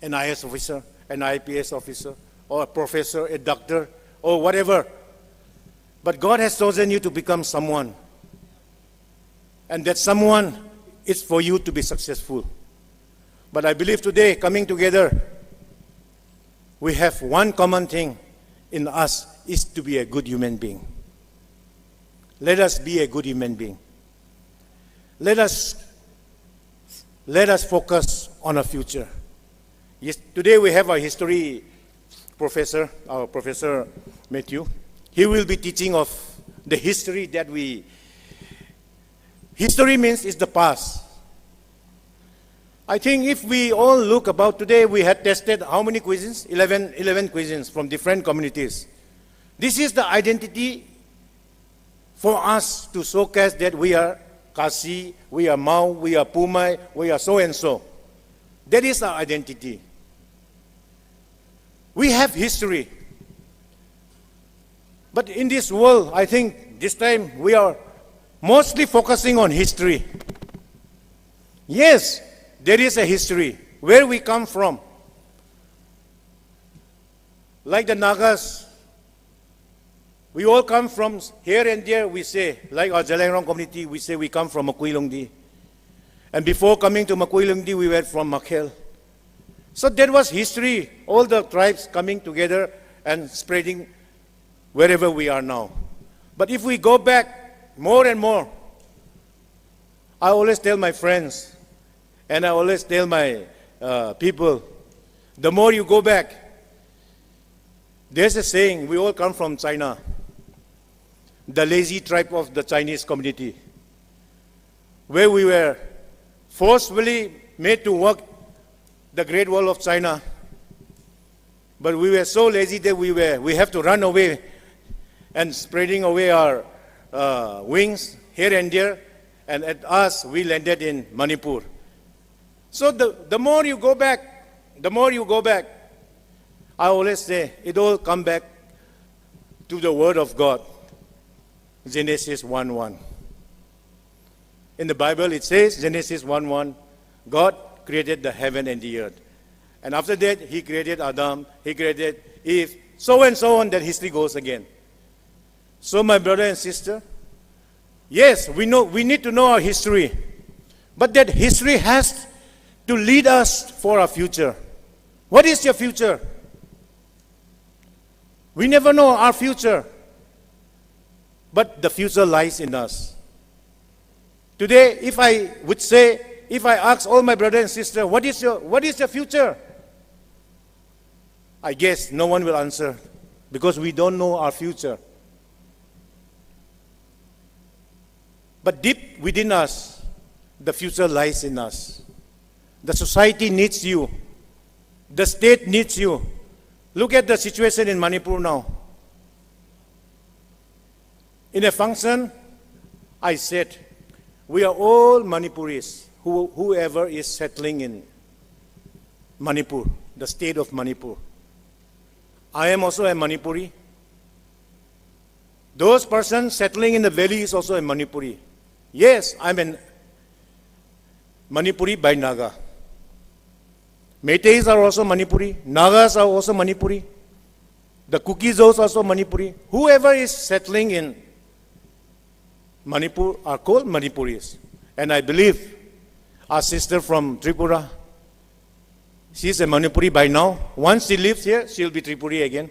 an IS officer, an IPS officer, or a professor, a doctor, or whatever. But God has chosen you to become someone. And that someone is for you to be successful. But I believe today, coming together, we have one common thing in us, is to be a good human being. Let us be a good human being. Let us focus on our future. Yes, today we have our history professor, our Professor Matthew. He will be teaching of the history that history means is the past. I think if we all look about today, we had tested how many cuisines? 11 cuisines from different communities. This is the identity for us to showcase that we are Kasi, we are Mau, we are Pumai, we are so and so. That is our identity. We have history. But in this world, I think this time we are mostly focusing on history. Yes, there is a history, where we come from. Like the Nagas, we all come from here and there, we say, like our Jalangrong community, we say we come from Makuilongdi. And before coming to Makuilongdi, we were from Makhel. So there was history, all the tribes coming together and spreading wherever we are now. But if we go back more and more, I always tell my friends, and I always tell my people, the more you go back, there's a saying, we all come from China, the lazy tribe of the Chinese community, where we were forcefully made to work the Great Wall of China. But we were so lazy that we have to run away and spreading away our wings here and there, and at us, we landed in Manipur. So the more you go back, I always say, it all come back to the Word of God. Genesis 1:1. In the Bible it says, Genesis 1:1, God created the heaven and the earth. And after that, He created Adam, He created Eve, so and so on, that history goes again. So my brother and sister, yes, we need to know our history. But that history has to lead us for our future. What is your future? We never know our future. But the future lies in us. Today, if I ask all my brothers and sisters, what is your future? I guess no one will answer, because we don't know our future. But deep within us, the future lies in us. The society needs you. The state needs you. Look at the situation in Manipur now. In a function, I said, we are all Manipuris, whoever is settling in Manipur, the state of Manipur. I am also a Manipuri. Those persons settling in the valley is also a Manipuri. Yes, I'm a Manipuri by Naga. Meiteis are also Manipuri. Nagas are also Manipuri. The Kukizos are also Manipuri. Whoever is settling in Manipur are called Manipuris. And I believe our sister from Tripura, she's a Manipuri by now. Once she lives here, she'll be Tripuri again.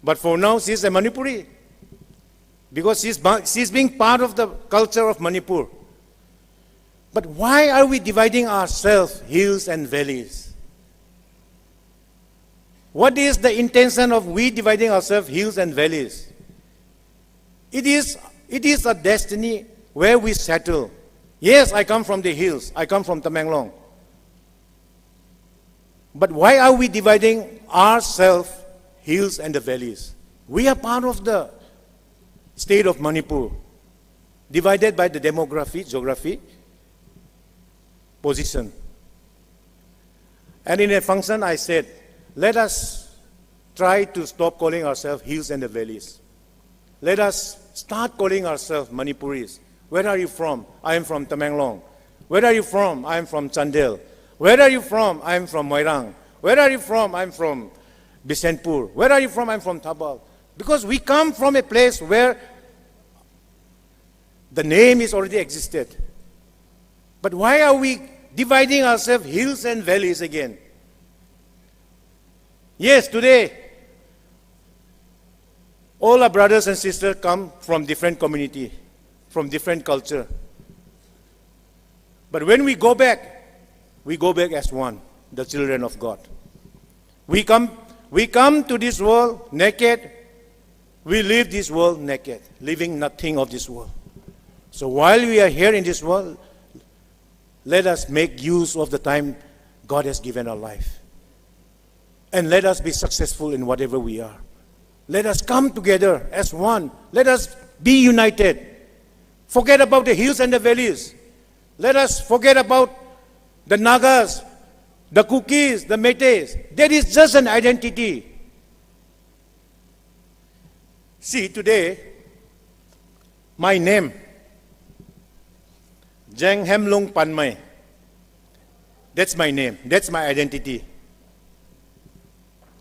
But for now, she's a Manipuri, because she's being part of the culture of Manipur. But why are we dividing ourselves, hills and valleys? What is the intention of we dividing ourselves, hills and valleys? It is a destiny where we settle. Yes, I come from the hills. I come from Tamenglong. But why are we dividing ourselves, hills and the valleys? We are part of the state of Manipur, divided by the demography, geography, position. And in a function, I said, let us try to stop calling ourselves hills and the valleys. Let us start calling ourselves Manipuris. Where are you from? I am from Tamenglong. Where are you from? I am from Chandel. Where are you from? I am from Moirang. Where are you from? I am from Bisenpur. Where are you from? I am from Thabal. Because we come from a place where the name is already existed. But why are we dividing ourselves hills and valleys again? Yes, today, all our brothers and sisters come from different community, from different culture. But when we go back as one, the children of God. We come to this world naked. We leave this world naked, leaving nothing of this world. So while we are here in this world, let us make use of the time God has given our life. And let us be successful in whatever we are. Let us come together as one. Let us be united. Forget about the hills and the valleys. Let us forget about the Nagas, the Kukis, the Metes. That is just an identity. See, today, my name, Jeng Hemlung Panmai. That's my name. That's my identity.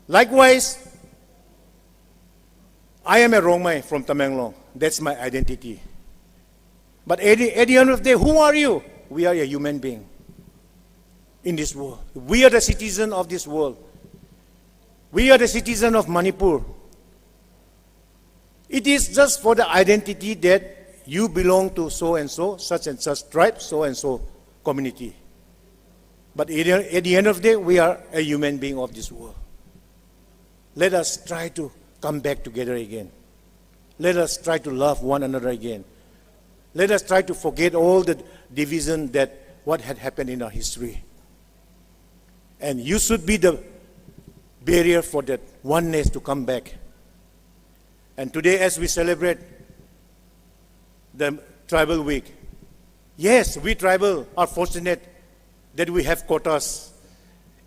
Likewise, I am a Rongmai from Tamenglong. That's my identity. But at the end of the day, who are you? We are a human being in this world. We are the citizen of this world. We are the citizen of Manipur. It is just for the identity that you belong to so and so, such and such tribe, so and so community. But at the end of the day, we are a human being of this world. Let us try to come back together again. Let us try to love one another again. Let us try to forget all the division that what had happened in our history. And you should be the barrier for that oneness to come back. And today, as we celebrate the tribal week, yes, we tribal are fortunate that we have quotas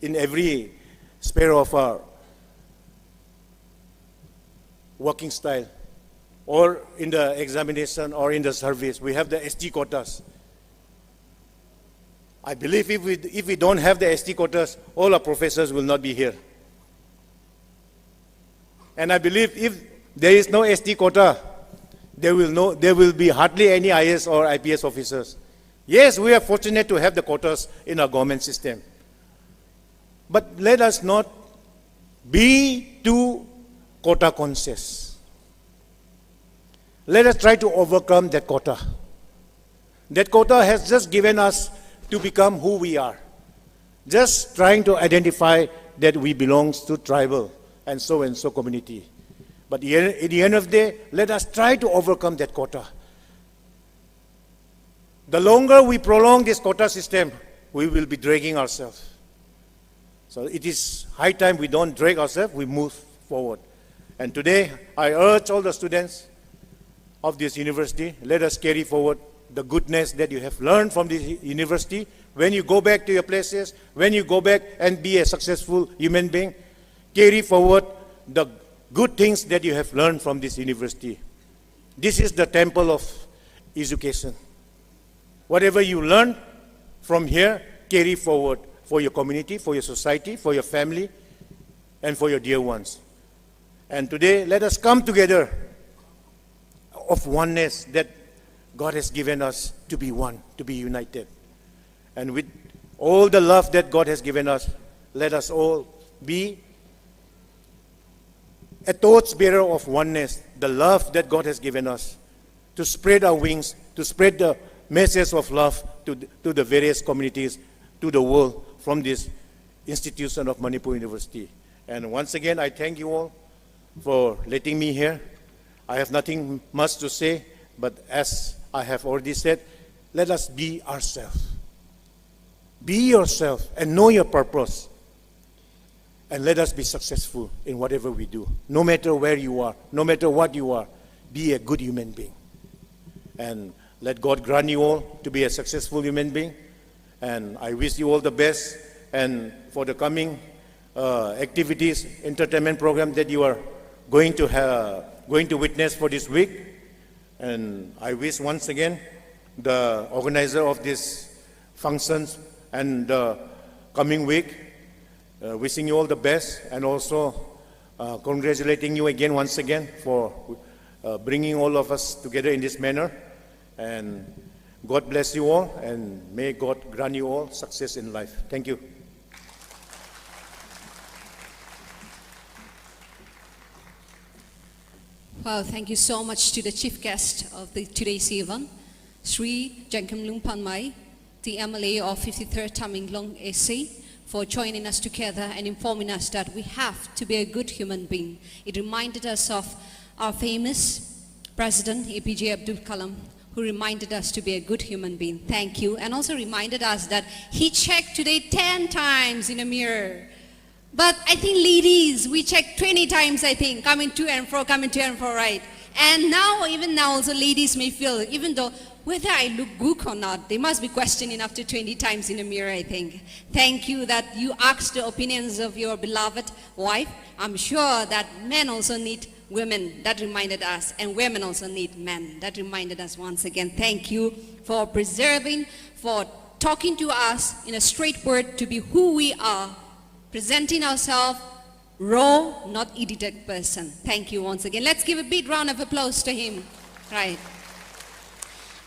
in every sphere of our working style, or in the examination, or in the service. We have the ST quotas. I believe if we don't have the ST quotas, all our professors will not be here. And I believe if there is no ST quota, there will be hardly any IS or IPS officers. Yes, we are fortunate to have the quotas in our government system. But let us not be too quota conscious. Let us try to overcome that quota. That quota has just given us to become who we are. Just trying to identify that we belong to tribal and so community. But at the end of the day, let us try to overcome that quota. The longer we prolong this quota system, we will be dragging ourselves. So it is high time we don't drag ourselves, we move forward. And today, I urge all the students of this university, let us carry forward the goodness that you have learned from this university. When you go back to your places, when you go back and be a successful human being, carry forward the good things that you have learned from this university. This is the temple of education. Whatever you learn from here, carry forward for your community, for your society, for your family, and for your dear ones. And today, let us come together of oneness that God has given us to be one, to be united. And with all the love that God has given us, let us all be a torchbearer of oneness, the love that God has given us, to spread our wings, to spread the message of love to the various communities, to the world, from this institution of Manipur University. And once again, I thank you all for letting me here. I have nothing much to say, but as I have already said, let us be ourselves. Be yourself and know your purpose. And let us be successful in whatever we do. No matter where you are, no matter what you are, be a good human being. And let God grant you all to be a successful human being. And I wish you all the best. And for the coming activities, entertainment program that you are going to witness for this week. And I wish once again the organizer of this functions and the coming week. Wishing you all the best, and also congratulating you again once again for bringing all of us together in this manner. And God bless you all, and may God grant you all success in life. Thank you. Well, thank you so much to the chief guest of today's event, Sri Jangkamlung Panmai, the MLA of 53rd Tamenglong AC, for joining us together and informing us that we have to be a good human being. It reminded us of our famous President APJ Abdul Kalam, who reminded us to be a good human being. Thank you. And also reminded us that he checked today 10 times in a mirror. But I think ladies, we check 20 times, I think, coming to and fro, right? And now, even now, also ladies may feel, even though whether I look good or not, they must be questioning after 20 times in a mirror, I think. Thank you that you asked the opinions of your beloved wife. I'm sure that men also need women. That reminded us. And women also need men. That reminded us once again. Thank you for preserving, for talking to us in a straight word to be who we are, presenting ourselves raw, not edited person. Thank you once again. Let's give a big round of applause to him. Right.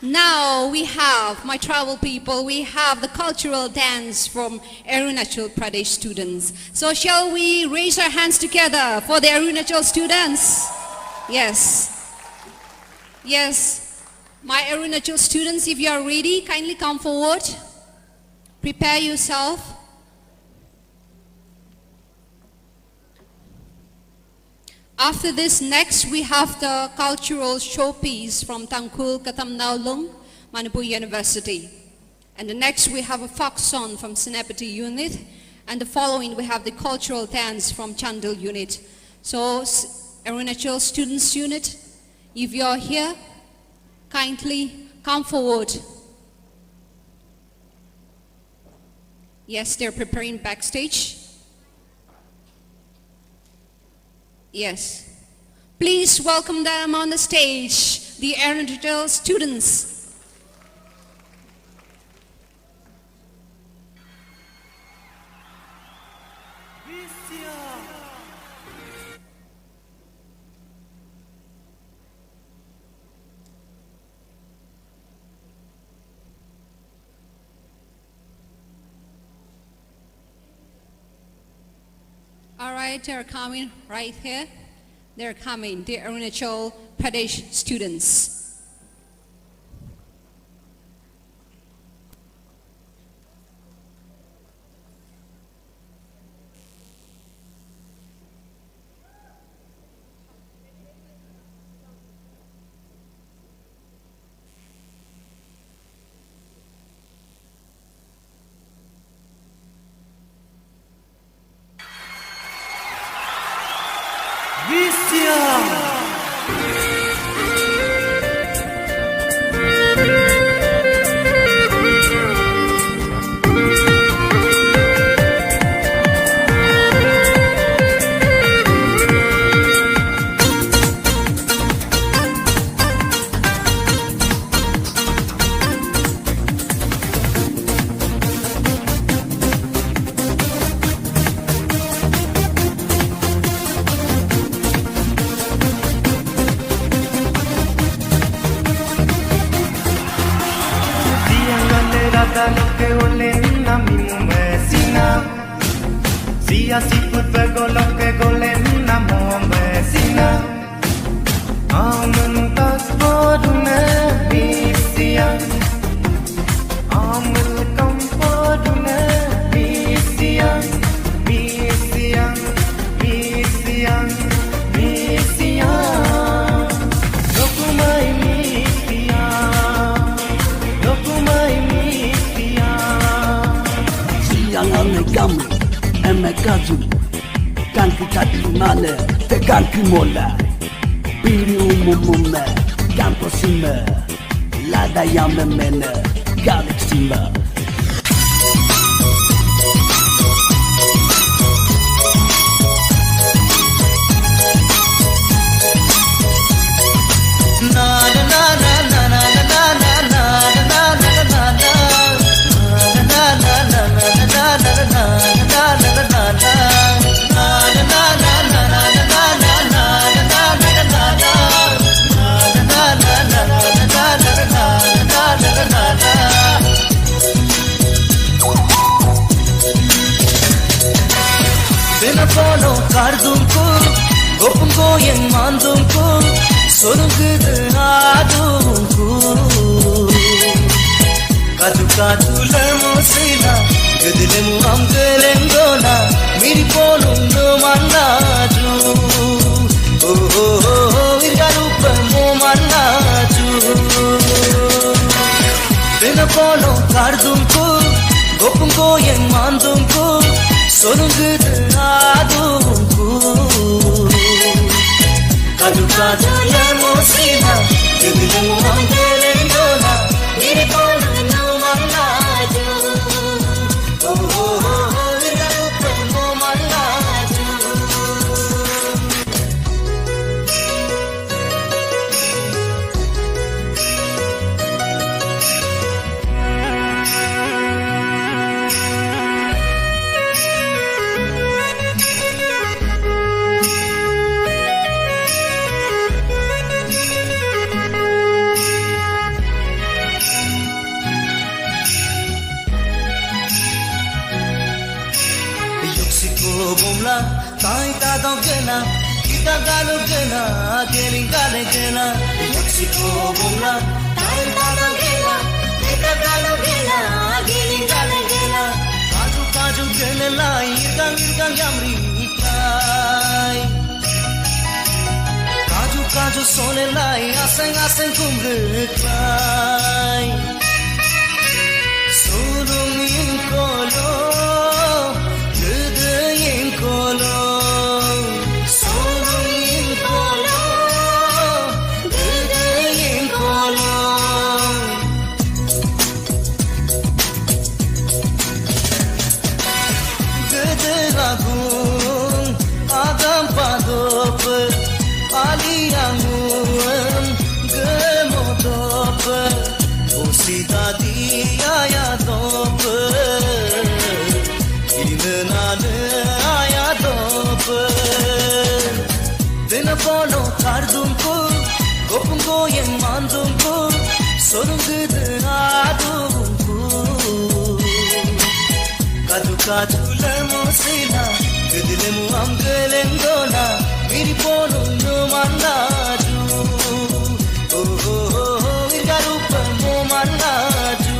Now we have, my tribal people, we have the cultural dance from Arunachal Pradesh students. So shall we raise our hands together for the Arunachal students? Yes. Yes. My Arunachal students, if you are ready, kindly come forward. Prepare yourself. After this, next we have the cultural showpiece from Tangul, Katamnaulung, Manipur University. And the next we have a folk song from Senapati unit. And the following we have the cultural dance from Chandil unit. So Arunachal students unit, if you are here, kindly come forward. Yes, they're preparing backstage. Yes. Please welcome them on the stage, the Arunachal students. All right, they're coming right here. They're coming, the Arunachal Pradesh students. Katular mosina, gedilemu amgelengona, miri polum no manaju. Oh oh oh, irgalupa mo manaju. Dena polo kardumku, gopumko yang mandumku, sonungud adumku. Katular mosina, gedilemu amgelengona, miri polum no manaju. Oh oh oh, irgalupa mo manaju. Bumla, tai ta dong kena, kita galu kena, keling kale kena. Mexico bumla, tai ta dong kena, kita galu kena, keling kale kena. Kaju kaju kena lai, irgang yamri kai. Kaju kaju sone lai, aseng kumre kai. Sulung inkolo. Polo kardumku, gopumko yang mandumku, sonungud adumku. Kaju lemosina, gedilemu amgelengona, miri polo no manaju. Oh oh oh, irgalupa mo manaju.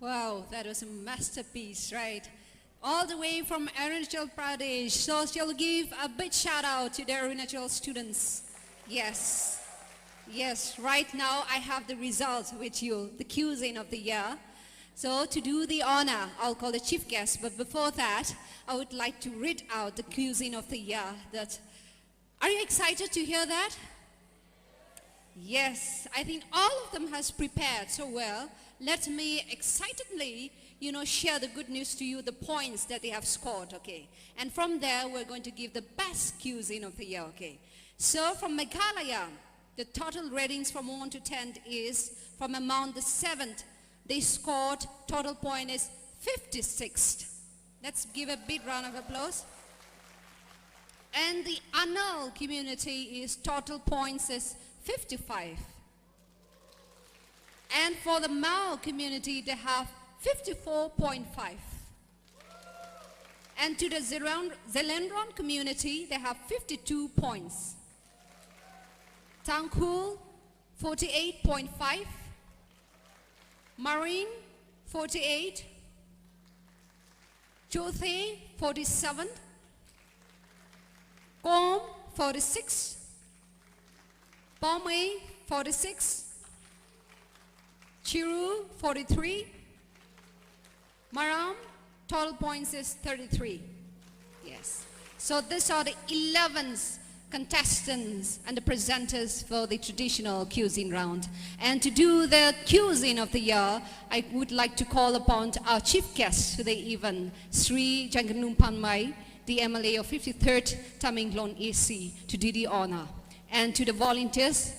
Wow, that was a masterpiece, right? All the way from Arunachal Pradesh. So shall give a big shout out to the Arunachal students. Yes, yes, right now I have the results with you, the cuisine of the year. So to do the honor, I'll call the chief guest, but before that, I would like to read out the cuisine of the year. Are you excited to hear that? Yes, I think all of them has prepared so well. Let me excitedly, share the good news to you, the points that they have scored, okay? And from there, we're going to give the best cuisine of the year, okay? So from Meghalaya, the total ratings from 1 to 10 is, from among the 7th, they scored, total point is 56th. Let's give a big round of applause. And the Anal community is, total points is 55. And for the Mao community, they have 54.5. And to the Zelendron community, they have 52 points. Tangul, 48.5. Marine, 48. Chothe, 47. Kom, 46. Pomei, 46. Chiru, 43. Maram, total points is 33. Yes. So these are the 11 contestants and the presenters for the traditional cuisine round. And to do the cuisine of the year, I would like to call upon our chief guest for the event, Sri Janganum Panmai, the MLA of 53rd Tamenglong AC, to do the honor. And to the volunteers,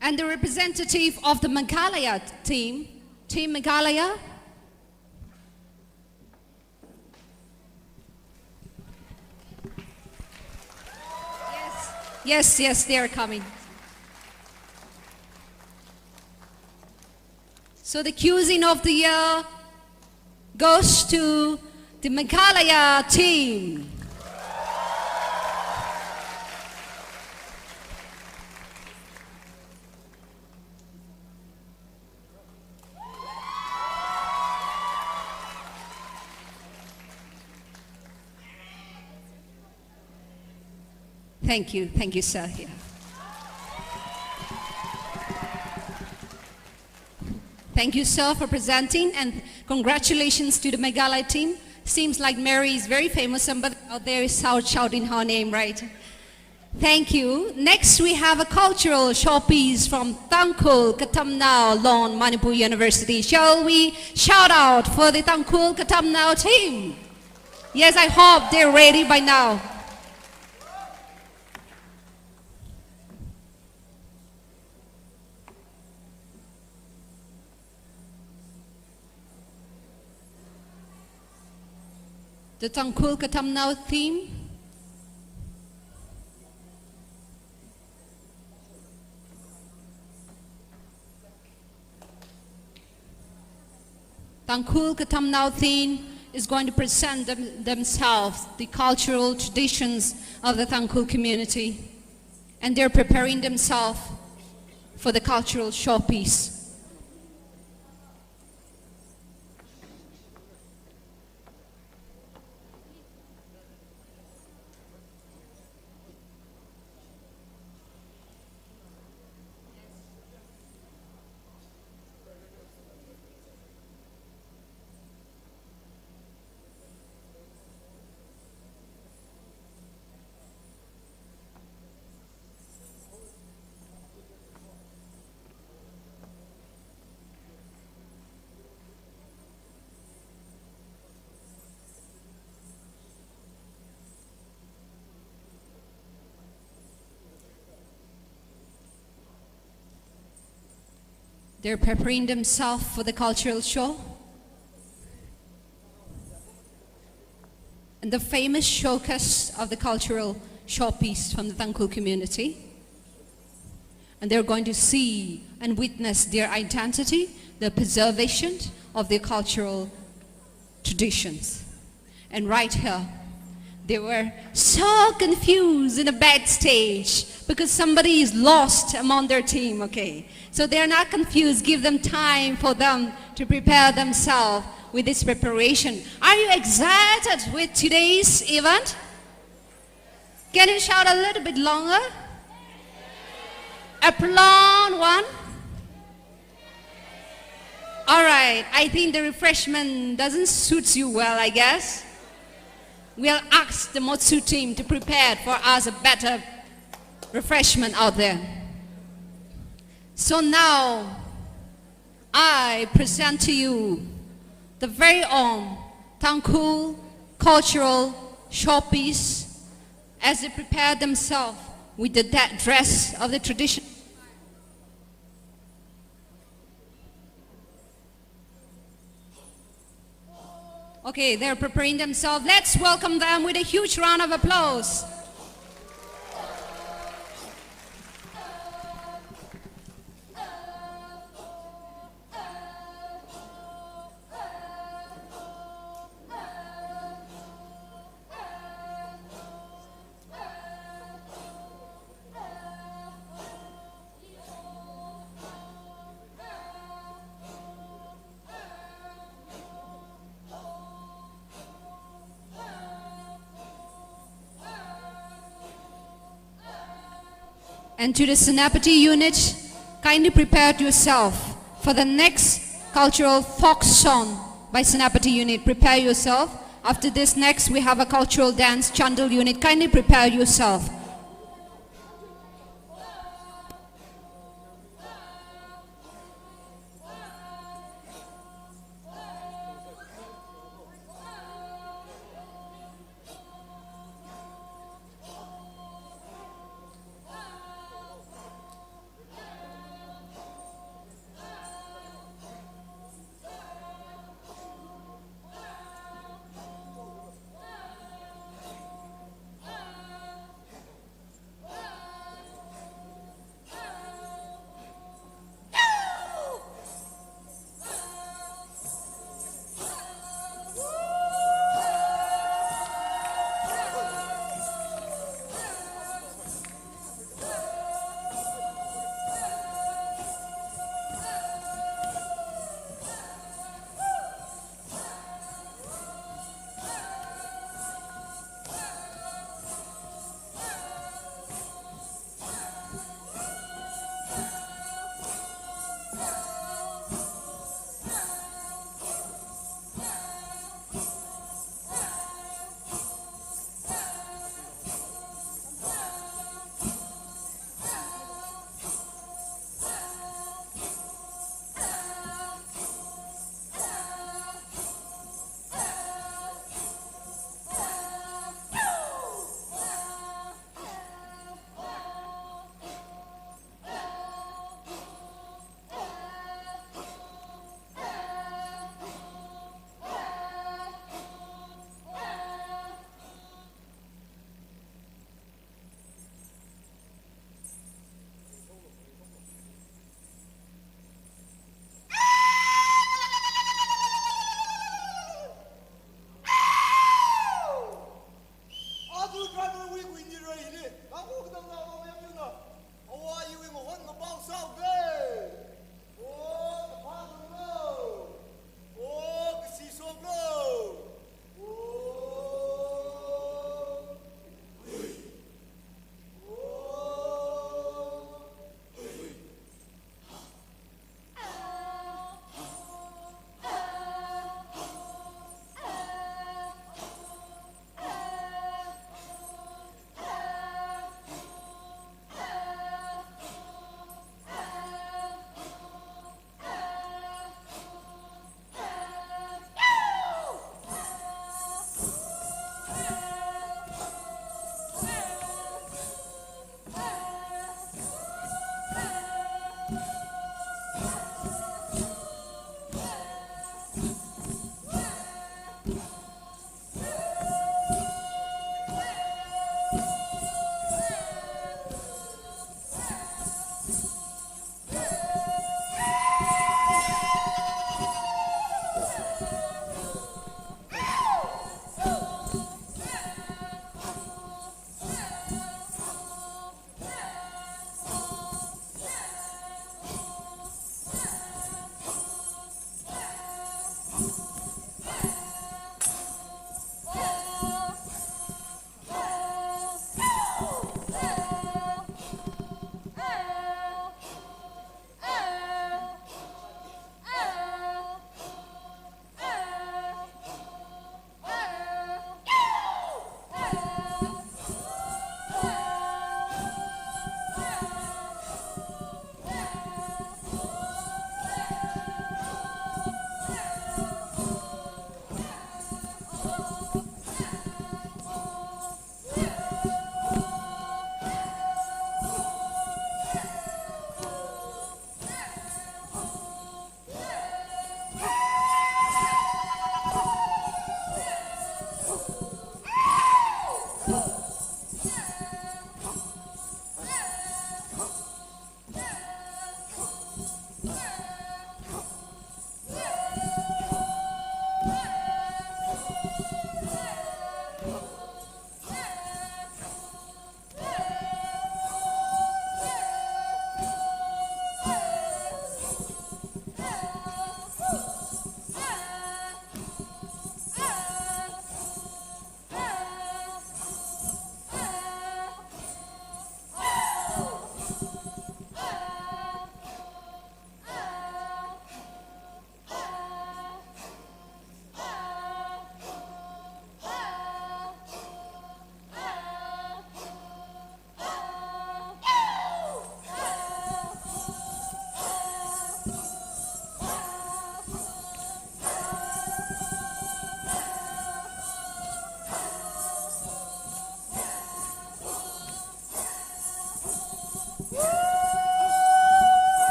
and the representative of the Meghalaya team, Team Meghalaya. Yes, they are coming. So the cuisine of the year goes to the Meghalaya team. Thank you, sir. Yeah. Thank you, sir, for presenting, and congratulations to the Meghalaya team. Seems like Mary is very famous, but out there is shouting her name, right? Thank you. Next, we have a cultural showpiece from Tangul, Katamnao, Lon, Manipur University. Shall we shout out for the Tangul, Katamnao team? Yes, I hope they're ready by now. The Tangul Katamnao theme. Tangul Katamnao theme is going to present themselves, the cultural traditions of the Tangul community. And they're preparing themselves for the cultural showpiece. They're preparing themselves for the cultural show. And the famous showcase of the cultural showpiece from the Tangul community. And they're going to see and witness their identity, the preservation of their cultural traditions. And right here, they were so confused in a backstage because somebody is lost among their team, okay? So they're not confused. Give them time for them to prepare themselves with this preparation. Are you excited with today's event? Can you shout a little bit longer? Applause one. All right, I think the refreshment doesn't suit you well, I guess. We'll ask the Motsu team to prepare for us a better refreshment out there. So now, I present to you the very own Tangul cultural showpiece as they prepare themselves with the dress of the tradition. Okay, they're preparing themselves. Let's welcome them with a huge round of applause. And to the Senapati unit, kindly prepare yourself for the next cultural folk song by Senapati unit. Prepare yourself. After this, next we have a cultural dance, Chandal unit. Kindly prepare yourself.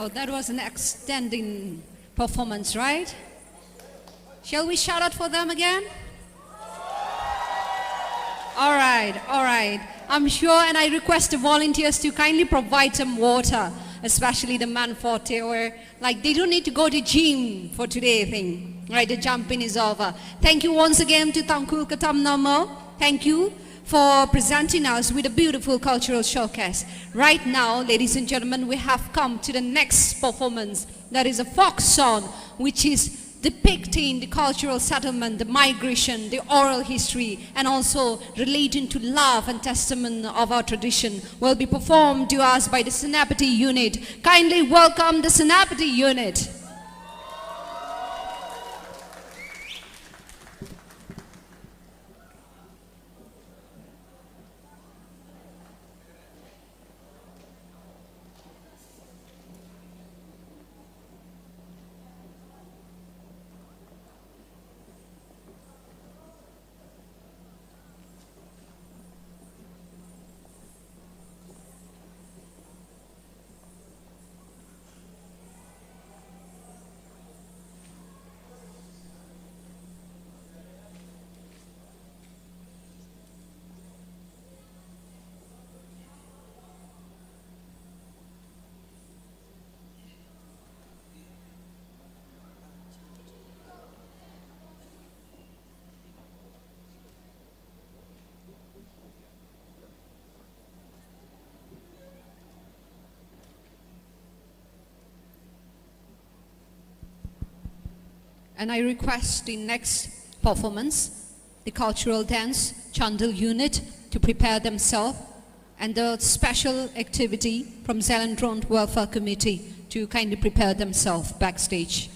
Oh, that was an outstanding performance, right? Shall we shout out for them again? All right, all right. I'm sure, and I request the volunteers to kindly provide some water, especially the man forte, or like they don't need to go to gym for today thing. Right, the jumping is over. Thank you once again to Tangul Katam Namo. Thank you for presenting us with a beautiful cultural showcase. Right now, ladies and gentlemen, we have come to the next performance. That is a folk song, which is depicting the cultural settlement, the migration, the oral history, and also relating to love and testament of our tradition, will be performed to us by the Senapati unit. Kindly welcome the Senapati unit. And I request the next performance, the cultural dance Chandal unit, to prepare themselves, and the special activity from Zealand Welfare Committee to kindly prepare themselves backstage.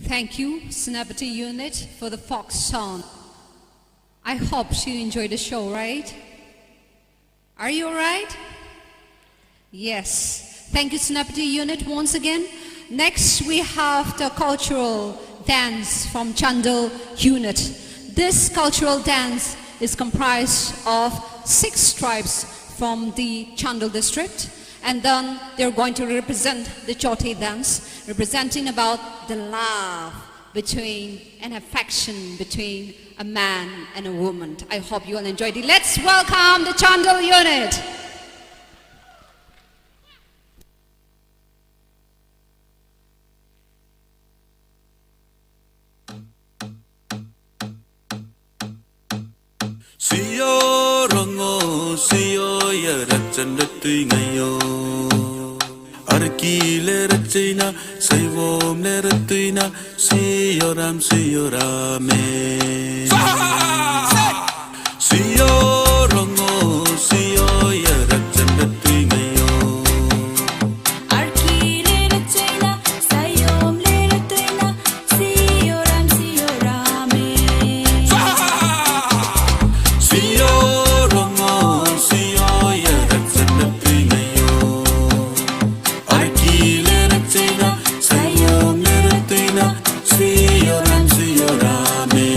Thank you, Senapati Unit, for the folk song. I hope you enjoyed the show, right? Are you alright? Yes. Thank you, Senapati Unit, once again. Next, we have the cultural dance from Tangul Unit. This cultural dance is comprised of 6 tribes from the Tangul district. And then they're going to represent the Chote dance, representing about the love between and affection between a man and a woman. I hope you all enjoyed it. Let's welcome the Tangul unit. Siyo rongo siyo ya rachan ratui ngayo Arki le rachina saivom le ratuina siyo rame Siyo rongo siyo ya rachan ratui ngayo Arki le rachina saivom le ratuina siyo rame Siyo rongo siyo ya rachan ratui ngayo Arki le rachina saivom le ratuina siyo rame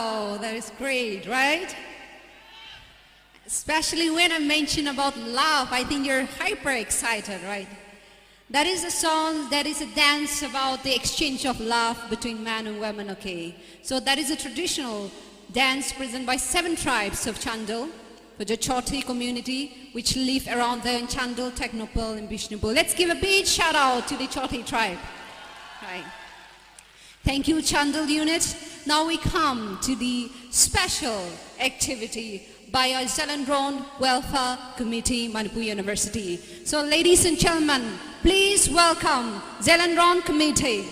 Wow, that is great, right? Especially when I mention about love, I think you're hyper excited, right? That is a song, that is a dance about the exchange of love between man and woman, okay? So that is a traditional dance presented by 7 tribes of Chandal, for the Choti community, which live around there in Chandal, Technopole, and Bishnupur. Let's give a big shout out to the Choti tribe. Right. Thank you, Chandal unit. Now we come to the special activity by our Zelendron Welfare Committee, Manipur University. So ladies and gentlemen, please welcome Zelendron Committee.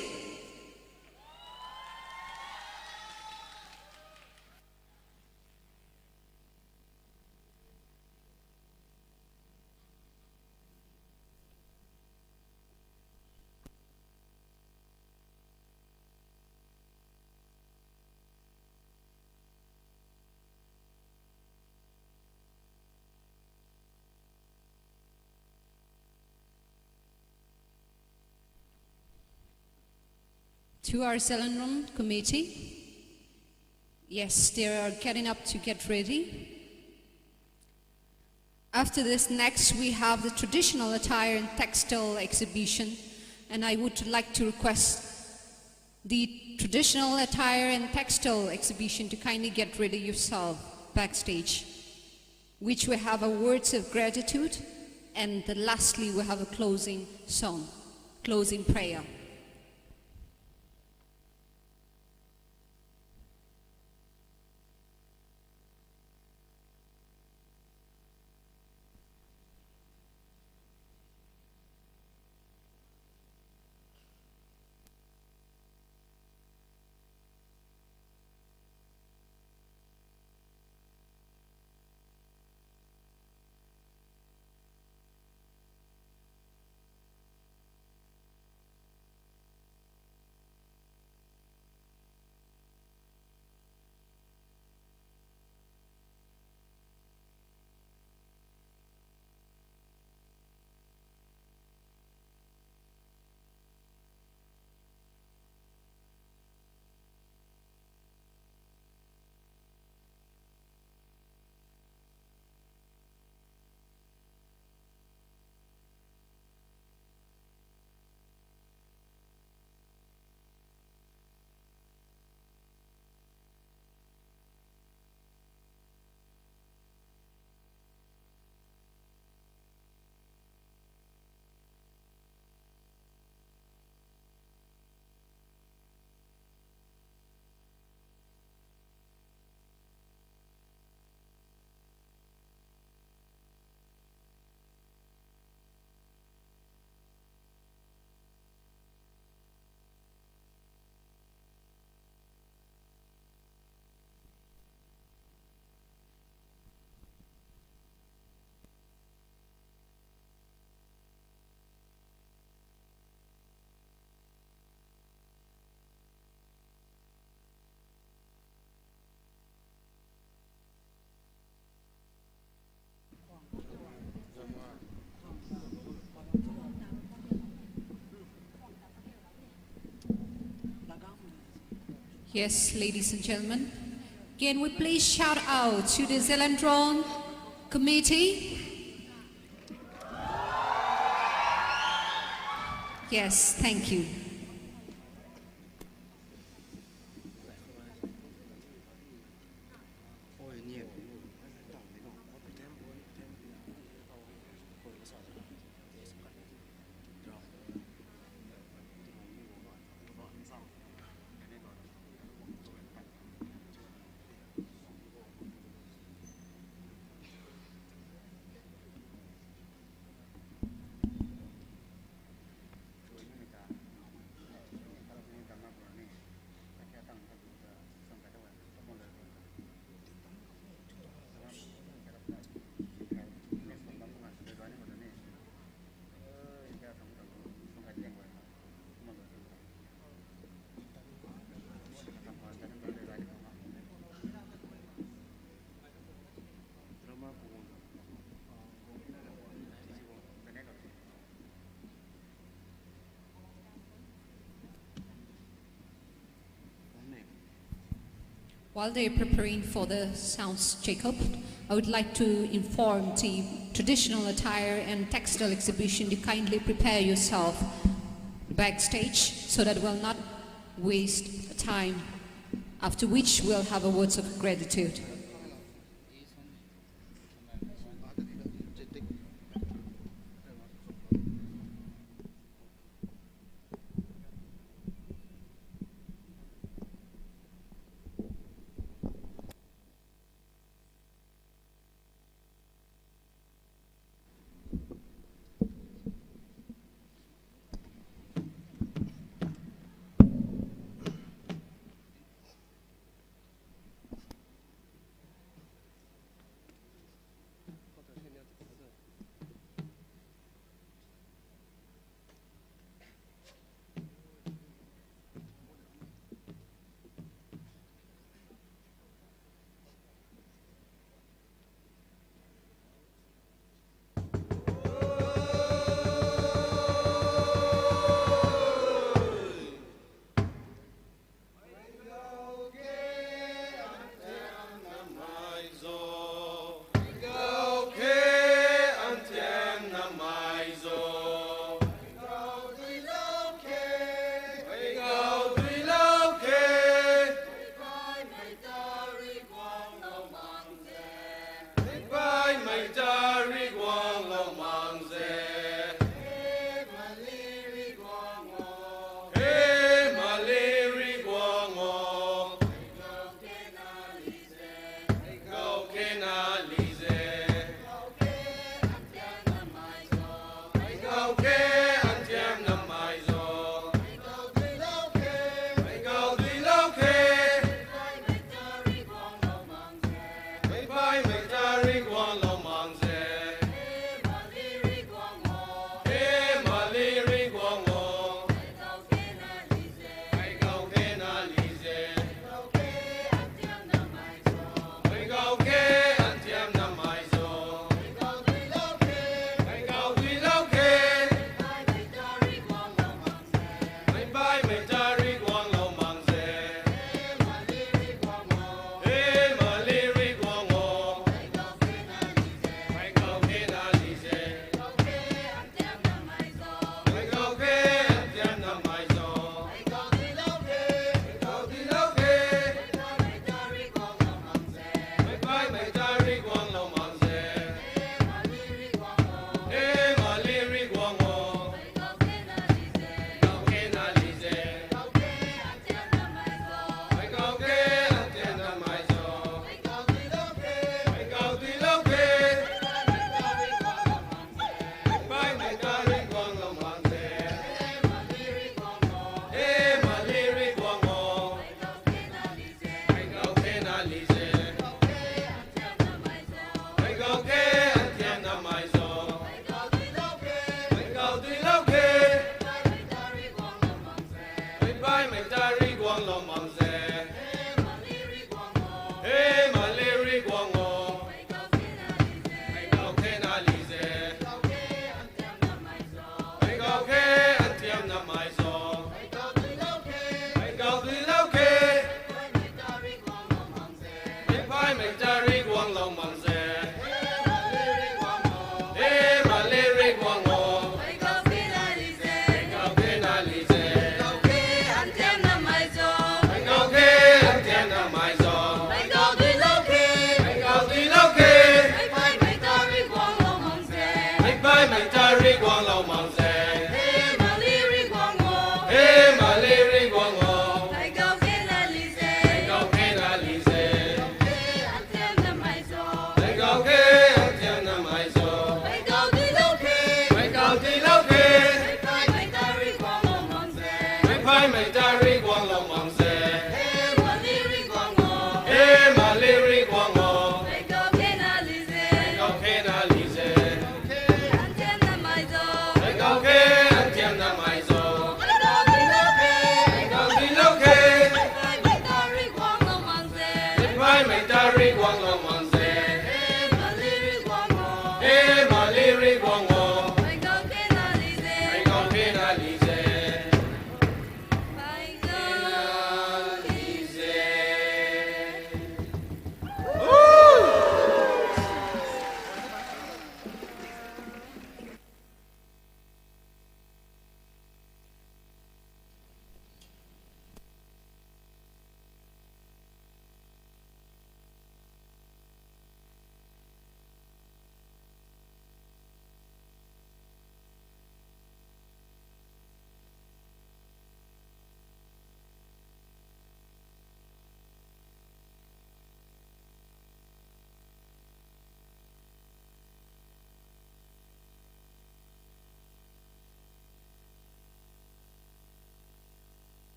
To our Zelendron committee, yes, they are getting up to get ready. After this, next we have the traditional attire and textile exhibition, and I would like to request the traditional attire and textile exhibition to kindly get ready yourself backstage, which we have a words of gratitude, and lastly we have a closing song, closing prayer. Yes, ladies and gentlemen, can we please shout out to the Zelendron committee? Yes, thank you. While they're preparing for the sounds check-up, I would like to inform the traditional attire and textile exhibition to kindly prepare yourself backstage so that we'll not waste time, after which we'll have a words of gratitude.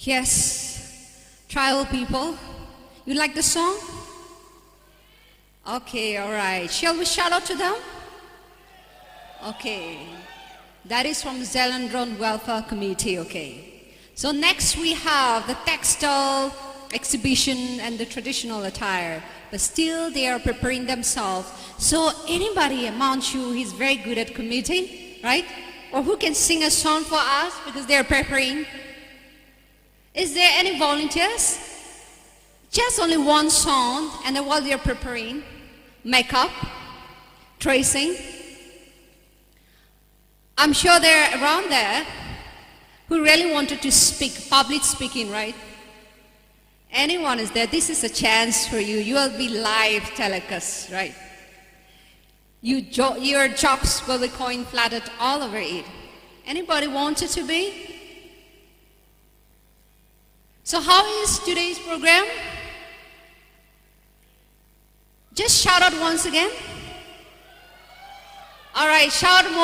Yes, tribal people. You like the song? Okay, all right. Shall we shout out to them? Okay. That is from Zelandron Welfare Committee, okay. So next we have the textile exhibition and the traditional attire. But still they are preparing themselves. So anybody among you who is very good at committee, right? Or who can sing a song for us because they are preparing? Is there any volunteers? Just only one song, and then while they are preparing, makeup, tracing. I'm sure they're around there who really wanted to speak, public speaking, right? Anyone is there, this is a chance for you. You will be live telecast, right? Your jokes will be coin flattered all over it. Anybody wanted to be? So how is today's program? Just shout out once again. All right, shout more.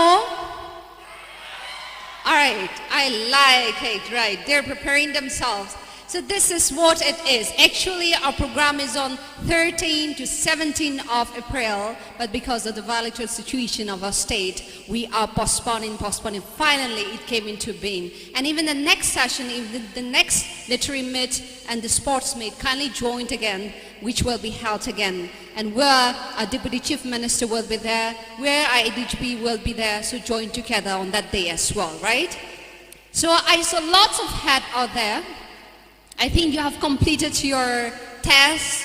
All right, I like it, right? They're preparing themselves. So this is what it is. Actually, our program is on 13 to 17 of April, but because of the volatile situation of our state, we are postponing. Finally, it came into being. And even the next session, if the next literary meet and the sports meet kindly joined again, which will be held again. And where our Deputy Chief Minister will be there, where our ADGP will be there, so join together on that day as well, right? So I saw lots of hats out there. I think you have completed your test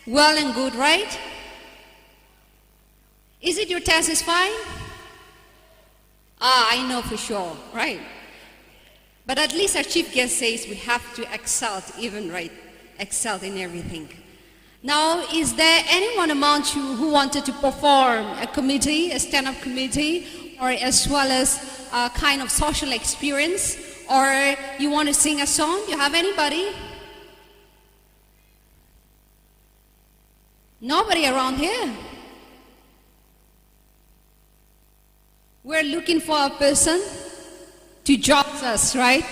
well and good, right? Is it your test is fine? I know for sure, right? But at least our chief guest says we have to excel even, right? Excel in everything. Now, is there anyone among you who wanted to perform a committee, a stand-up committee, or as well as a kind of social experience? Or you want to sing a song? You have anybody? Nobody around here. We're looking for a person to join us, right?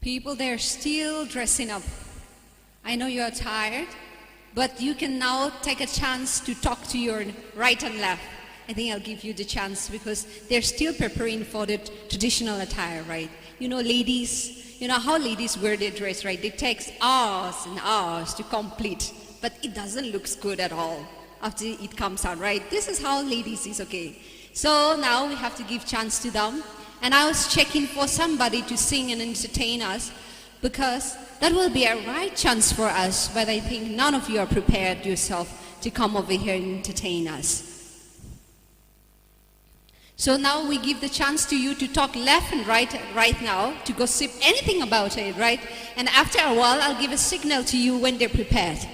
People, they're still dressing up. I know you are tired, but you can now take a chance to talk to your right and left. I think I'll give you the chance because they're still preparing for the traditional attire, right? You know, ladies, you know how ladies wear their dress, right? It takes hours and hours to complete, but it doesn't look good at all after it comes out, right? This is how ladies is, okay? So now we have to give chance to them. And I was checking for somebody to sing and entertain us because that will be a right chance for us, but I think none of you are prepared yourself to come over here and entertain us. So now we give the chance to you to talk left and right now, to gossip anything about it, right? And after a while, I'll give a signal to you when they're prepared.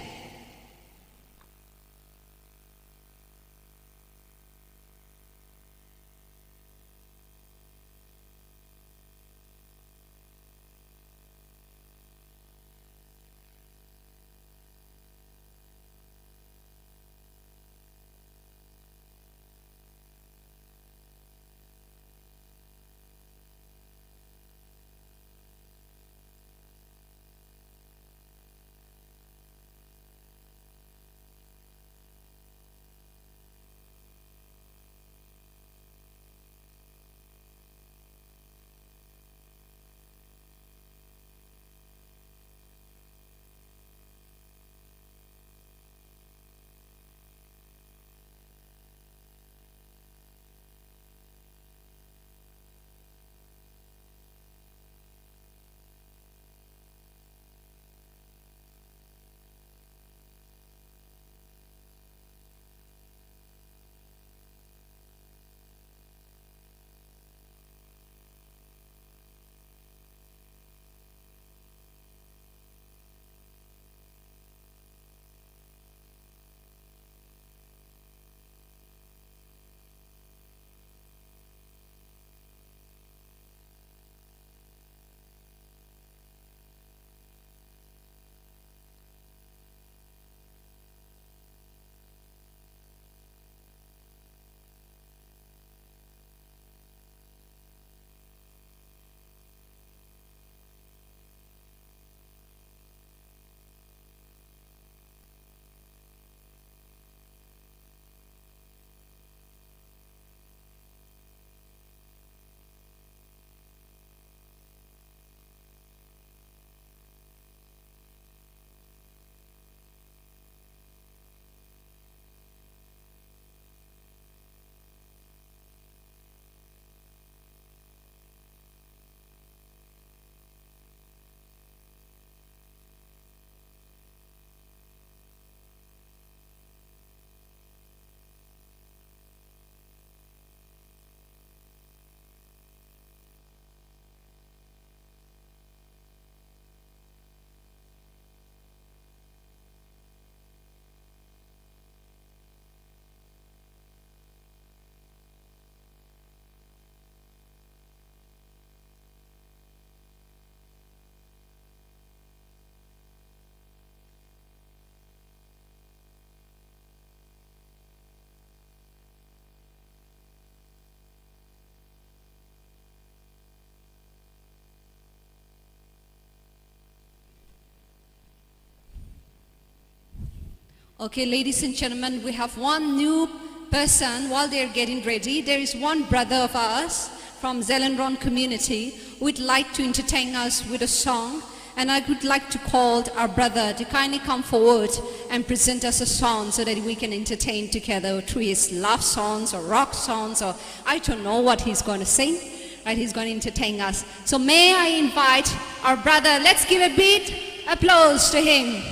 Okay, ladies and gentlemen, we have one new person while they're getting ready. There is one brother of ours from Zelenron community who would like to entertain us with a song. And I would like to call our brother to kindly come forward and present us a song so that we can entertain together through his love songs or rock songs, or I don't know what he's going to sing. Right, he's going to entertain us. So may I invite our brother, let's give a big applause to him.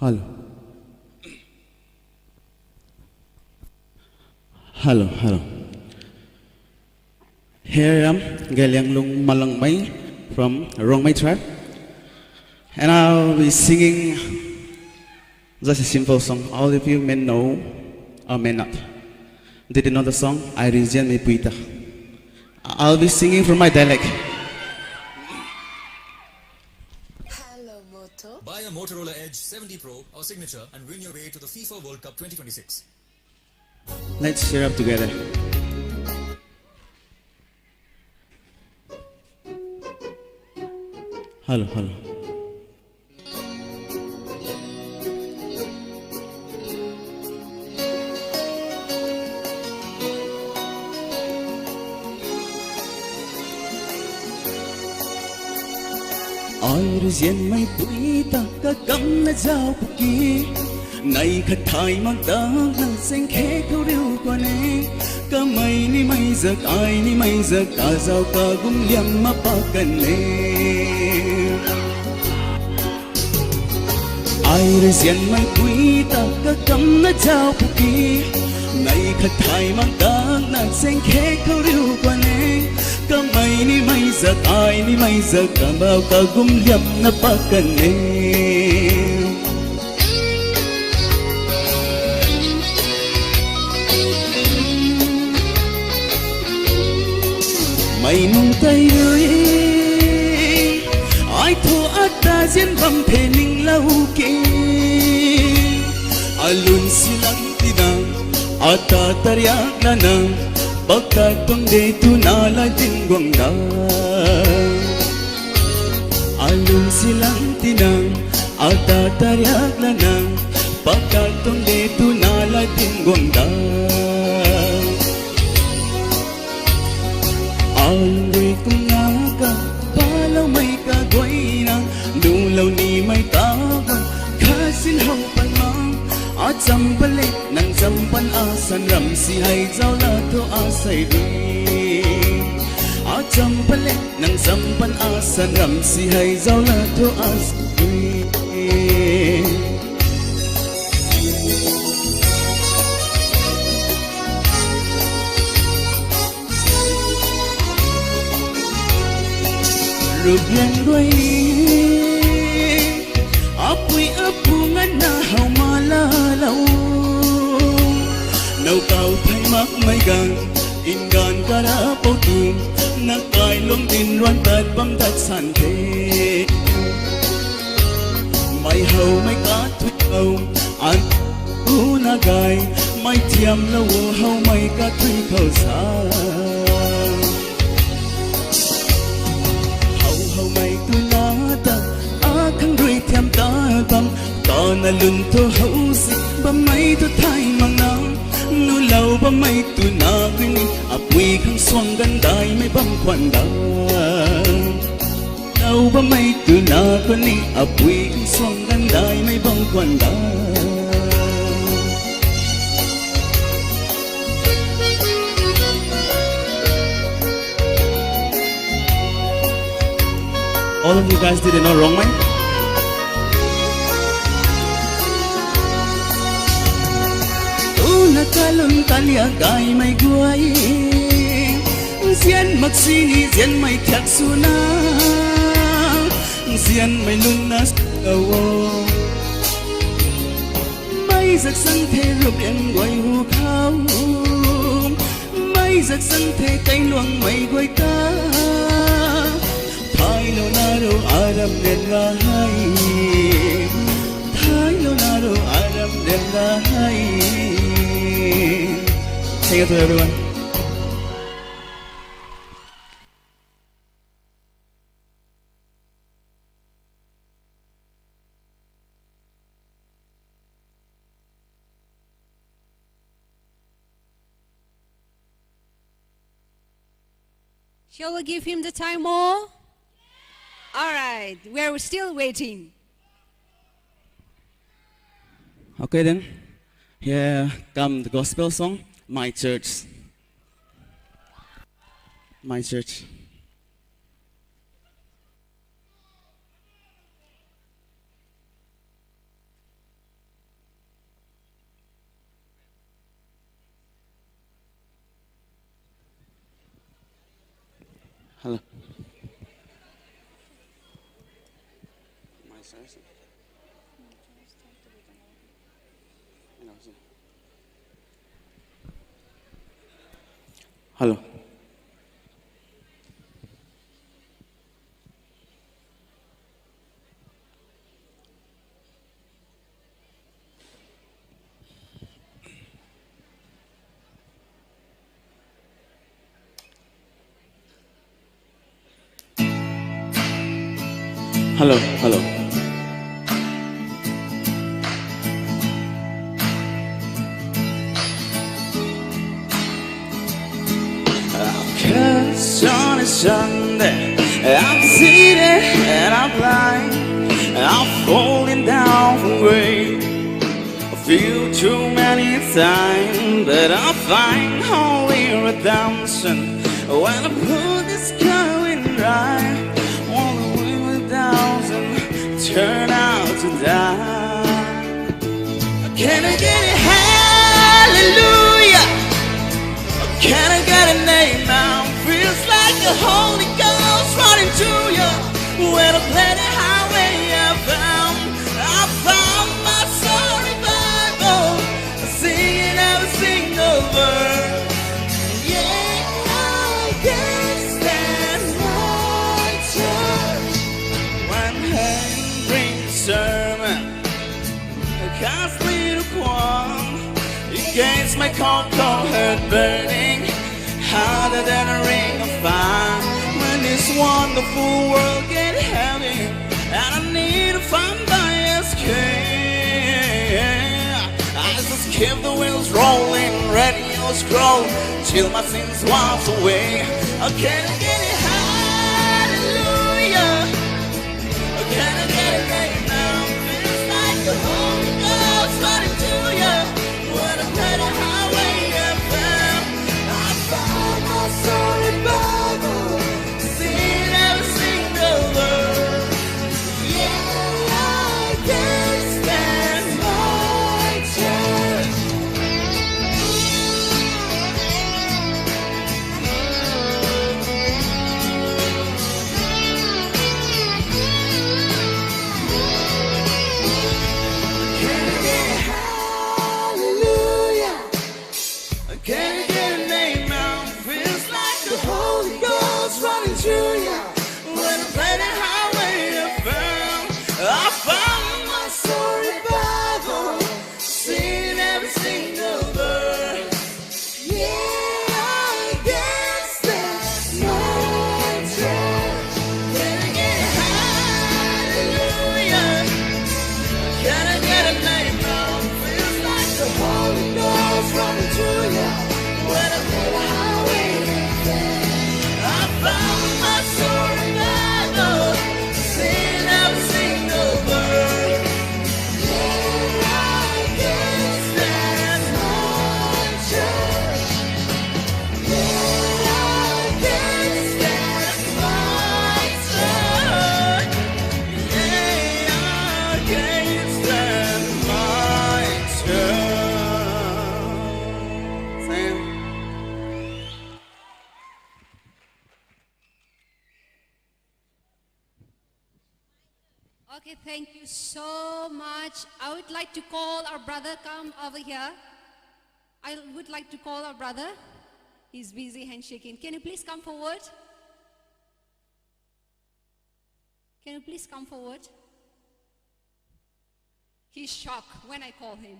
Hello. Hello, hello. Here I am, Galyang Malang Mai from Rongmai tribe. And I'll be singing just a simple song. All of you may know or may not. Did you know the song? I Rizian Me Puita. I'll be singing from my dialect. Buy a Motorola Edge 70 Pro, our signature, and win your way to the FIFA World Cup 2026. Let's cheer up together. Hello, hello. Ai riêng mây bụi ta cả cắm na giao buki này khát thai mang ta nang sen khe khâu riu qua nè cả mây ni mây giật ai ni mây giật cả giao cả gum liam ma pa kan nè ai riêng mây bụi ta cả cắm na giao buki này khát thai mang ta nang sen khe khâu riu qua nè cả mây ni mây giật ai ni mây giật cả bao cả gum liam na pa kan nè mày nung tay ơi ai thua ta diễn vang thể ninh lâu kê alun silang tinang ata tariak na nang pagkatong de tu nala jingwang da alun silang tinang ata tariak na nang pagkatong de tu nala jingwang da Alui kung nga palaw may kagoy na Lulaw ni may tawag Kasin hawpan mang At sampalit ng sampan asan Ramsi hay zaw lato asay rin At sampalit ng sampan asan Ramsi hay zaw lato asay rin Rubian guay apoy apungan na haw malalaw Naw kaw thay mak may gang ingan karapaw tung nakailong din ruan tad bam tad sante May haw may katwikaw an unagay may tiam lawo haw may katwikaw sa may tulata akang rui tiam ta bam ta na lun to hausi ba may to thai mang nang nula lâu ba mấy tu na quy ni ap quy khang xuân gan đai mấy băm quan đa lâu ba mấy tu na quy ni ap quy khang xuân gan đai mấy băm quan đa All of you guys did it not wrong, man. Na kalon talia gai mai guai Zian maksini zian mai thak suna Zian mai lunas awo Mai giặc sân thế rụp đen guai hu khao Mai giặc sân thế cay luang mai guai ta Thái lo na ro aram den ga hai Thái lo na ro aram den ga hai Sing it to everyone. Shall we give him the time more? All right, we're still waiting. Okay then, here come the gospel song, My Church. My Church. Hello. My Church. Hello. Hello, hello. Cause on a Sunday I'm sitting and I'm blind I'm falling down from grace I feel too many times But I find holy redemption When I put this going right All the way with thousand turn out to die Can I get it? Hallelujah Can I get a name now? Feels like the Holy Ghost running to you When I play the highway I found my soul revival Singing every single word Yeah, I can't stand my church When heaven brings a sermon Constantly to qualm Against my cold heart burning Harder than a ring of fire When this wonderful world get heavy And I need to find my escape I just keep the wheels rolling, radio scroll Till my sins wash away Can I get it? Hallelujah Can I get it right now? Feels like the Holy Ghost running to you When I play the highway I found my soul in Bible Sing every single word Yeah, I can't stand my church Okay, thank you so much. I would like to call our brother come over here. I would like to call our brother. He's busy handshaking. Can you please come forward? Can you please come forward? He's shocked when I call him.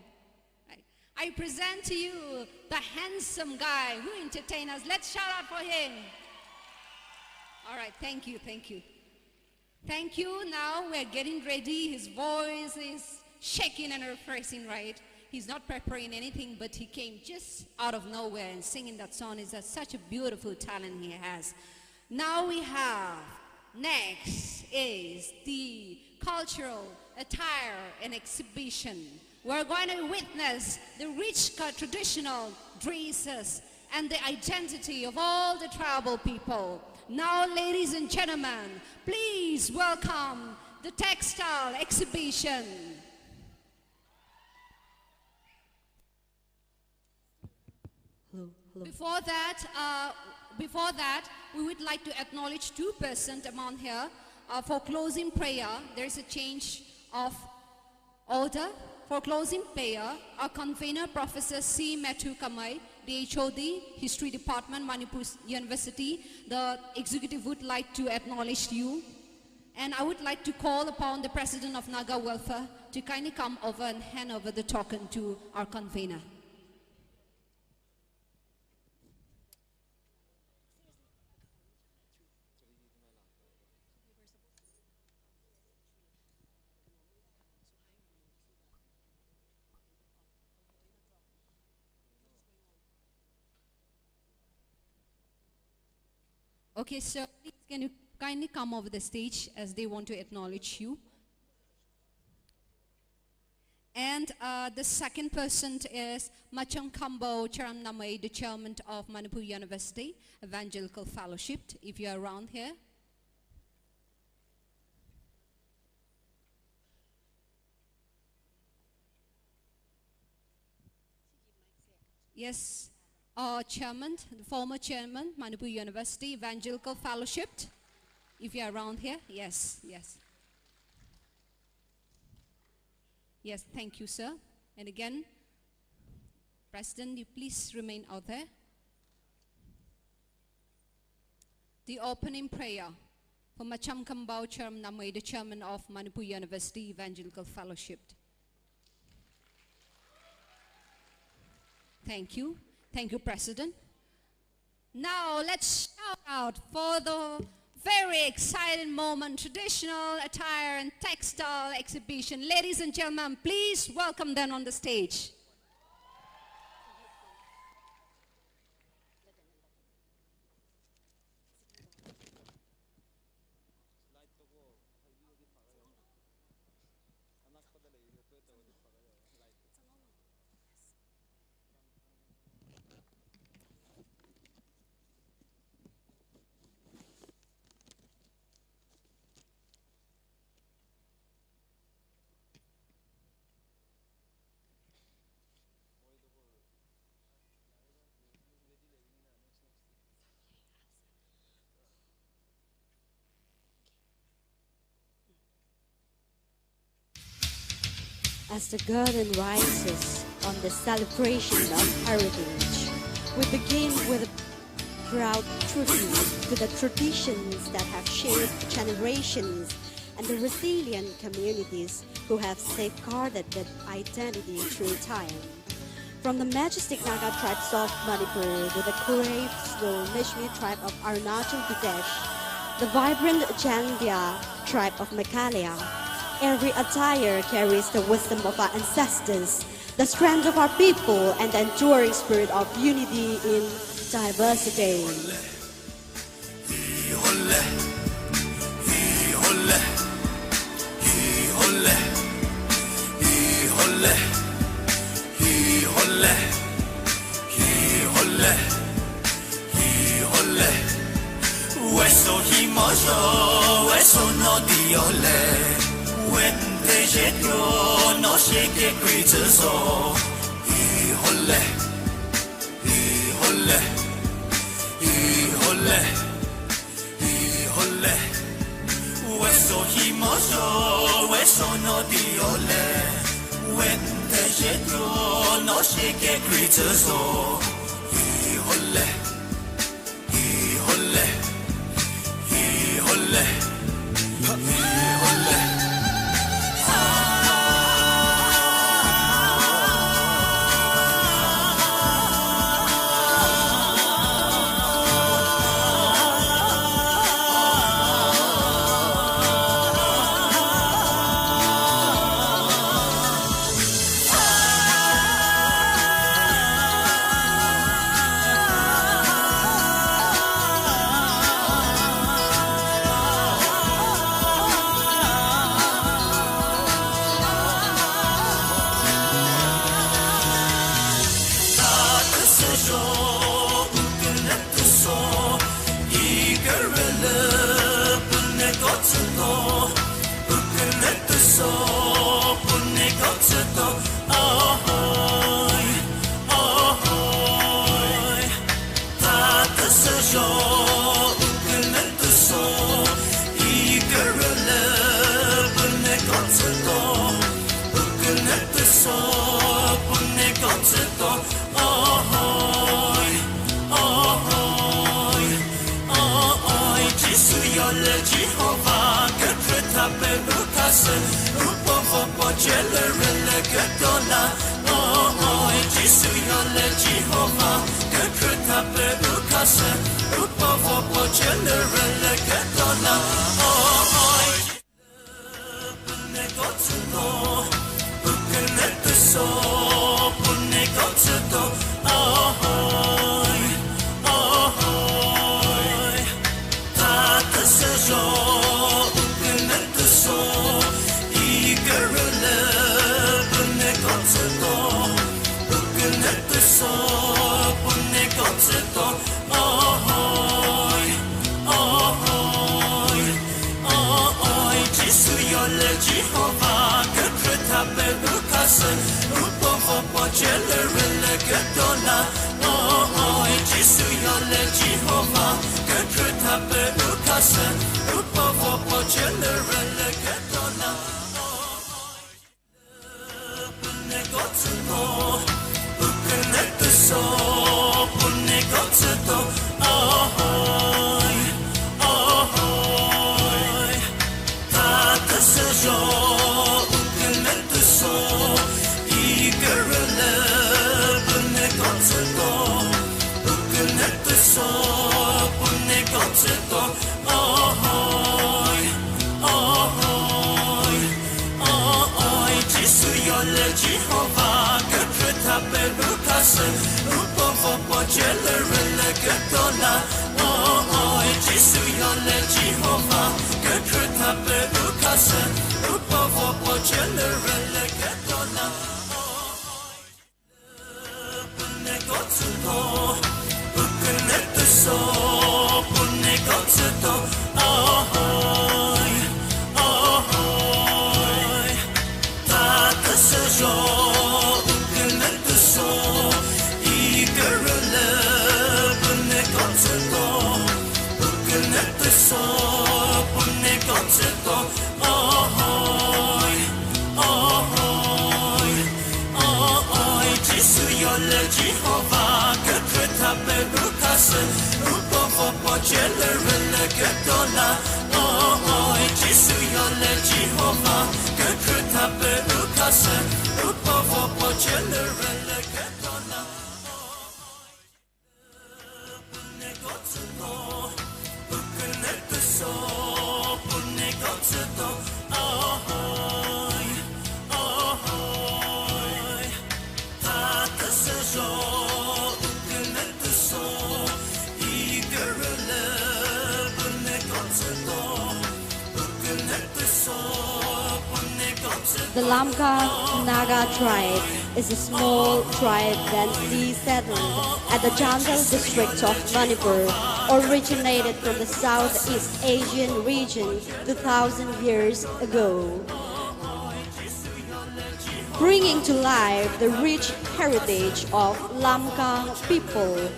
I present to you the handsome guy who entertained us. Let's shout out for him. All right, thank you, thank you. Thank you. Now we're getting ready. His voice is shaking and refreshing, right? He's not preparing anything, but he came just out of nowhere and singing that song. Is such a beautiful talent he has. Now we have, next is the cultural attire and exhibition. We're going to witness the rich traditional dresses and the identity of all the tribal people. Now, ladies and gentlemen, please welcome the textile exhibition. Hello. Before that, we would like to acknowledge two persons among here. For closing prayer, there is a change of order. For closing prayer, our convener, Professor C. Matthew Kamai, the HOD, History Department, Manipur University, the executive would like to acknowledge you. And I would like to call upon the President of Naga Welfare to kindly come over and hand over the token to our convener. Okay, sir, please can you kindly come over the stage as they want to acknowledge you. And the second person is Machang Kambo Charamnamay, the chairman of Manipur University Evangelical Fellowship, if you are around here. Yes. Chairman, the former chairman, Manipur University Evangelical Fellowship. If you are around here, yes, yes. Yes, thank you, sir. And again, President, you please remain out there. The opening prayer for Macham Kambao Charam Namay, the chairman of Manipur University Evangelical Fellowship. Thank you. Thank you, President. Now let's shout out for the very exciting moment, traditional attire and textile exhibition. Ladies and gentlemen, please welcome them on the stage. As the garden rises on the celebration of heritage, we begin with a proud tribute to the traditions that have shaped generations and the resilient communities who have safeguarded that identity through time. From the majestic Naga tribes of Manipur to the graceful Nishmi tribe of Arunachal Pradesh, the vibrant Jandia tribe of Meghalaya, every attire carries the wisdom of our ancestors, the strength of our people, and the enduring spirit of unity in diversity. When they shake you, no shake it, creatures so. He hole, he hole, he hole, he hole. Weso he moso, sono di ole when the jetro no shake creatures so he holle he holle he holle he holle The Lamka Naga tribe is a small tribe densely settled at the Tangul district of Manipur, originated from the Southeast Asian region 2,000 years ago. Bringing to life the rich heritage of Lamka people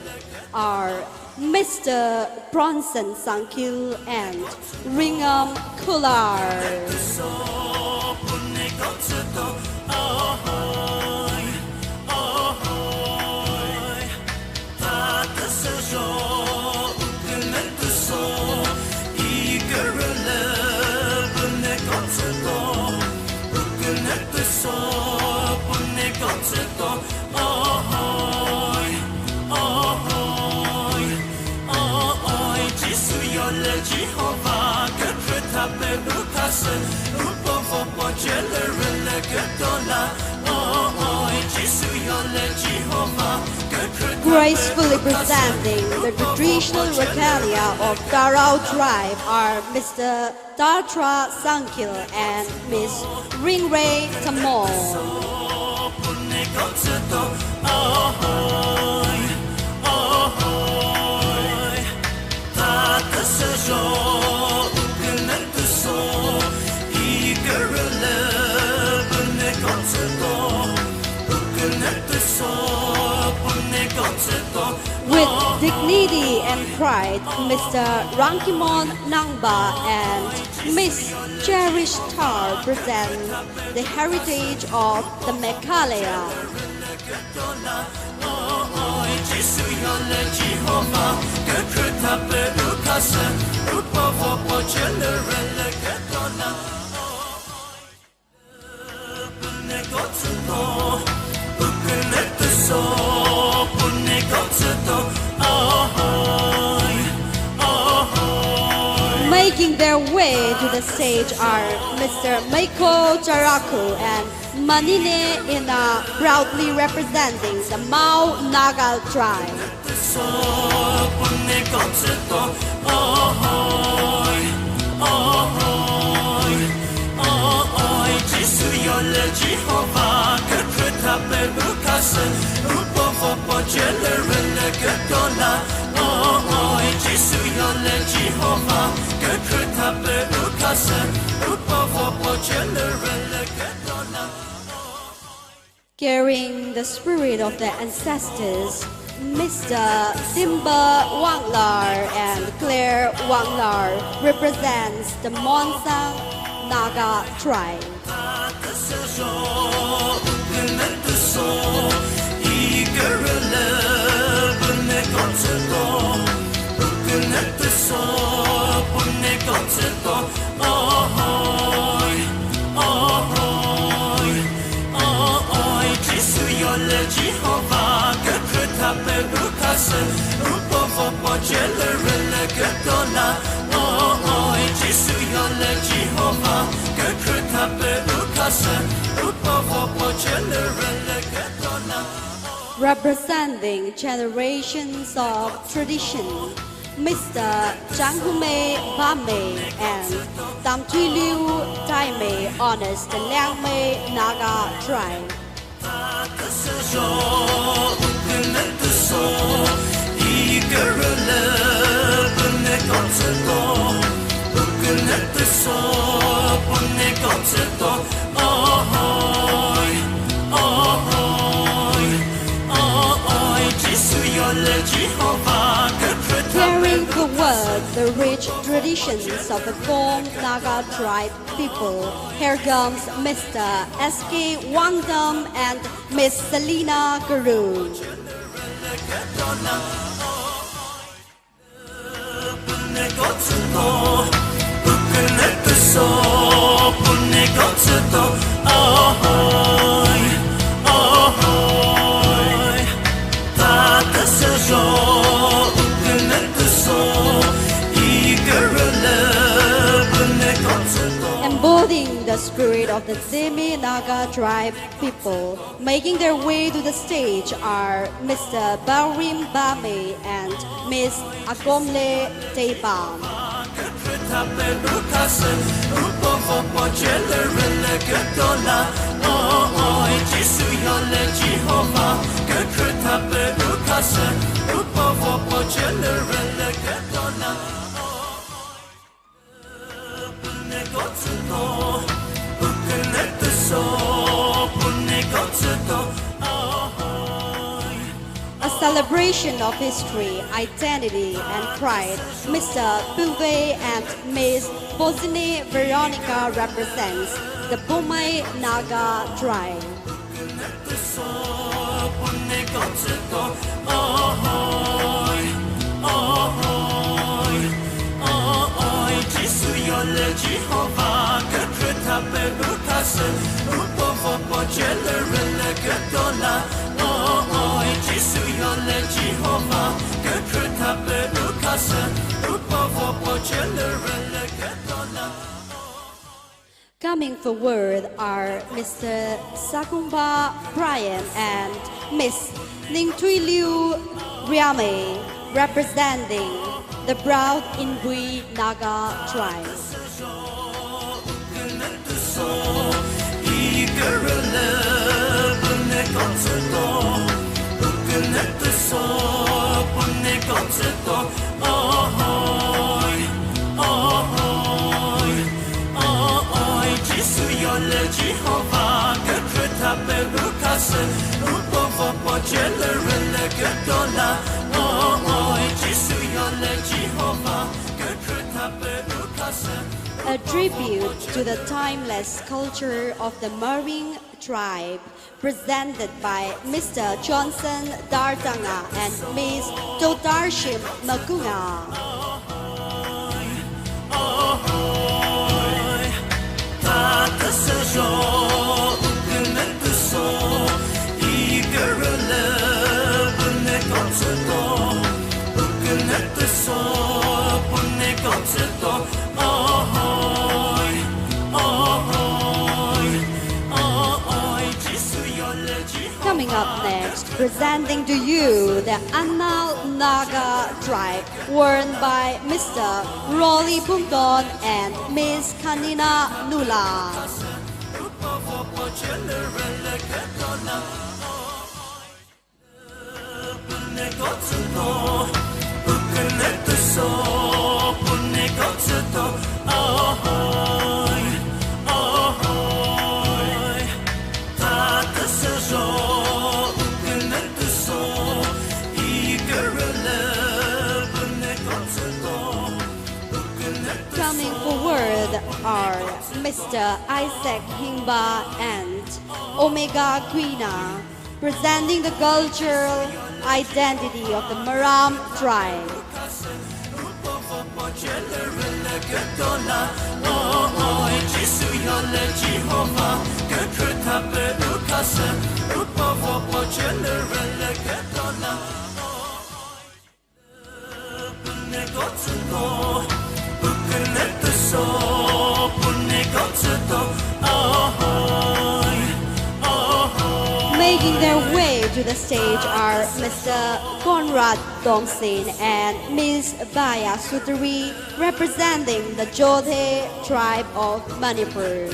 are Mr. Bronson Sankil and Ringam Kular. Gracefully presenting the traditional regalia of Darao tribe are Mr. Datra Sankil and Miss Ringray Tamol. With dignity and pride, Mr. Rankimon Nangba and Miss Cherish Tar present the heritage of the Meghalaya. Making their way to the stage are Mr. Meiko Jaraku and Manine Ina, proudly representing the Mao Naga tribe. Carrying the spirit of the ancestors, Mr. Simba Wanglar and Claire Wanglar represents the Monsang Naga tribe. Representing generations of tradition, Mr. Janghume Bame and Tamtuiliu Taime honors the Liangme Naga tribe. Carrying forward the rich traditions of the Gom Naga tribe people, here comes Mr. S.K. Wangdam and Miss Selina Guru. Embodying the spirit of the Zemi Naga tribe people, making their way to the stage are Mr. Barim Bame and Miss Agomle Teibam. A celebration of history, identity, and pride, Mr. Puve and Miss Bozine Veronica represents the Pumai Naga tribe. Coming forward are Mr. Sakumba Brian and Miss Ningtui Liu Riame, representing the proud Inbui Naga tribe. A tribute to the timeless culture of the Maring tribe, presented by Mr. Johnson Dartanga and Ms. Todarshim Magunga. Coming up next, presenting to you the Annal Naga tribe, worn by Mr. Rolly Bumdon and Miss Kanina Nula. Coming forward are Mr. Isaac Himba and Omega Quina, presenting the cultural identity of the Maram tribe. Making their way to the stage are Mr. Conrad Dongsin and Ms. Baya Sutri, representing the Jodhe tribe of Manipur.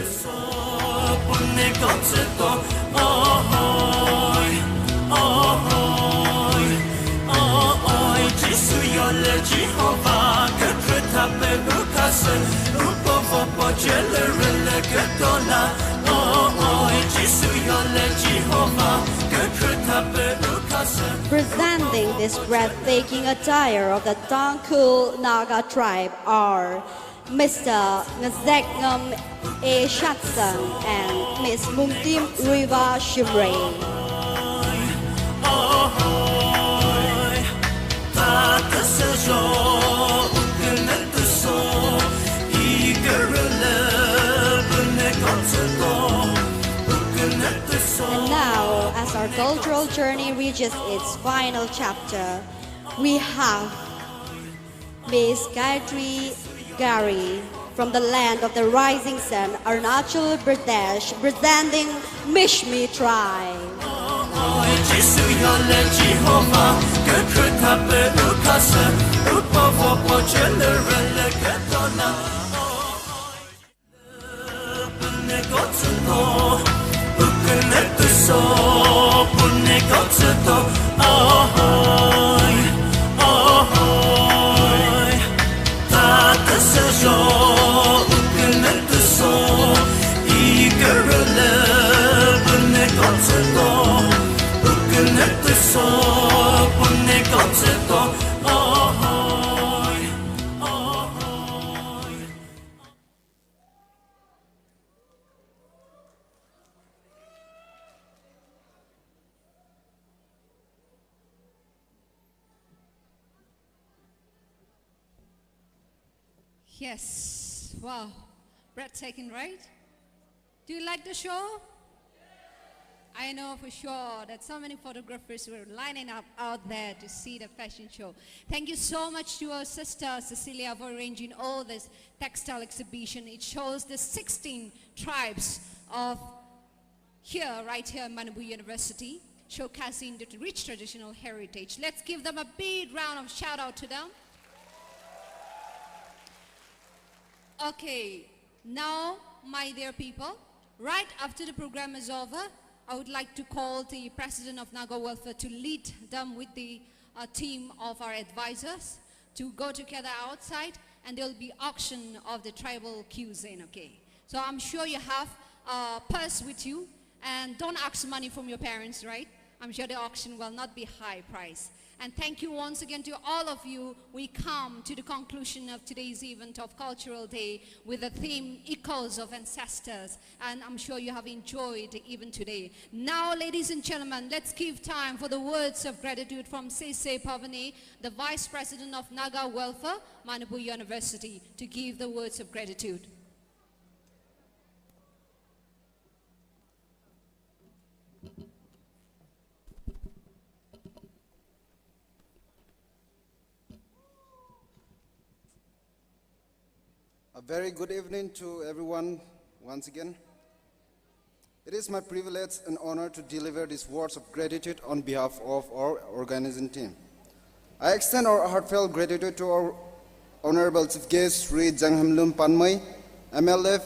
Presenting this breathtaking attire of the Tangul Naga tribe are Mr. Ngazekngam A. Shatsang and Miss Mumtim Riva Shimray. And now, as our cultural journey reaches its final chapter, we have Miss Gayatri Gari from the land of the rising sun, Arunachal Pradesh, presenting Mishmi tribe. Yes, wow, breathtaking, right? Do you like the show? I know for sure that so many photographers were lining up out there to see the fashion show. Thank you so much to our sister Cecilia for arranging all this textile exhibition. It shows the 16 tribes of here, right here in Manipur University, showcasing the rich traditional heritage. Let's give them a big round of shout out to them. Okay, now, my dear people, right after the program is over, I would like to call the President of Naga Welfare to lead them with the team of our advisors to go together outside, and there will be auction of the tribal cuisine, okay? So I'm sure you have a purse with you, and don't ask money from your parents, right? I'm sure the auction will not be high price. And thank you once again to all of you. We come to the conclusion of today's event of Cultural Day with the theme Echoes of Ancestors. And I'm sure you have enjoyed even today. Now, ladies and gentlemen, let's give time for the words of gratitude from Sese Pavane, the Vice President of Naga Welfare, Manipur University, to give the words of gratitude. A very good evening to everyone once again. It is my privilege and honor to deliver these words of gratitude on behalf of our organizing team. I extend our heartfelt gratitude to our Honorable Chief Guest, Sri Janghamlum Panmai, MLF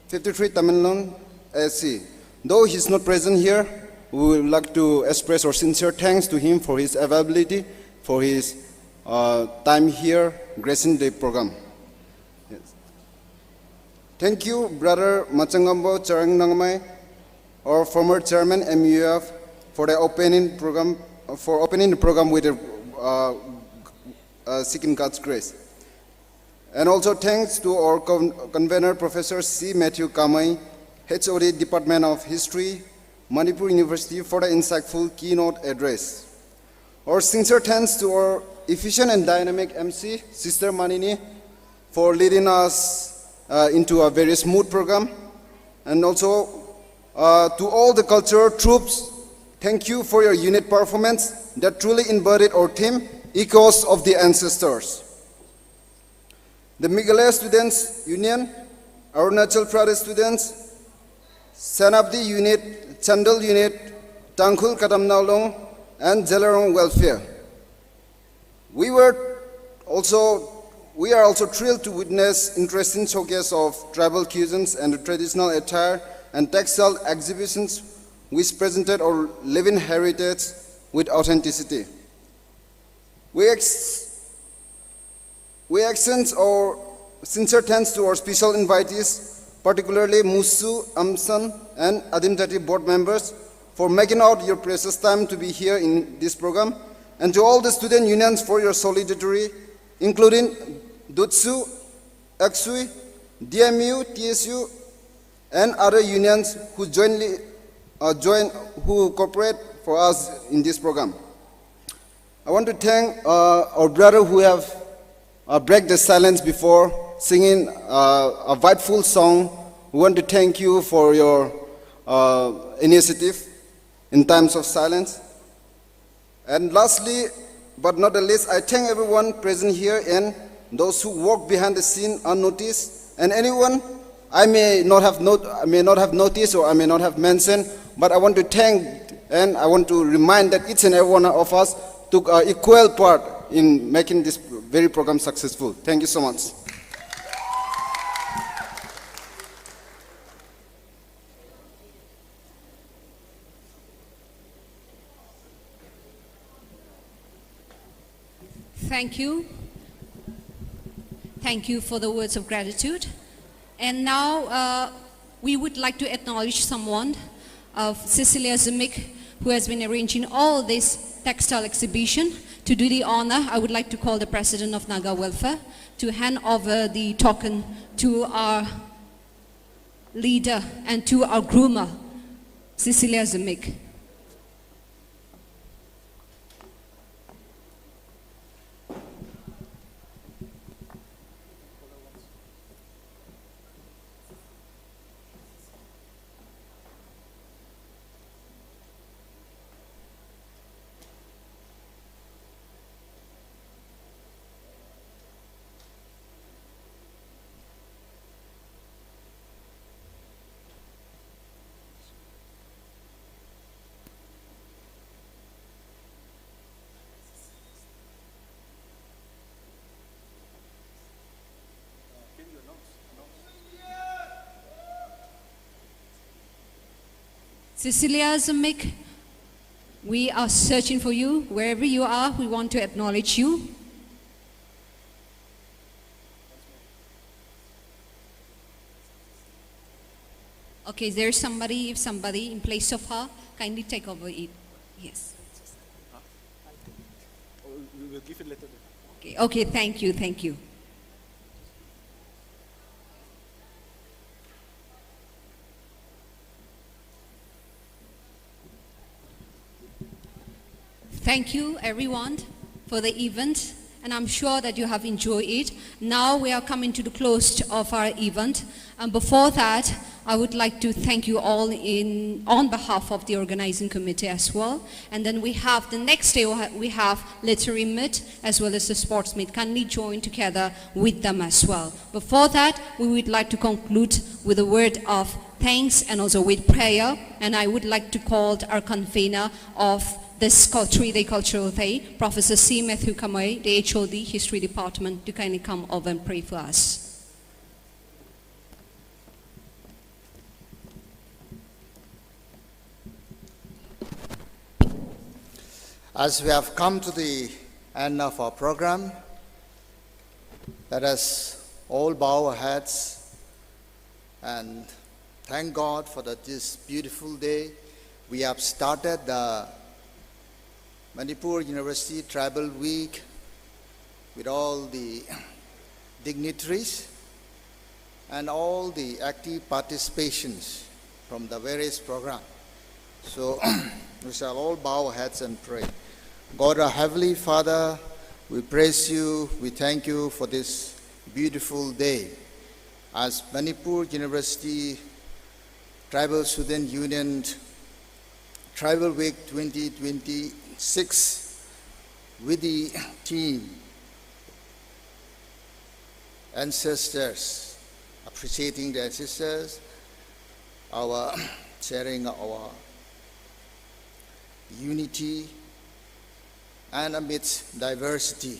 53 Tamilnad SC. Though he is not present here, we would like to express our sincere thanks to him for his availability, for his time here, gracing the program. Thank you, Brother Machangambo Charang Nangmai, our former chairman MUF, for the opening the program with seeking God's grace. And also thanks to our convener, Professor C. Matthew Kamai, HOD Department of History, Manipur University, for the insightful keynote address. Our sincere thanks to our efficient and dynamic MC, Sister Manini, for leading us into a very smooth program. And also to all the cultural troops, thank you for your unit performance that truly embodied our theme, Echoes of the Ancestors. The Meghalaya Students Union, Arunachal Pradesh Students, Sanabdi Unit, Chandal Unit, Tangul Kadamnaulong, and Jelarong Welfare. We are also thrilled to witness interesting showcase of tribal cuisines and traditional attire and textile exhibitions which presented our living heritage with authenticity. We extend our sincere thanks to our special invitees, particularly Musu, Amsan, and Dignitary board members, for making out your precious time to be here in this program, and to all the student unions for your solidarity, including Dutsu, Aksui, DMU, TSU, and other unions who who cooperate for us in this program. I want to thank our brother who have break the silence before singing a rightful song. We want to thank you for your initiative in times of silence. And lastly, but not the least, I thank everyone present here and those who work behind the scene unnoticed, and anyone I may not have noticed or I may not have mentioned, but I want to thank and I want to remind that each and every one of us took an equal part in making this very program successful. Thank you so much. Thank you. Thank you for the words of gratitude. And now we would like to acknowledge someone of Cecilia Zimik, who has been arranging all this textile exhibition. To do the honor, I would like to call the President of Naga Welfare to hand over the token to our leader and to our groomer, Cecilia Zimik. Cecilia Zamik, we are searching for you. Wherever you are, we want to acknowledge you. Okay, there's somebody, if somebody in place of her, kindly take over it. Yes. We will give it later. Okay, thank you, thank you. Thank you, everyone, for the event, and I'm sure that you have enjoyed it. Now we are coming to the close of our event, and before that, I would like to thank you all on behalf of the organizing committee as well. And then we have the next day, we have literary meet as well as the sports meet. Kindly join together with them as well. Before that, we would like to conclude with a word of thanks and also with prayer. And I would like to call our convener of this 3-day cultural day, Professor C. Matthew Kamai, the HOD, History Department, to kindly come over and pray for us. As we have come to the end of our program, let us all bow our heads and thank God for this beautiful day. We have started the Manipur University Tribal Week with all the dignitaries and all the active participations from the various programs. So we shall all bow our heads and pray. God, our Heavenly Father, we praise you, we thank you for this beautiful day. As Manipur University Tribal Student Union Tribal Week 2026 with the team, ancestors, appreciating the ancestors, our sharing our unity and amidst diversity.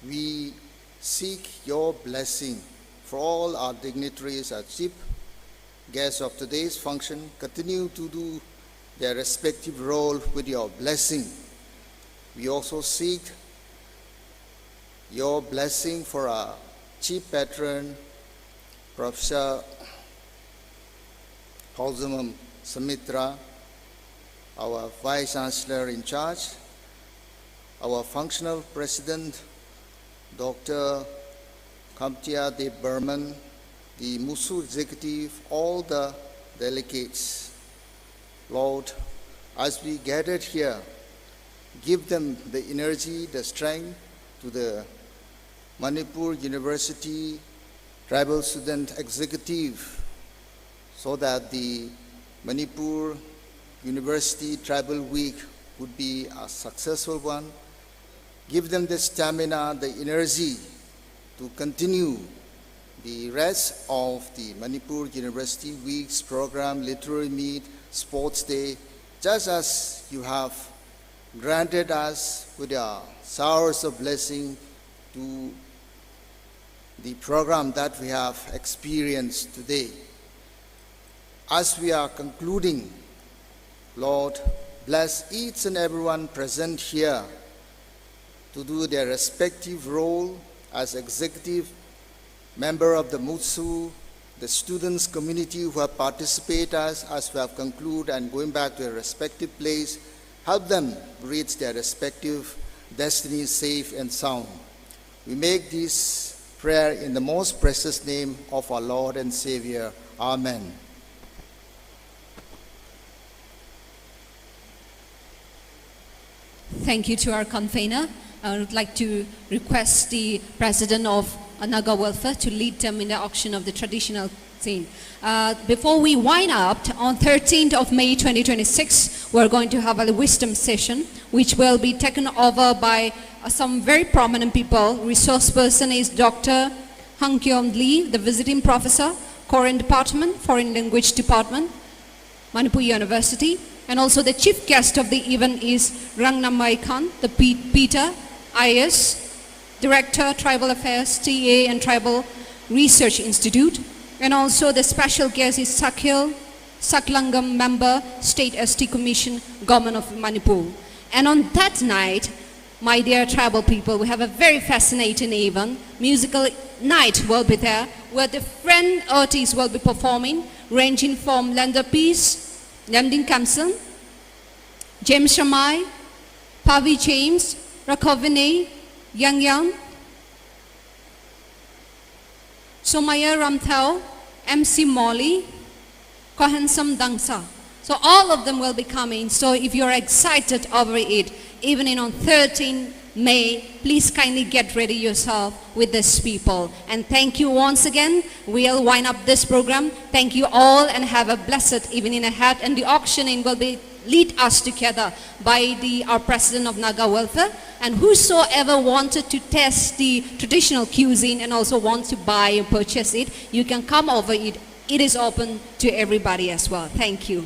We seek your blessing for all our dignitaries, our chief guests of today's function. Continue to do their respective role with your blessing. We also seek your blessing for our chief patron, Professor Paulzamam Samitra, our Vice Chancellor in charge, our functional President, Dr. Kamtia De Burman, the Musu Executive, all the delegates. Lord, as we gathered here, give them the energy, the strength to the Manipur University Tribal Student Executive so that the Manipur University Tribal Week would be a successful one. Give them the stamina, the energy to continue the rest of the Manipur University Week's program, literary meet, sports day, just as you have granted us with your showers of blessing to the program that we have experienced today. As we are concluding, Lord, bless each and everyone present here to do their respective role as executive member of the Mutsu, the students community who have participated as we have concluded and going back to their respective place, help them reach their respective destinies safe and sound. We make this prayer in the most precious name of our Lord and Savior. Amen. Thank you to our convener. I would like to request the President of Naga Welfare to lead them in the auction of the traditional scene. Before we wind up, on 13th of May 2026, we're going to have a wisdom session, which will be taken over by some very prominent people. Resource person is Dr. Hang Kyom Lee, the visiting professor, Korean Department, Foreign Language Department, Manipur University. And also the chief guest of the event is Rangnamai Khan, the Peter, IS, Director, Tribal Affairs, TA and Tribal Research Institute. And also the special guest is Sakhil Saklangam, member, State ST Commission, Government of Manipur. And on that night, my dear tribal people, we have a very fascinating event. Musical night will be there, where different artists will be performing, ranging from Lander Peace, Namdin Kamson, James Shamai, Pavi James, Rakovine, Yang Yang, Somaya Ramthao, MC Molly, Kohansam Dangsa. So all of them will be coming. So if you're excited over it, evening on 13 May, please kindly get ready yourself with these people. And thank you once again. We'll wind up this program. Thank you all and have a blessed evening ahead. And the auctioning will be lead us together by our President of Naga Welfare. And whosoever wanted to test the traditional cuisine and also wants to buy and purchase it, you can come over it. It is open to everybody as well. Thank you.